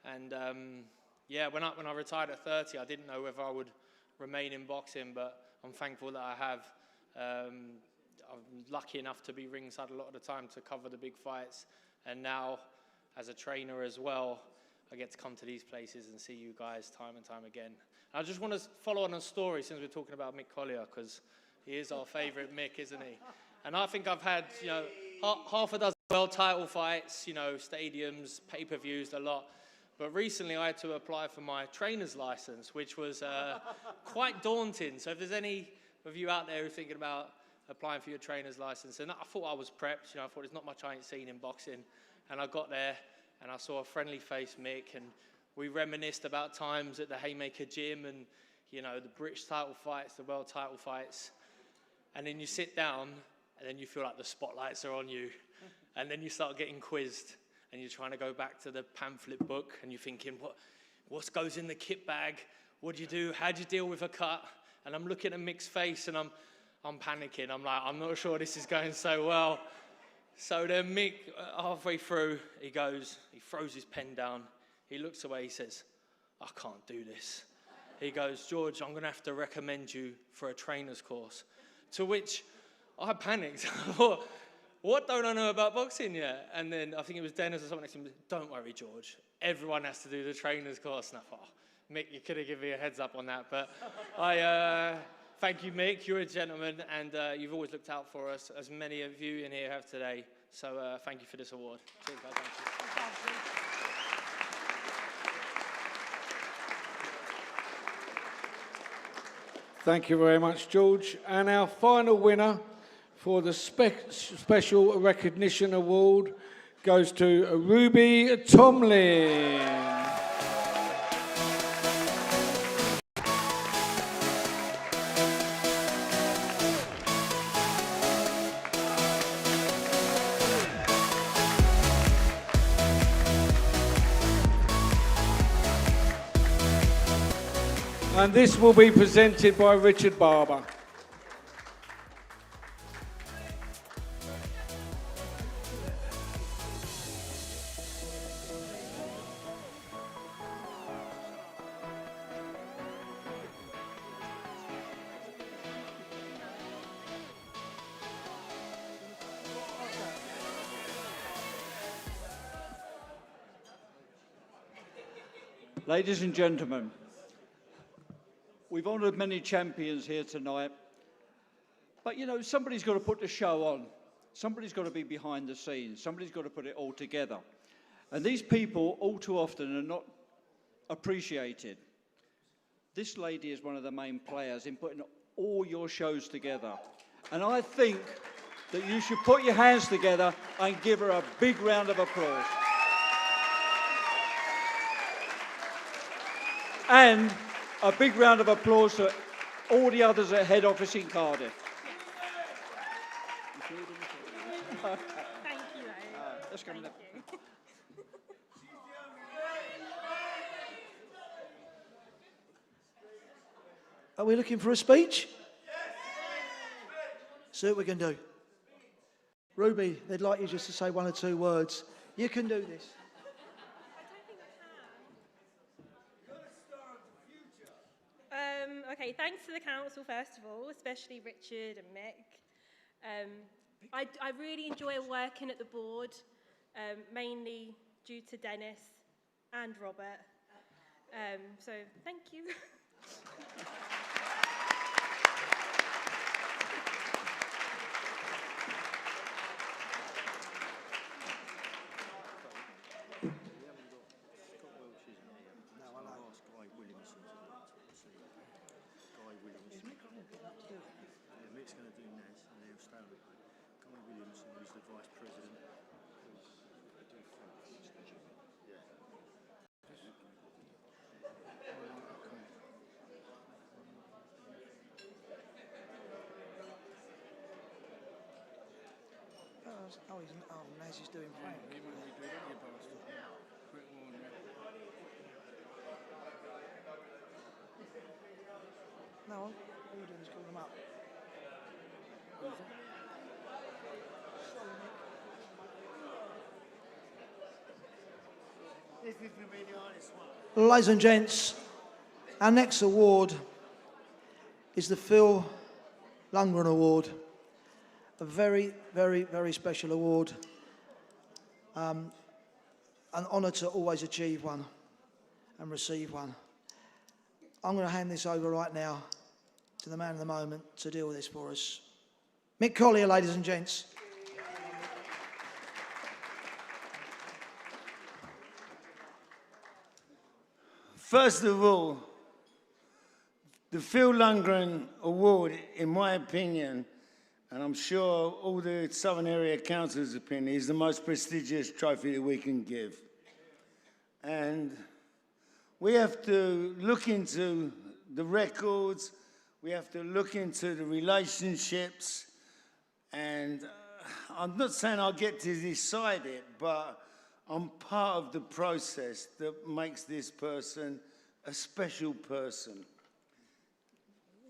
S13: And yeah, when I retired at 30, I didn't know whether I would remain in boxing, but I'm thankful that I have. I'm lucky enough to be ringside a lot of the time to cover the big fights. And now, as a trainer as well, I get to come to these places and see you guys time and time again. I just want to follow on a story since we're talking about Mick Collier, because he is our favourite Mick, isn't he? And I think I've had, you know, half a dozen world title fights, you know, stadiums, pay-per-views, a lot. But recently I had to apply for my trainer's license, which was quite daunting. So if there's any of you out there who are thinking about applying for your trainer's license, and I thought I was prepped, you know, I thought there's not much I ain't seen in boxing. And I got there and I saw a friendly-faced Mick, and we reminisced about times at the Haymaker Gym and, you know, the British title fights, the world title fights. And then you sit down and then you feel like the spotlights are on you. And then you start getting quizzed and you're trying to go back to the pamphlet book and you're thinking, what? what goes in the kit bag? What do you do? How do you deal with a cut? And I'm looking at Mick's face and I'm panicking. I'm like, I'm not sure this is going so well. So then Mick, halfway through, he throws his pen down. He looks away, he says, I can't do this. He goes, George, I'm going to have to recommend you for a trainer's course. To which I panicked. I thought, what don't I know about boxing yet? And then I think it was Dennis or someone next to him, don't worry, George. Everyone has to do the trainer's course. And I thought, Mick, you could have given me a heads up on that. But thank you, Mick. You're a gentleman, and you've always looked out for us, as many of you in here have today. So thank you for this award. Cheers, guys. Thank you.
S1: Thank you very much, George. And our final winner for the Special Recognition Award goes to Ruby Tomlin. And this will be presented by Richard Barber.
S6: Ladies and gentlemen, we've honoured many champions here tonight, but you know, somebody's got to put the show on. Somebody's got to be behind the scenes. Somebody's got to put it all together. And these people, all too often, are not appreciated. This lady is one of the main players in putting all your shows together. And I think that you should put your hands together and give her a big round of applause. And a big round of applause to all the others at head office in Cardiff.
S14: Thank you.
S6: Let's go.
S14: Thank you.
S3: Are we looking for a speech? See what we can do. Ruby, they'd like you just to say one or two words. You can do this.
S14: Okay, thanks to the council, first of all, especially Richard and Mick. I really enjoy working at the board, mainly due to Dennis and Robert. So, thank you.
S9: Mick's going to do Nez, and he'll stay on the plane. Guy Williamson, who's the vice president.
S3: Naz is doing Frank. No, all you're doing is calling them up.
S5: This is going to be the hardest one.
S3: Ladies and gents, our next award is the Phil Lundgren Award. A very, very, very special award. An honour to always achieve one and receive one. I'm going to hand this over right now to the man of the moment to deal with this for us. Mick Collier, ladies and gents.
S5: First of all, the Phil Lundgren Award, in my opinion, and I'm sure all the Southern Area Council's opinion, is the most prestigious trophy that we can give. And we have to look into the records, we have to look into the relationships, and I'm not saying I'll get to decide it, but I'm part of the process that makes this person a special person.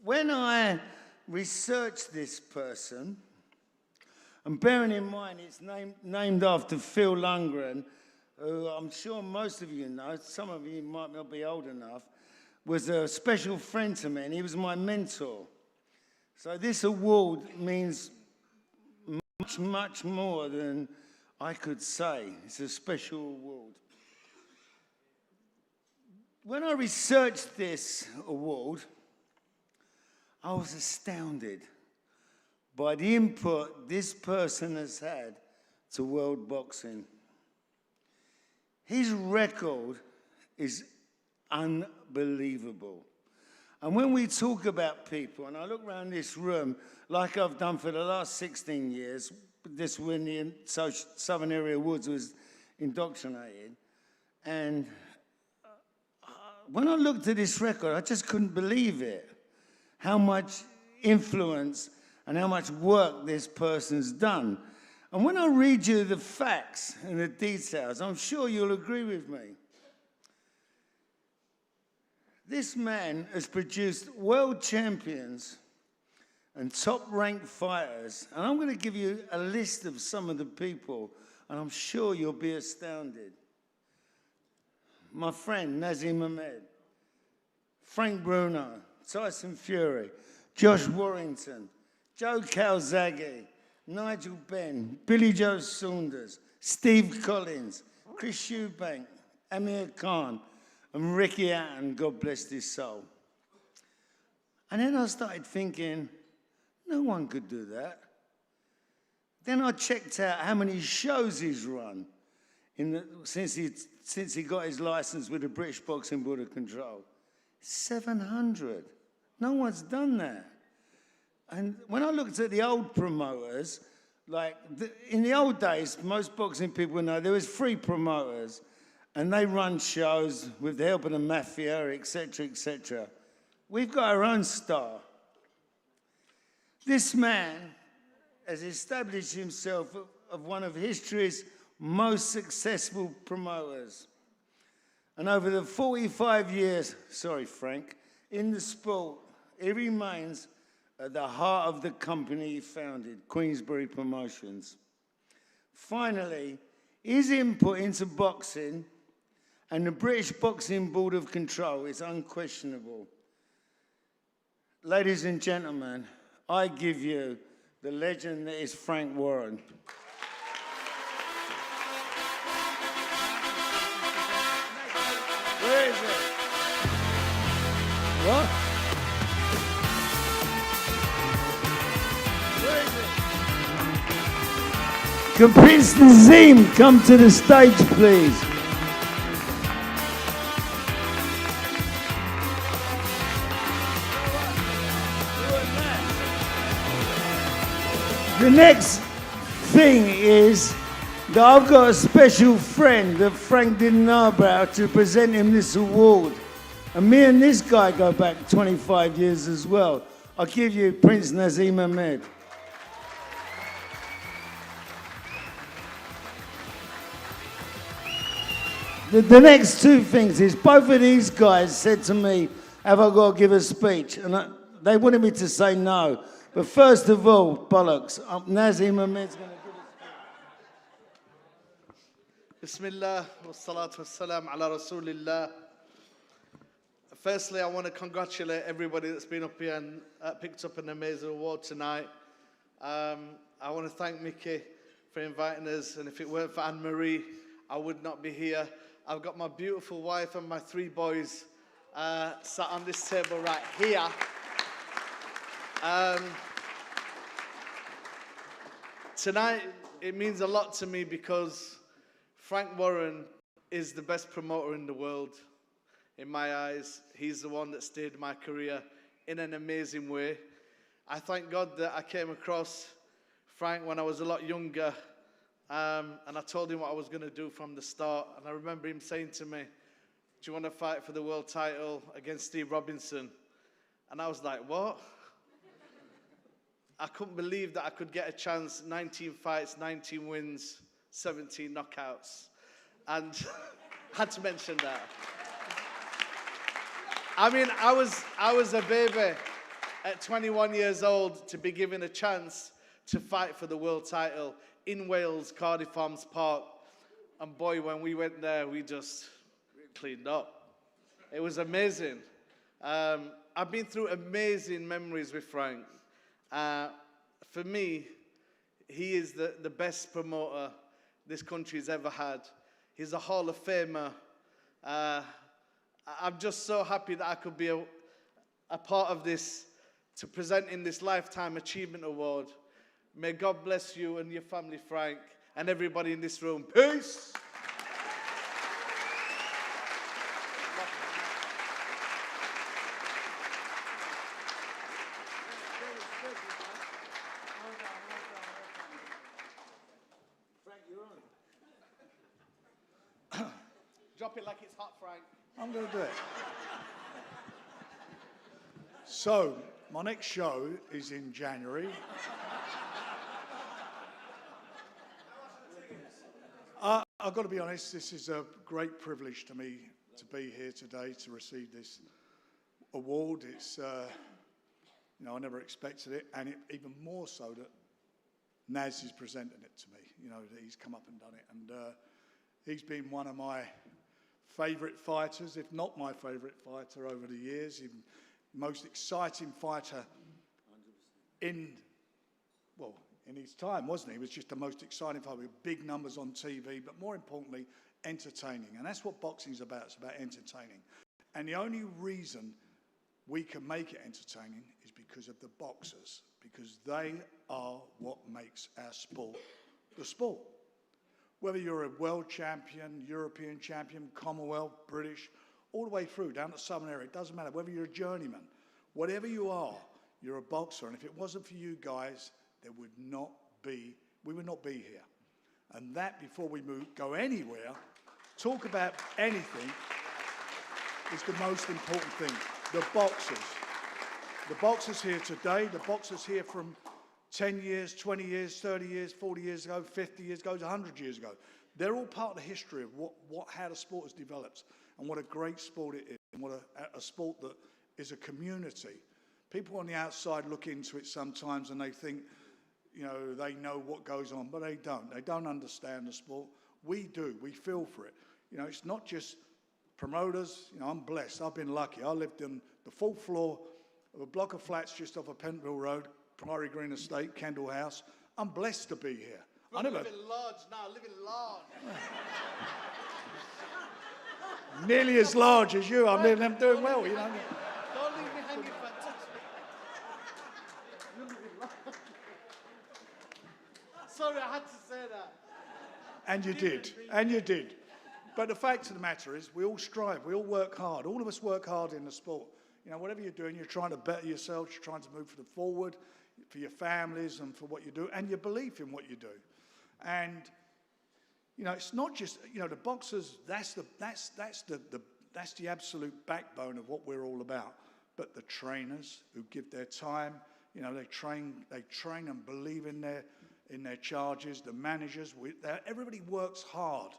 S5: When I researched this person, and bearing in mind it's named after Phil Lundgren, who I'm sure most of you know, some of you might not be old enough, was a special friend to me, and he was my mentor. So this award means much, much more than I could say. It's a special award. When I researched this award, I was astounded by the input this person has had to world boxing. His record is unbelievable. And when we talk about people, and I look around this room, like I've done for the last 16 years, this when the Southern Area Woods was indoctrinated, and when I looked at this record, I just couldn't believe it. How much influence and how much work this person's done. And when I read you the facts and the details, I'm sure you'll agree with me. This man has produced world champions and top-ranked fighters, and I'm going to give you a list of some of the people, and I'm sure you'll be astounded. My friend, Nazim Ahmed, Frank Bruno, Tyson Fury, Josh Warrington, Joe Calzaghe, Nigel Benn, Billy Joe Saunders, Steve Collins, Chris Eubank, Amir Khan, and Ricky Hatton, God bless his soul. And then I started thinking, no one could do that. Then I checked out how many shows he's run since he got his license with the British Boxing Board of Control. 700. No one's done that. And when I looked at the old promoters, like in the old days, most boxing people know there was 3 promoters, and they run shows with the help of the mafia, etc., etc. We've got our own star. This man has established himself as one of history's most successful promoters. And over the 45 years, sorry, Frank, in the sport, he remains at the heart of the company he founded, Queensberry Promotions. Finally, his input into boxing and the British Boxing Board of Control is unquestionable. Ladies and gentlemen, I give you the legend that is Frank Warren. Where is it? What? Where is it? Can Prince Nazim come to the stage, please? The next thing is that I've got a special friend that Frank didn't know about to present him this award. And me and this guy go back 25 years as well. I'll give you Prince Nazim Ahmed. The next 2 things is both of these guys said to me, have I got to give a speech? And they wanted me to say no. But first of all, bollocks, Nazim Ahmed's going to give a speech.
S15: Bismillah, wassalatu wassalam ala Rasulillah. Firstly, I want to congratulate everybody that's been up here and picked up an amazing award tonight. I want to thank Mickey for inviting us, and if it weren't for Anne-Marie, I would not be here. I've got my beautiful wife and my 3 boys sat on this table right here. Tonight, it means a lot to me because Frank Warren is the best promoter in the world. In my eyes, he's the one that steered my career in an amazing way. I thank God that I came across Frank when I was a lot younger, and I told him what I was going to do from the start. And I remember him saying to me, do you want to fight for the world title against Steve Robinson? And I was like, what? I couldn't believe that I could get a chance, 19 fights, 19 wins, 17 knockouts. and had to mention that. I mean, I was a baby at 21 years old to be given a chance to fight for the world title in Wales, Cardiff Arms Park. And boy, when we went there, we just cleaned up. It was amazing. I've been through amazing memories with Frank. For me, he is the best promoter this country's ever had. He's a Hall of Famer. I'm just so happy that I could be a part of this, to presenting this Lifetime Achievement Award. May God bless you and your family, Frank, and everybody in this room. Peace! Drop it like it's hot, Frank.
S16: I'm going to do it. So, my next show is in January. I've got to be honest, this is a great privilege to me to be here today to receive this award. It's, you know, I never expected it, and even more so that Naz is presenting it to me. You know, that he's come up and done it, and he's been one of my favourite fighters, if not my favourite fighter over the years. He's the most exciting fighter in his time, wasn't he? He was just the most exciting fighter with big numbers on TV, but more importantly, entertaining. And that's what boxing's about. It's about entertaining. And the only reason we can make it entertaining is because of the boxers, because they are what makes our sport the sport. Whether you're a world champion, European champion, Commonwealth, British, all the way through, down to Southern area, it doesn't matter. Whether you're a journeyman, whatever you are, you're a boxer. And if it wasn't for you guys, we would not be here. And that, before we go anywhere, talk about anything, is the most important thing. The boxers. The boxers here today, the boxers here from 10 years, 20 years, 30 years, 40 years ago, 50 years ago, 100 years ago. They're all part of the history of how the sport has developed and what a great sport it is, and what a sport that is a community. People on the outside look into it sometimes and they think, you know, they know what goes on, but they don't. They don't understand the sport. We do. We feel for it. You know, it's not just promoters. You know, I'm blessed. I've been lucky. I lived on the 4th floor of a block of flats just off of Pentonville Road, Priory Green Estate, Kendall House. I'm blessed to be here.
S15: I live in large now, living large.
S16: Nearly as large as you. I'm doing well, you know.
S15: Don't leave me hanging, fantastic. You live in large. Sorry, I had to say that.
S16: And you did. And you did. But the fact of the matter is, we all strive. We all work hard. All of us work hard in the sport. You know, whatever you're doing, you're trying to better yourself. You're trying to move forward for your families and for what you do, and your belief in what you do. And, you know, it's not just, you know, the boxers, that's the absolute backbone of what we're all about. But the trainers who give their time, you know, they train and believe in their charges, the managers, everybody works hard.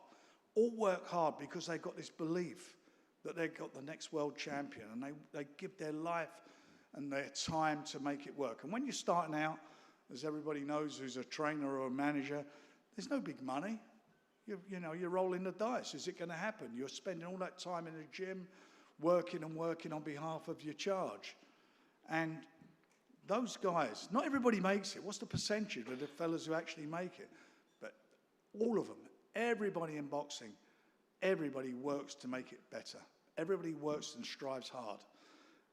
S16: All work hard because they've got this belief that they've got the next world champion, and they give their life and their time to make it work. And when you're starting out, as everybody knows who's a trainer or a manager, there's no big money. You know, you're rolling the dice. Is it going to happen? You're spending all that time in the gym, working on behalf of your charge. And those guys, not everybody makes it. What's the percentage of the fellas who actually make it? But all of them, everybody in boxing, everybody works to make it better. Everybody works and strives hard.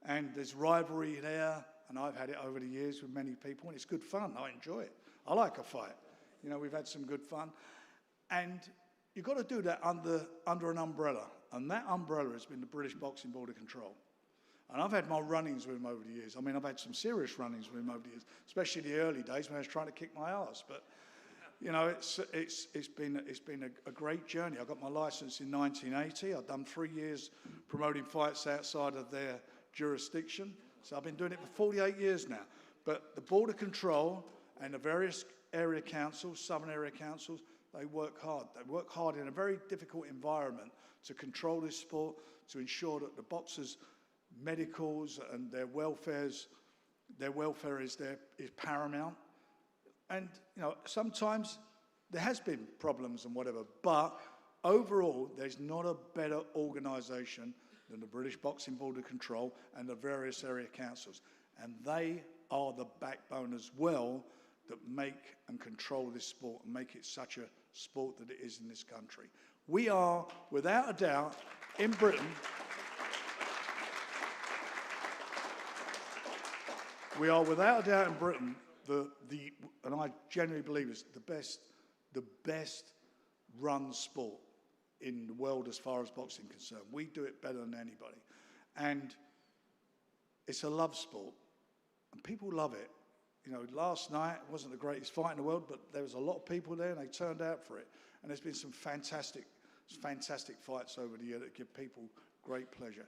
S16: And there's rivalry there, and I've had it over the years with many people, and it's good fun. I enjoy it. I like a fight. You know, we've had some good fun. And you've got to do that under an umbrella, and that umbrella has been the British Boxing Board of Control. And I've had my run-ins with him over the years. I mean, I've had some serious run-ins with him over the years, especially the early days when I was trying to kick my ass. But you know, it's been a great journey. I got my license in 1980. I've done 3 years promoting fights outside of their jurisdiction. So I've been doing it for 48 years now. But the Board of Control and the various area councils, southern area councils, They work hard. They work hard in a very difficult environment to control this sport, to ensure that the boxers' medicals and their welfare is paramount. And, you know, sometimes there has been problems and whatever, but overall, there's not a better organisation than the British Boxing Board of Control and the various area councils. And they are the backbone as well that make and control this sport and make it such a sport that it is in this country. We are, without a doubt, in Britain, and I genuinely believe it's the best run sport in the world as far as boxing is concerned. We do it better than anybody. And it's a love sport, and people love it. You know, last night wasn't the greatest fight in the world, but there was a lot of people there and they turned out for it. And there's been some fantastic fights over the year that give people great pleasure.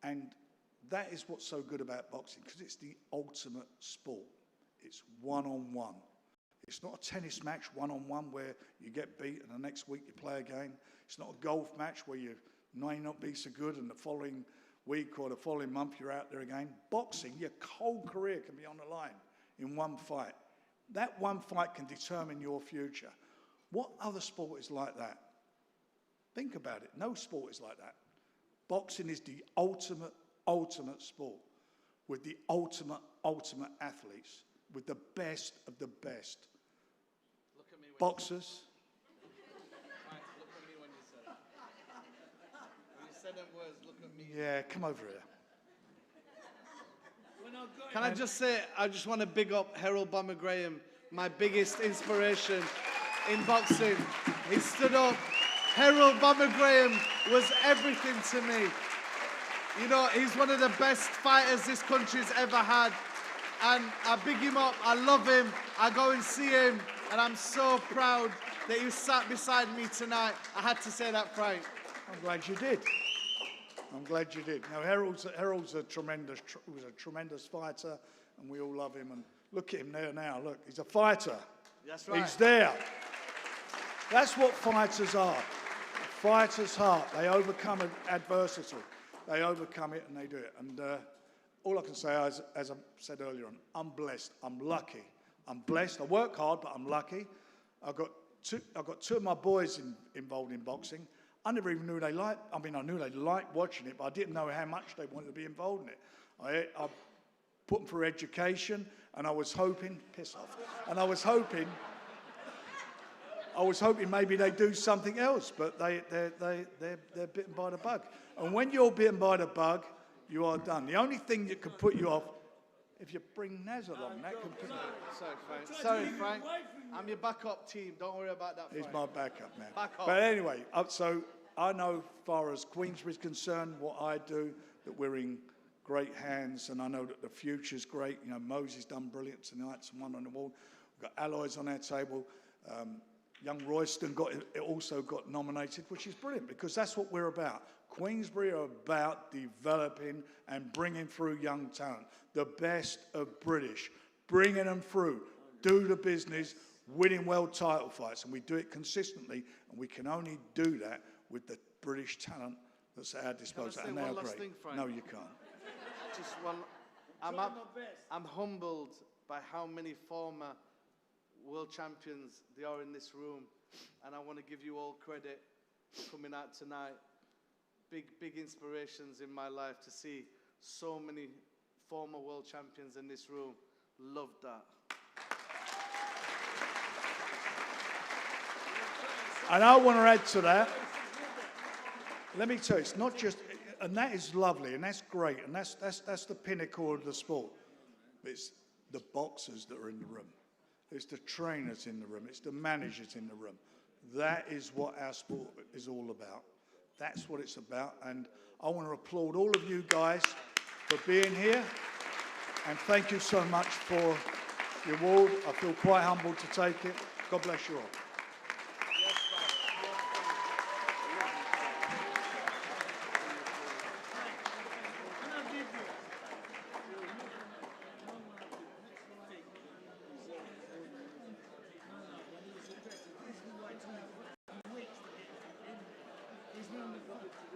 S16: And that is what's so good about boxing, because it's the ultimate sport. It's one-on-one. It's not a tennis match one-on-one where you get beat and the next week you play again. It's not a golf match where you may not be so good and the following week or the following month you're out there again. Boxing, your whole career can be on the line in one fight. That one fight can determine your future. What other sport is like that? Think about it. No sport is like that. Boxing is the ultimate sport with the ultimate athletes, with the best of the best.
S15: Look at me
S16: Boxers.
S15: Right, look at me when you said it. When you said them words, look at me.
S16: Yeah, come over here.
S15: Can I just say, I just want to big up Harold Bomber Graham, my biggest inspiration in boxing. He stood up. Harold Bomber Graham was everything to me. You know, he's one of the best fighters this country's ever had. And I big him up, I love him, I go and see him, and I'm so proud that he sat beside me tonight. I had to say that, Frank.
S16: I'm glad you did. I'm glad you did. Now, Harold's a tremendous fighter, and we all love him. And look at him there now. Look, he's a fighter.
S15: That's right.
S16: He's there. That's what fighters are. A fighter's heart. They overcome adversity. They overcome it and they do it. And all I can say, as I said earlier on, I'm blessed. I'm lucky. I'm blessed. I work hard, but I'm lucky. I've got two of my boys involved in boxing. I never even knew they liked. I mean, I knew they liked watching it, but I didn't know how much they wanted to be involved in it. I put them through education, and I was hoping, piss off, and I was hoping maybe they'd do something else, but they're bitten by the bug. And when you're bitten by the bug, you are done. The only thing that could put you off, if you bring Naz along, that could put you off.
S15: Sorry, Frank. Sorry, Frank. I'm your backup team. Don't worry about that, Frank.
S16: He's my backup, man.
S15: Backup.
S16: But anyway, so I know, as far as Queensbury's concerned, what I do, that we're in great hands, and I know that the future's great. You know, Mosey's done brilliant tonight, someone on the wall. We've got alloys on our table. Young Royston also got nominated, which is brilliant, because that's what we're about. Queensbury are about developing and bringing through young talent, the best of British, bringing them through, do the business, winning world title fights, and we do it consistently, and we can only do that with the British talent that's at our disposal. And they're great.
S15: Thing, Frank?
S16: No, you can't.
S15: Just one. I'm humbled by how many former world champions there are in this room, and I want to give you all credit for coming out tonight. Big inspirations in my life to see so many former world champions in this room. Loved that.
S16: And I want to add to that. Let me tell you, it's not just, and that is lovely, and that's great, and that's the pinnacle of the sport. But it's the boxers that are in the room. It's the trainers in the room. It's the managers in the room. That is what our sport is all about. That's what it's about. And I want to applaud all of you guys for being here. And thank you so much for the award. I feel quite humbled to take it. God bless you all.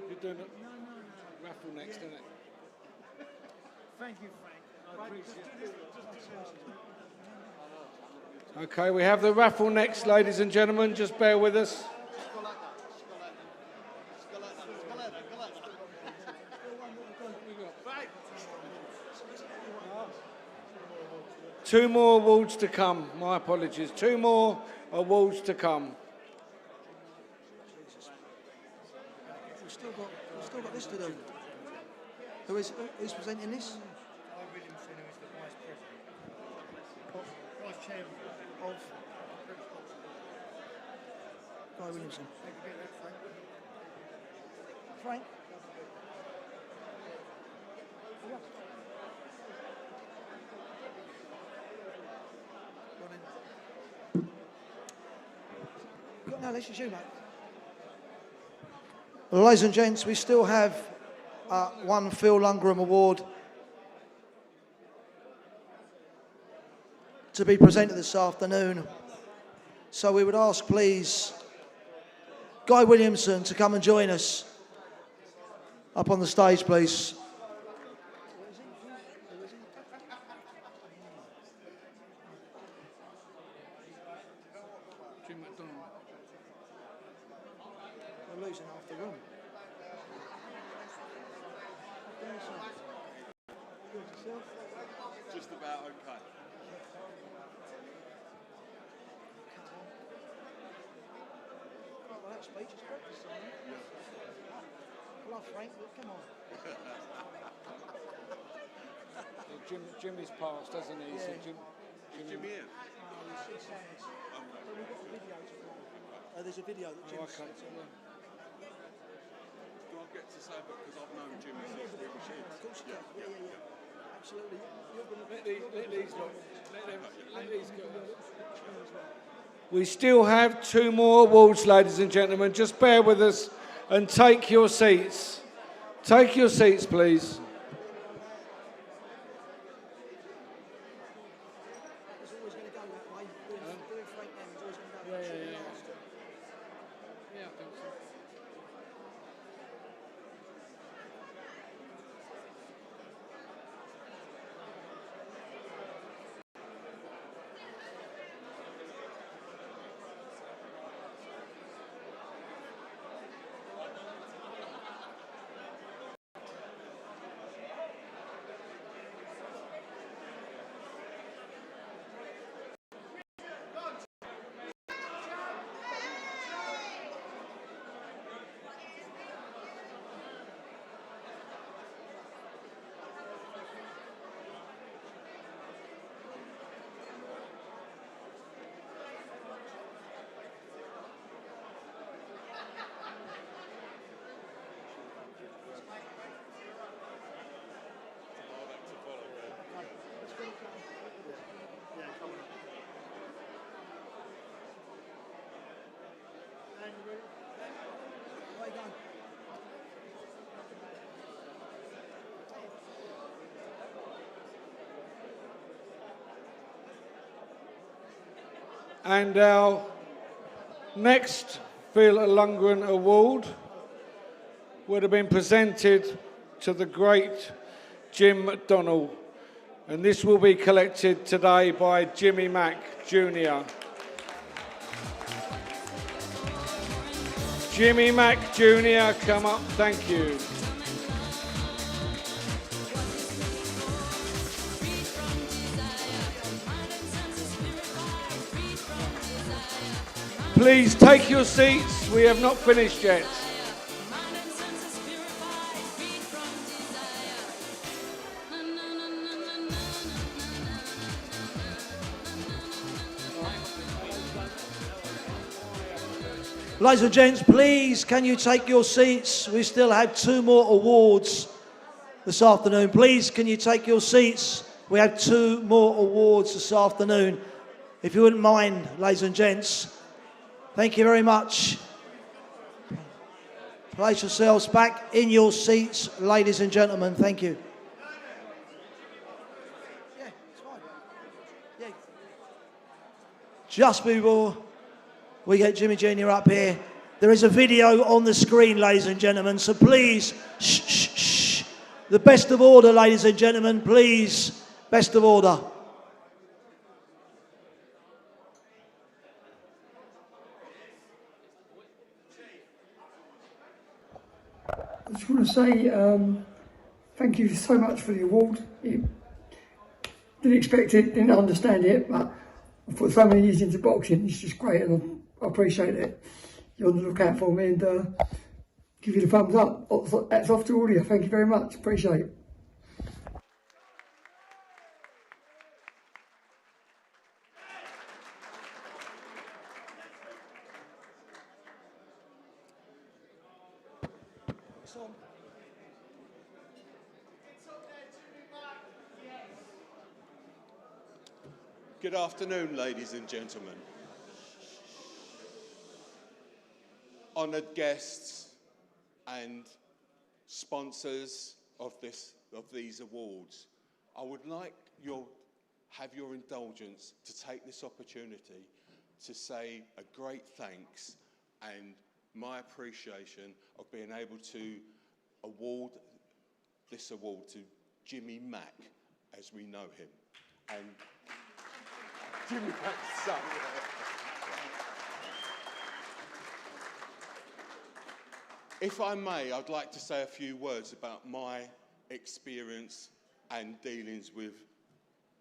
S1: You're doing it. Raffle next, isn't it?
S5: Thank you, Frank. I appreciate it.
S1: Okay, we have the raffle next, ladies and gentlemen. Just bear with us. Two more awards to come. My apologies. Two more awards to come.
S3: We've still got this to do. Who's presenting this?
S9: Guy Williamson, who is the Vice President. Vice Chairman
S3: Of Guy Williamson.
S9: Take a bit of that, Frank.
S3: Frank? No, this is you, mate. Ladies and gents, we still have one Phil Lundgren Award to be presented this afternoon. So we would ask, please, Guy Williamson to come and join us up on the stage, please. We're losing half the room.
S17: Just about okay.
S3: Well, that speech is breakfast time. I love Frank, but come on.
S1: Jimmy's passed, hasn't he?
S3: Yeah.
S1: So
S17: Is Jimmy here?
S3: No, it's Sam's. But we've got a video to follow. There's a video that Jim's
S1: okay.
S17: Do I get to say it because I've known Jimmy since we were kids?
S3: Of course you can. Yeah. Absolutely. You're gonna
S1: Let these go. We still have two more awards, ladies and gentlemen. Just bear with us and take your seats. Take your seats, please.
S3: It's always going to go that way. Doing Frank now is always going to go that way.
S1: Yeah, I think so. And our next Phil Lundgren Award would have been presented to the great Jim McDonnell. And this will be collected today by Jimmy Mack Jr. Jimmy Mack Jr., come up, thank you. Please take your seats, we have not finished yet.
S3: Ladies and gents, please, can you take your seats? We still have two more awards this afternoon. Please, can you take your seats? We have two more awards this afternoon. If you wouldn't mind, ladies and gents. Thank you very much. Place yourselves back in your seats, ladies and gentlemen. Thank you. Yeah, it's fine. Yeah. Just before we get Jimmy Jr. up here, There is a video on the screen, ladies and gentlemen, so please, shh, shh, shh. The best of order, ladies and gentlemen, please. Best of order.
S18: I just want to say thank you so much for the award. Didn't expect it, didn't understand it, but I put so many years into boxing, it's just great and I appreciate it. You're on the lookout for me and give you the thumbs up. That's off to all of you. Thank you very much. Appreciate it.
S17: Good afternoon, ladies and gentlemen. Honoured guests and sponsors of these awards, I would like have your indulgence to take this opportunity to say a great thanks and my appreciation of being able to award this award to Jimmy Mack, as we know him. And Jimmy Mack's son. If I may, I'd like to say a few words about my experience and dealings with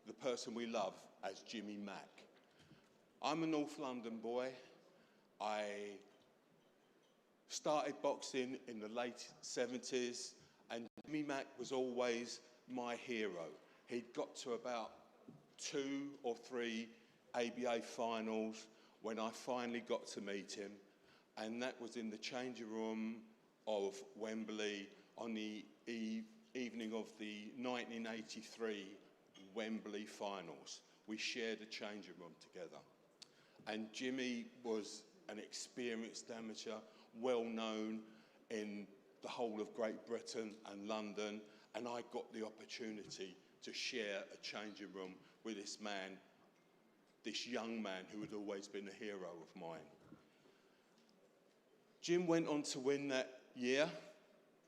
S17: the person we love as Jimmy Mack. I'm a North London boy. I started boxing in the late 70s, and Jimmy Mack was always my hero. He'd got to about 2 or 3 ABA finals when I finally got to meet him, and that was in the changing room of Wembley on the evening of the 1983 Wembley finals. We shared a changing room together, and Jimmy was an experienced amateur, well known in the whole of Great Britain and London, and I got the opportunity to share a changing room with this man, this young man who had always been a hero of mine. Jim went on to win that year.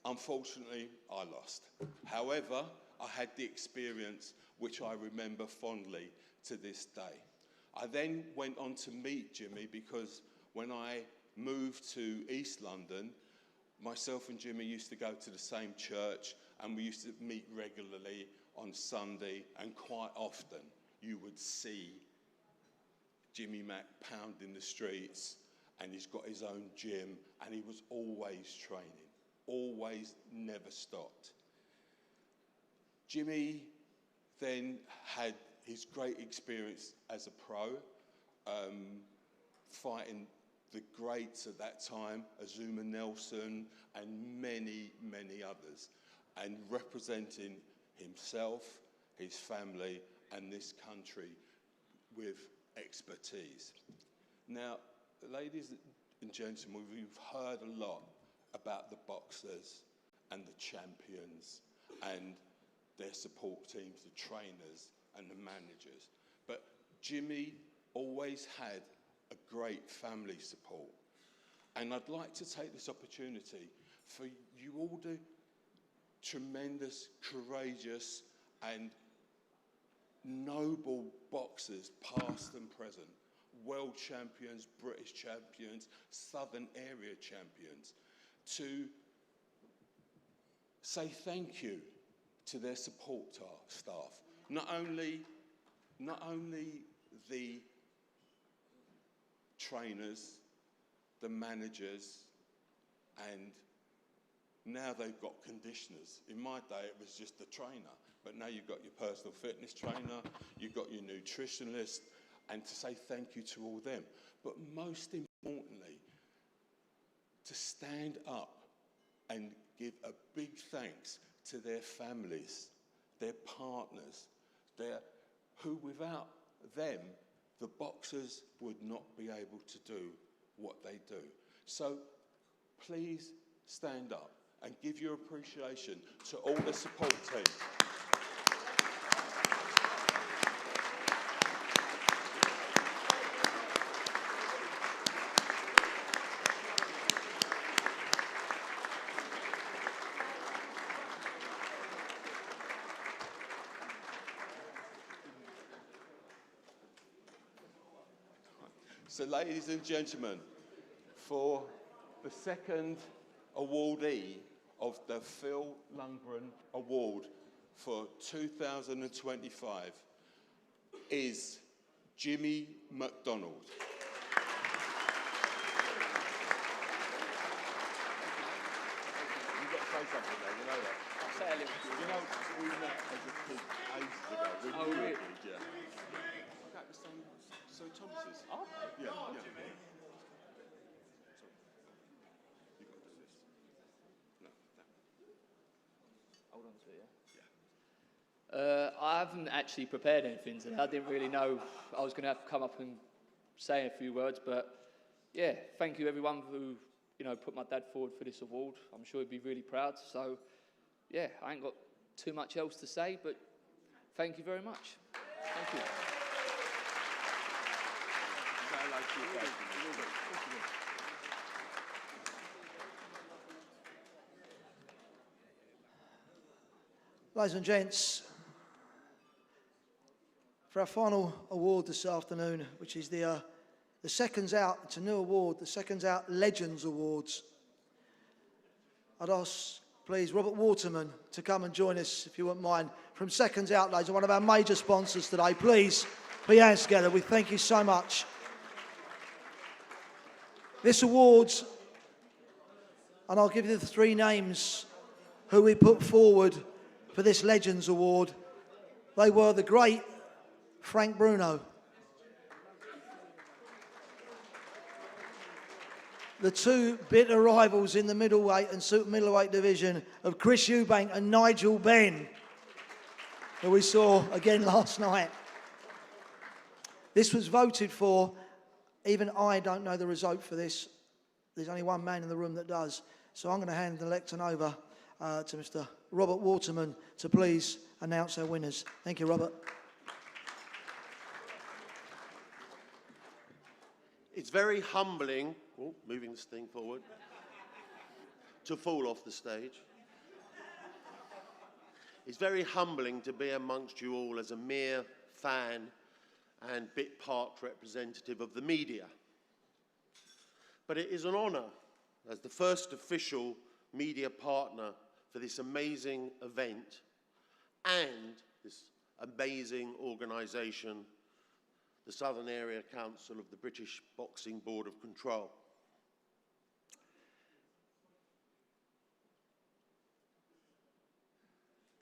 S17: Unfortunately, I lost. However, I had the experience which I remember fondly to this day. I then went on to meet Jimmy because when I moved to East London, myself and Jimmy used to go to the same church and we used to meet regularly on Sunday, and quite often you would see Jimmy Mack pounding the streets, and he's got his own gym, and he was always training, always, never stopped. Jimmy then had his great experience as a pro, fighting the greats at that time, Azuma Nelson and many, many others, and representing himself, his family, and this country with expertise. Now, ladies and gentlemen, we've heard a lot about the boxers and the champions and their support teams, the trainers and the managers. But Jimmy always had a great family support. And I'd like to take this opportunity for you all the tremendous, courageous and noble boxers, past and present, world champions, British champions, Southern area champions, to say thank you to their support staff. Not only the trainers, the managers, and now they've got conditioners. In my day, it was just the trainer, but now you've got your personal fitness trainer, you've got your nutritionist, and to say thank you to all them. But most importantly, to stand up and give a big thanks to their families, their partners, who without them, the boxers would not be able to do what they do. So please stand up and give your appreciation to all the support teams. So, ladies and gentlemen, for the second awardee of the Phil Lundgren Award for 2025 is Jimmy McDonald. You've got to say something though, you know that.
S19: I'll say a little bit.
S17: You know, we met as a kid ages ago.
S19: Oh, really?
S17: Yeah. At the St. Thomas's.
S19: Oh,
S17: yeah.
S19: God.
S17: Yeah. Sorry. You got to do this. No, that.
S19: Hold on to it, yeah? I haven't actually prepared anything today. I didn't really know I was going to have to come up and say a few words, but yeah, thank you everyone who, you know, put my dad forward for this award. I'm sure he'd be really proud. So, yeah, I ain't got too much else to say, but thank you very much. Thank you.
S3: Ladies and gents, for our final award this afternoon, which is the Seconds Out, it's a new award, the Seconds Out Legends Awards. I'd ask, please, Robert Waterman to come and join us, if you wouldn't mind, from Seconds Out, ladies, one of our major sponsors today. Please, put your hands together. We thank you so much. This award's, and I'll give you the three names who we put forward for this Legends Award. They were the great Frank Bruno, the two bitter rivals in the middleweight and super middleweight division of Chris Eubank and Nigel Benn, who we saw again last night. This was voted for. Even I don't know the result for this. There's only one man in the room that does. So I'm going to hand the lectern over to Mr. Robert Waterman to please announce our winners. Thank you, Robert.
S20: It's very humbling, moving this thing forward, to fall off the stage. It's very humbling to be amongst you all as a mere fan and bit part representative of the media. But it is an honour as the first official media partner for this amazing event and this amazing organisation, the Southern Area Council of the British Boxing Board of Control.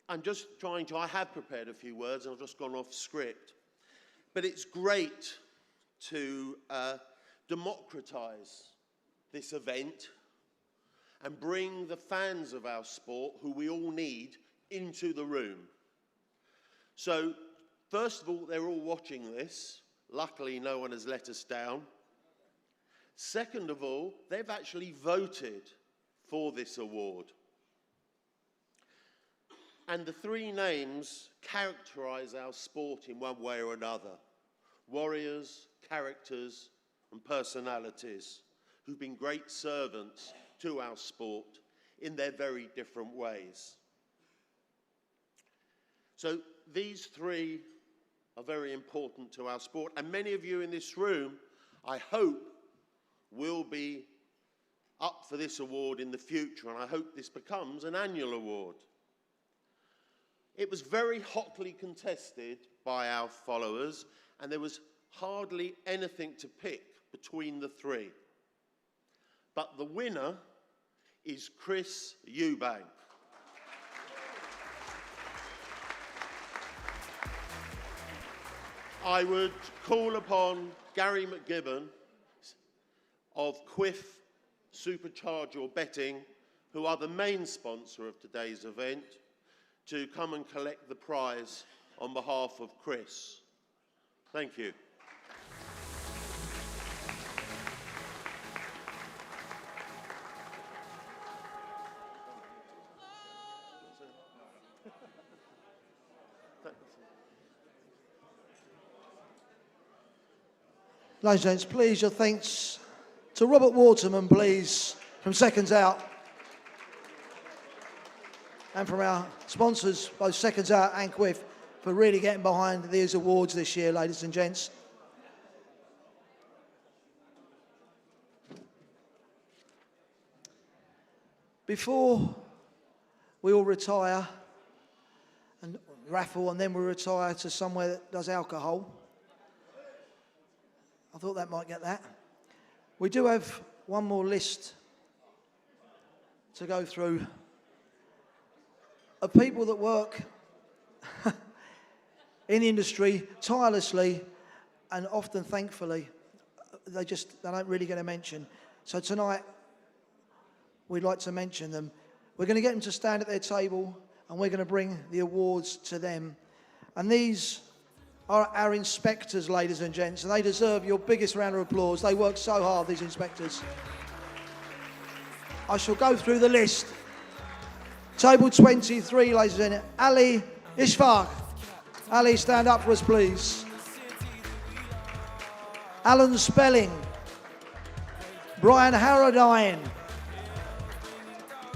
S20: I have prepared a few words and I've just gone off script, but it's great to democratise this event and bring the fans of our sport, who we all need, into the room. So, first of all, they're all watching this. Luckily, no one has let us down. Second of all, they've actually voted for this award. And the three names characterise our sport in one way or another. Warriors, characters, and personalities who've been great servants to our sport in their very different ways. So these three are very important to our sport, and many of you in this room, I hope, will be up for this award in the future, and I hope this becomes an annual award. It was very hotly contested by our followers, and there was hardly anything to pick between the three. But the winner is Chris Eubank. I would call upon Gary McGibbon of Quiff Supercharge Your Betting, who are the main sponsor of today's event, to come and collect the prize on behalf of Chris. Thank you.
S3: Ladies and gents, please, your thanks to Robert Waterman, please, from Seconds Out. And from our sponsors, both Seconds Out and Quiff, for really getting behind these awards this year, ladies and gents. Before we all retire, and Raffle, and then we retire to somewhere that does alcohol, I thought that might get that. We do have one more list to go through of people that work in the industry tirelessly and often, thankfully, they don't really get a mention. So tonight, we'd like to mention them. We're going to get them to stand at their table and we're going to bring the awards to them. And these are our inspectors, ladies and gents, and they deserve your biggest round of applause. They work so hard, these inspectors. I shall go through the list. Table 23, ladies and gentlemen. Ali Ishfaq. Ali, stand up for us, please. Alan Spelling. Brian Harradine.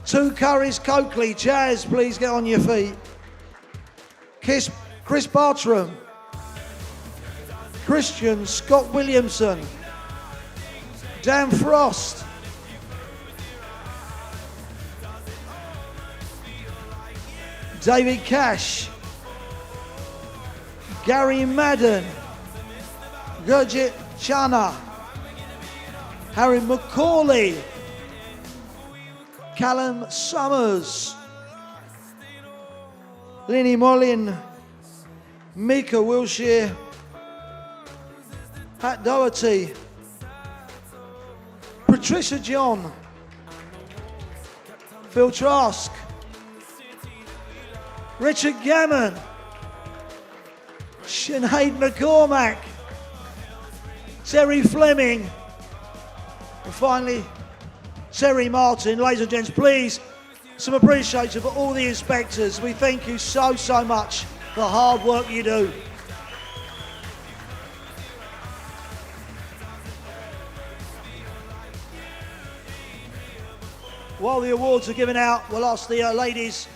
S3: Two Curries Coakley. Jazz, please get on your feet. Chris Bartram. Christian Scott Williamson. Dan Frost. David Cash. Gary Madden. Gurjit Chana. Harry McCauley. Callum Summers. Linny Mollin. Mika Wilshire. Pat Doherty. Patricia John. Phil Trask. Richard Gammon. Sinead McCormack. Terry Fleming. And finally, Terry Martin. Ladies and gents, please, some appreciation for all the inspectors. We thank you so much for the hard work you do. While the awards are given out, we'll ask the ladies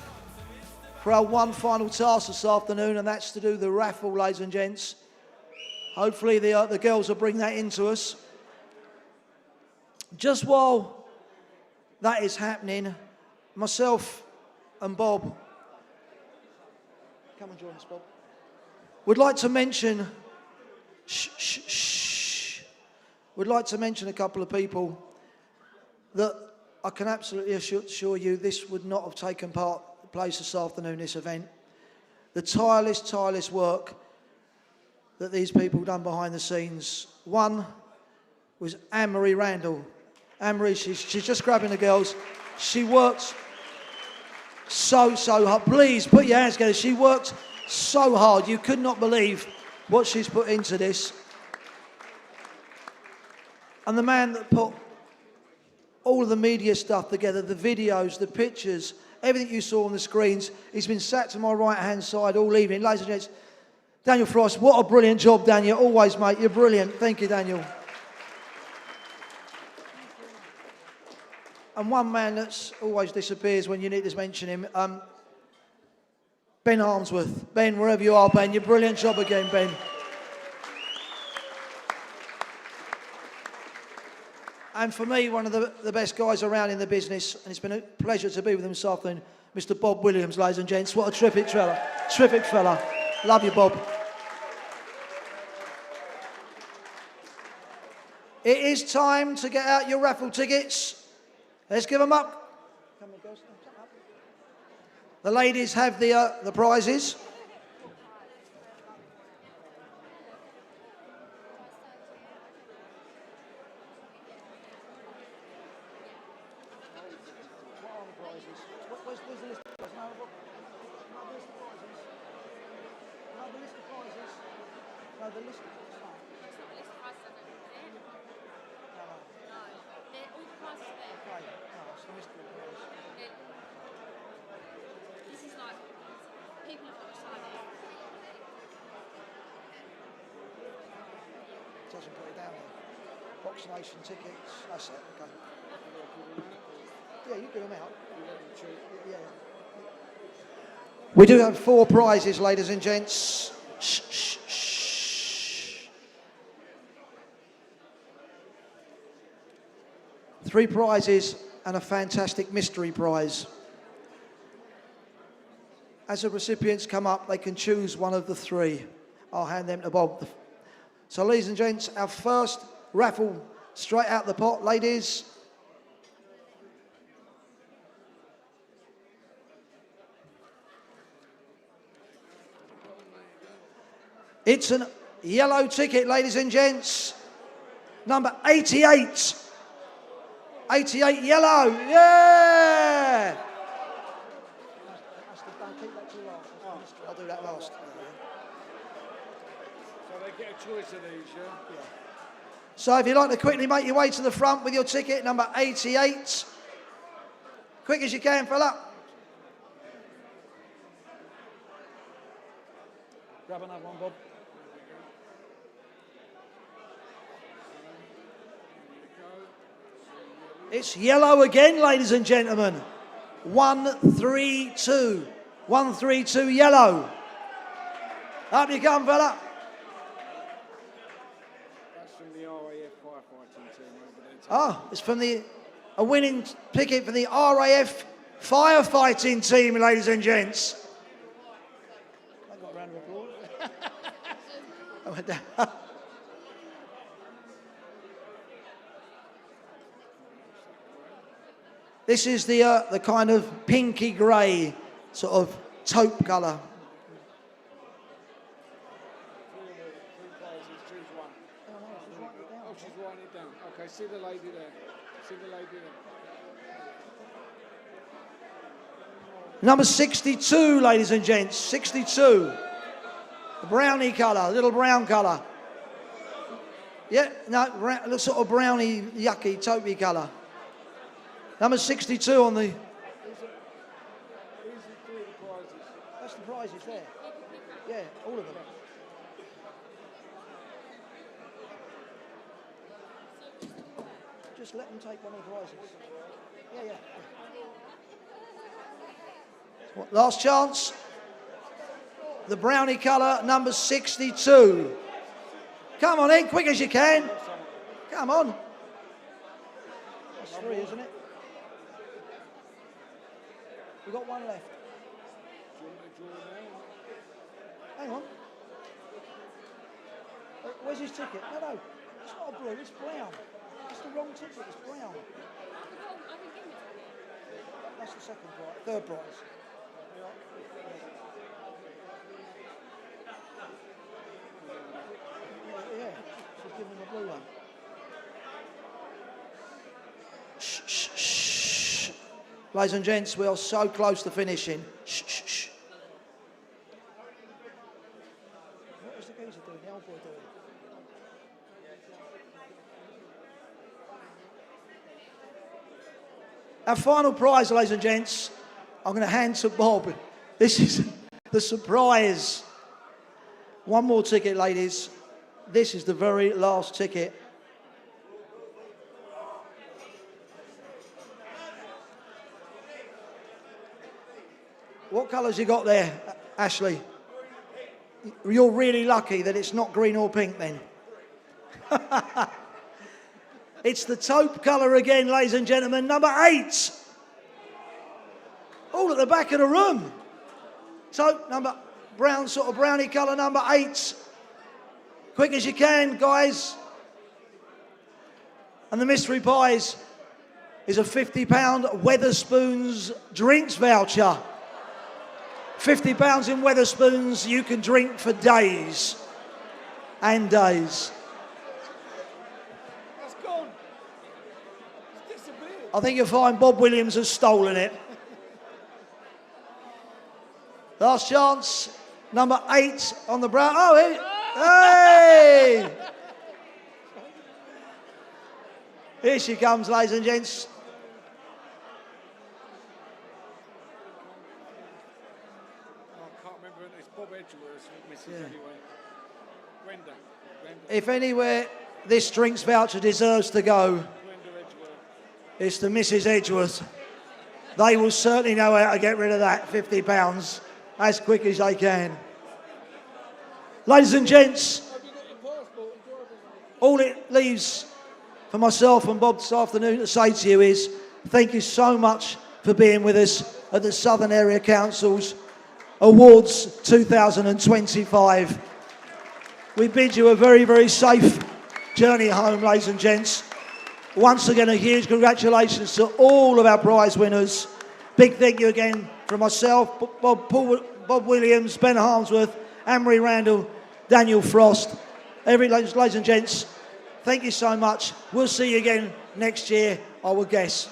S3: for our one final task this afternoon, and that's to do the raffle, ladies and gents. Hopefully the girls will bring that into us. Just while that is happening, myself and Bob, come and join us, Bob, would like to mention, would like to mention a couple of people that I can absolutely assure you this would not have taken place this afternoon, this event. The tireless work that these people done behind the scenes. One was Anne-Marie Randall. Anne-Marie, she's just grabbing the girls. She worked so hard. Please put your hands together. She worked so hard. You could not believe what she's put into this. And the man that put all of the media stuff together, the videos, the pictures, everything you saw on the screens, he's been sat to my right-hand side all evening. Ladies and gents, Daniel Frost, what a brilliant job, Daniel. Always, mate, you're brilliant. Thank you, Daniel. And one man that's always disappears when you need to mention him, Ben Harmsworth. Ben, wherever you are, Ben, you're brilliant job again, Ben. And for me, one of the best guys around in the business, and it's been a pleasure to be with him this afternoon, Mr. Bob Williams, ladies and gents. What a terrific fella. Love you, Bob. It is time to get out your raffle tickets. Let's give them up. Come on, girls. The ladies have the prizes. Doesn't put it down there. Box Nation tickets. That's it. Okay. Yeah, you give them out. Yeah. We do have 4 prizes, ladies and gents. Shh. 3 prizes and a fantastic mystery prize. As the recipients come up, they can choose one of the three. I'll hand them to Bob. So, ladies and gents, our first raffle straight out the pot, ladies. It's a yellow ticket, ladies and gents. Number 88. 88 yellow. Yeah! I'll do that last.
S1: So they get a choice of these, yeah?
S3: So if you'd like to quickly make your way to the front with your ticket, number 88. Quick as you can, fella. Grab another one, Bob. It's yellow again, ladies and gentlemen. 132. 132 yellow. Up you come, fella.
S1: That's from the RAF firefighting team over there.
S3: Ah, it's from a winning ticket for the RAF firefighting team, ladies and gents. I got a round of applause. I went down. This is the kind of pinky grey sort of taupe colour.
S1: Oh, she's writing it down. Okay, see the lady there. See the lady there.
S3: Number 62, ladies and gents, 62. The brownie colour, little brown colour. Yeah, no, sort of browny, yucky, taupey colour. Number 62 on the...
S1: These are 3 of the prizes.
S3: That's the prizes there. Yeah, all of them. Just let them take one of the prizes. Yeah. Last chance. The brownie colour, number 62. Come on in, quick as you can. Come on. That's 3, isn't it? We've got one left. Hang on. Where's his ticket? No, it's not a blue, it's brown. It's the wrong ticket, it's brown. That's the second prize, third prize. Yeah, she's giving him a blue one. Shh. Ladies and gents, we are so close to finishing. Shh. What was the geezer doing, the old boy doing? Our final prize, ladies and gents, I'm going to hand to Bob. This is the surprise. One more ticket, ladies. This is the very last ticket. What colours you got there, Ashley? You're really lucky that it's not green or pink then. It's the taupe colour again, ladies and gentlemen, number 8. All at the back of the room. Taupe, brown, sort of brownie colour, number 8. Quick as you can, guys. And the mystery prize is a £50 Wetherspoons drinks voucher. £50 in Wetherspoons, you can drink for days and days.
S1: That's gone. It's disappeared.
S3: I think you'll find Bob Williams has stolen it. Last chance, number 8 on the brown. Oh, hey! Here she comes, ladies and gents.
S1: It's Bob Edgeworth, Mrs. Anyway. Brenda.
S3: If anywhere this drinks voucher deserves to go, it's to Mrs. Edgeworth. They will certainly know how to get rid of that £50 as quick as they can. Ladies and gents, all it leaves for myself and Bob this afternoon to say to you is thank you so much for being with us at the Southern Area Council's Awards 2025. We bid you a very, very safe journey home, ladies and gents. Once again, a huge congratulations to all of our prize winners. Big thank you again from myself, Bob Williams, Ben Harmsworth, Anne-Marie Randall, Daniel Frost. Ladies and gents, thank you so much. We'll see you again next year, I would guess.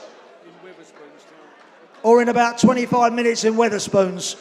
S3: Or in about 25 minutes in Wetherspoons.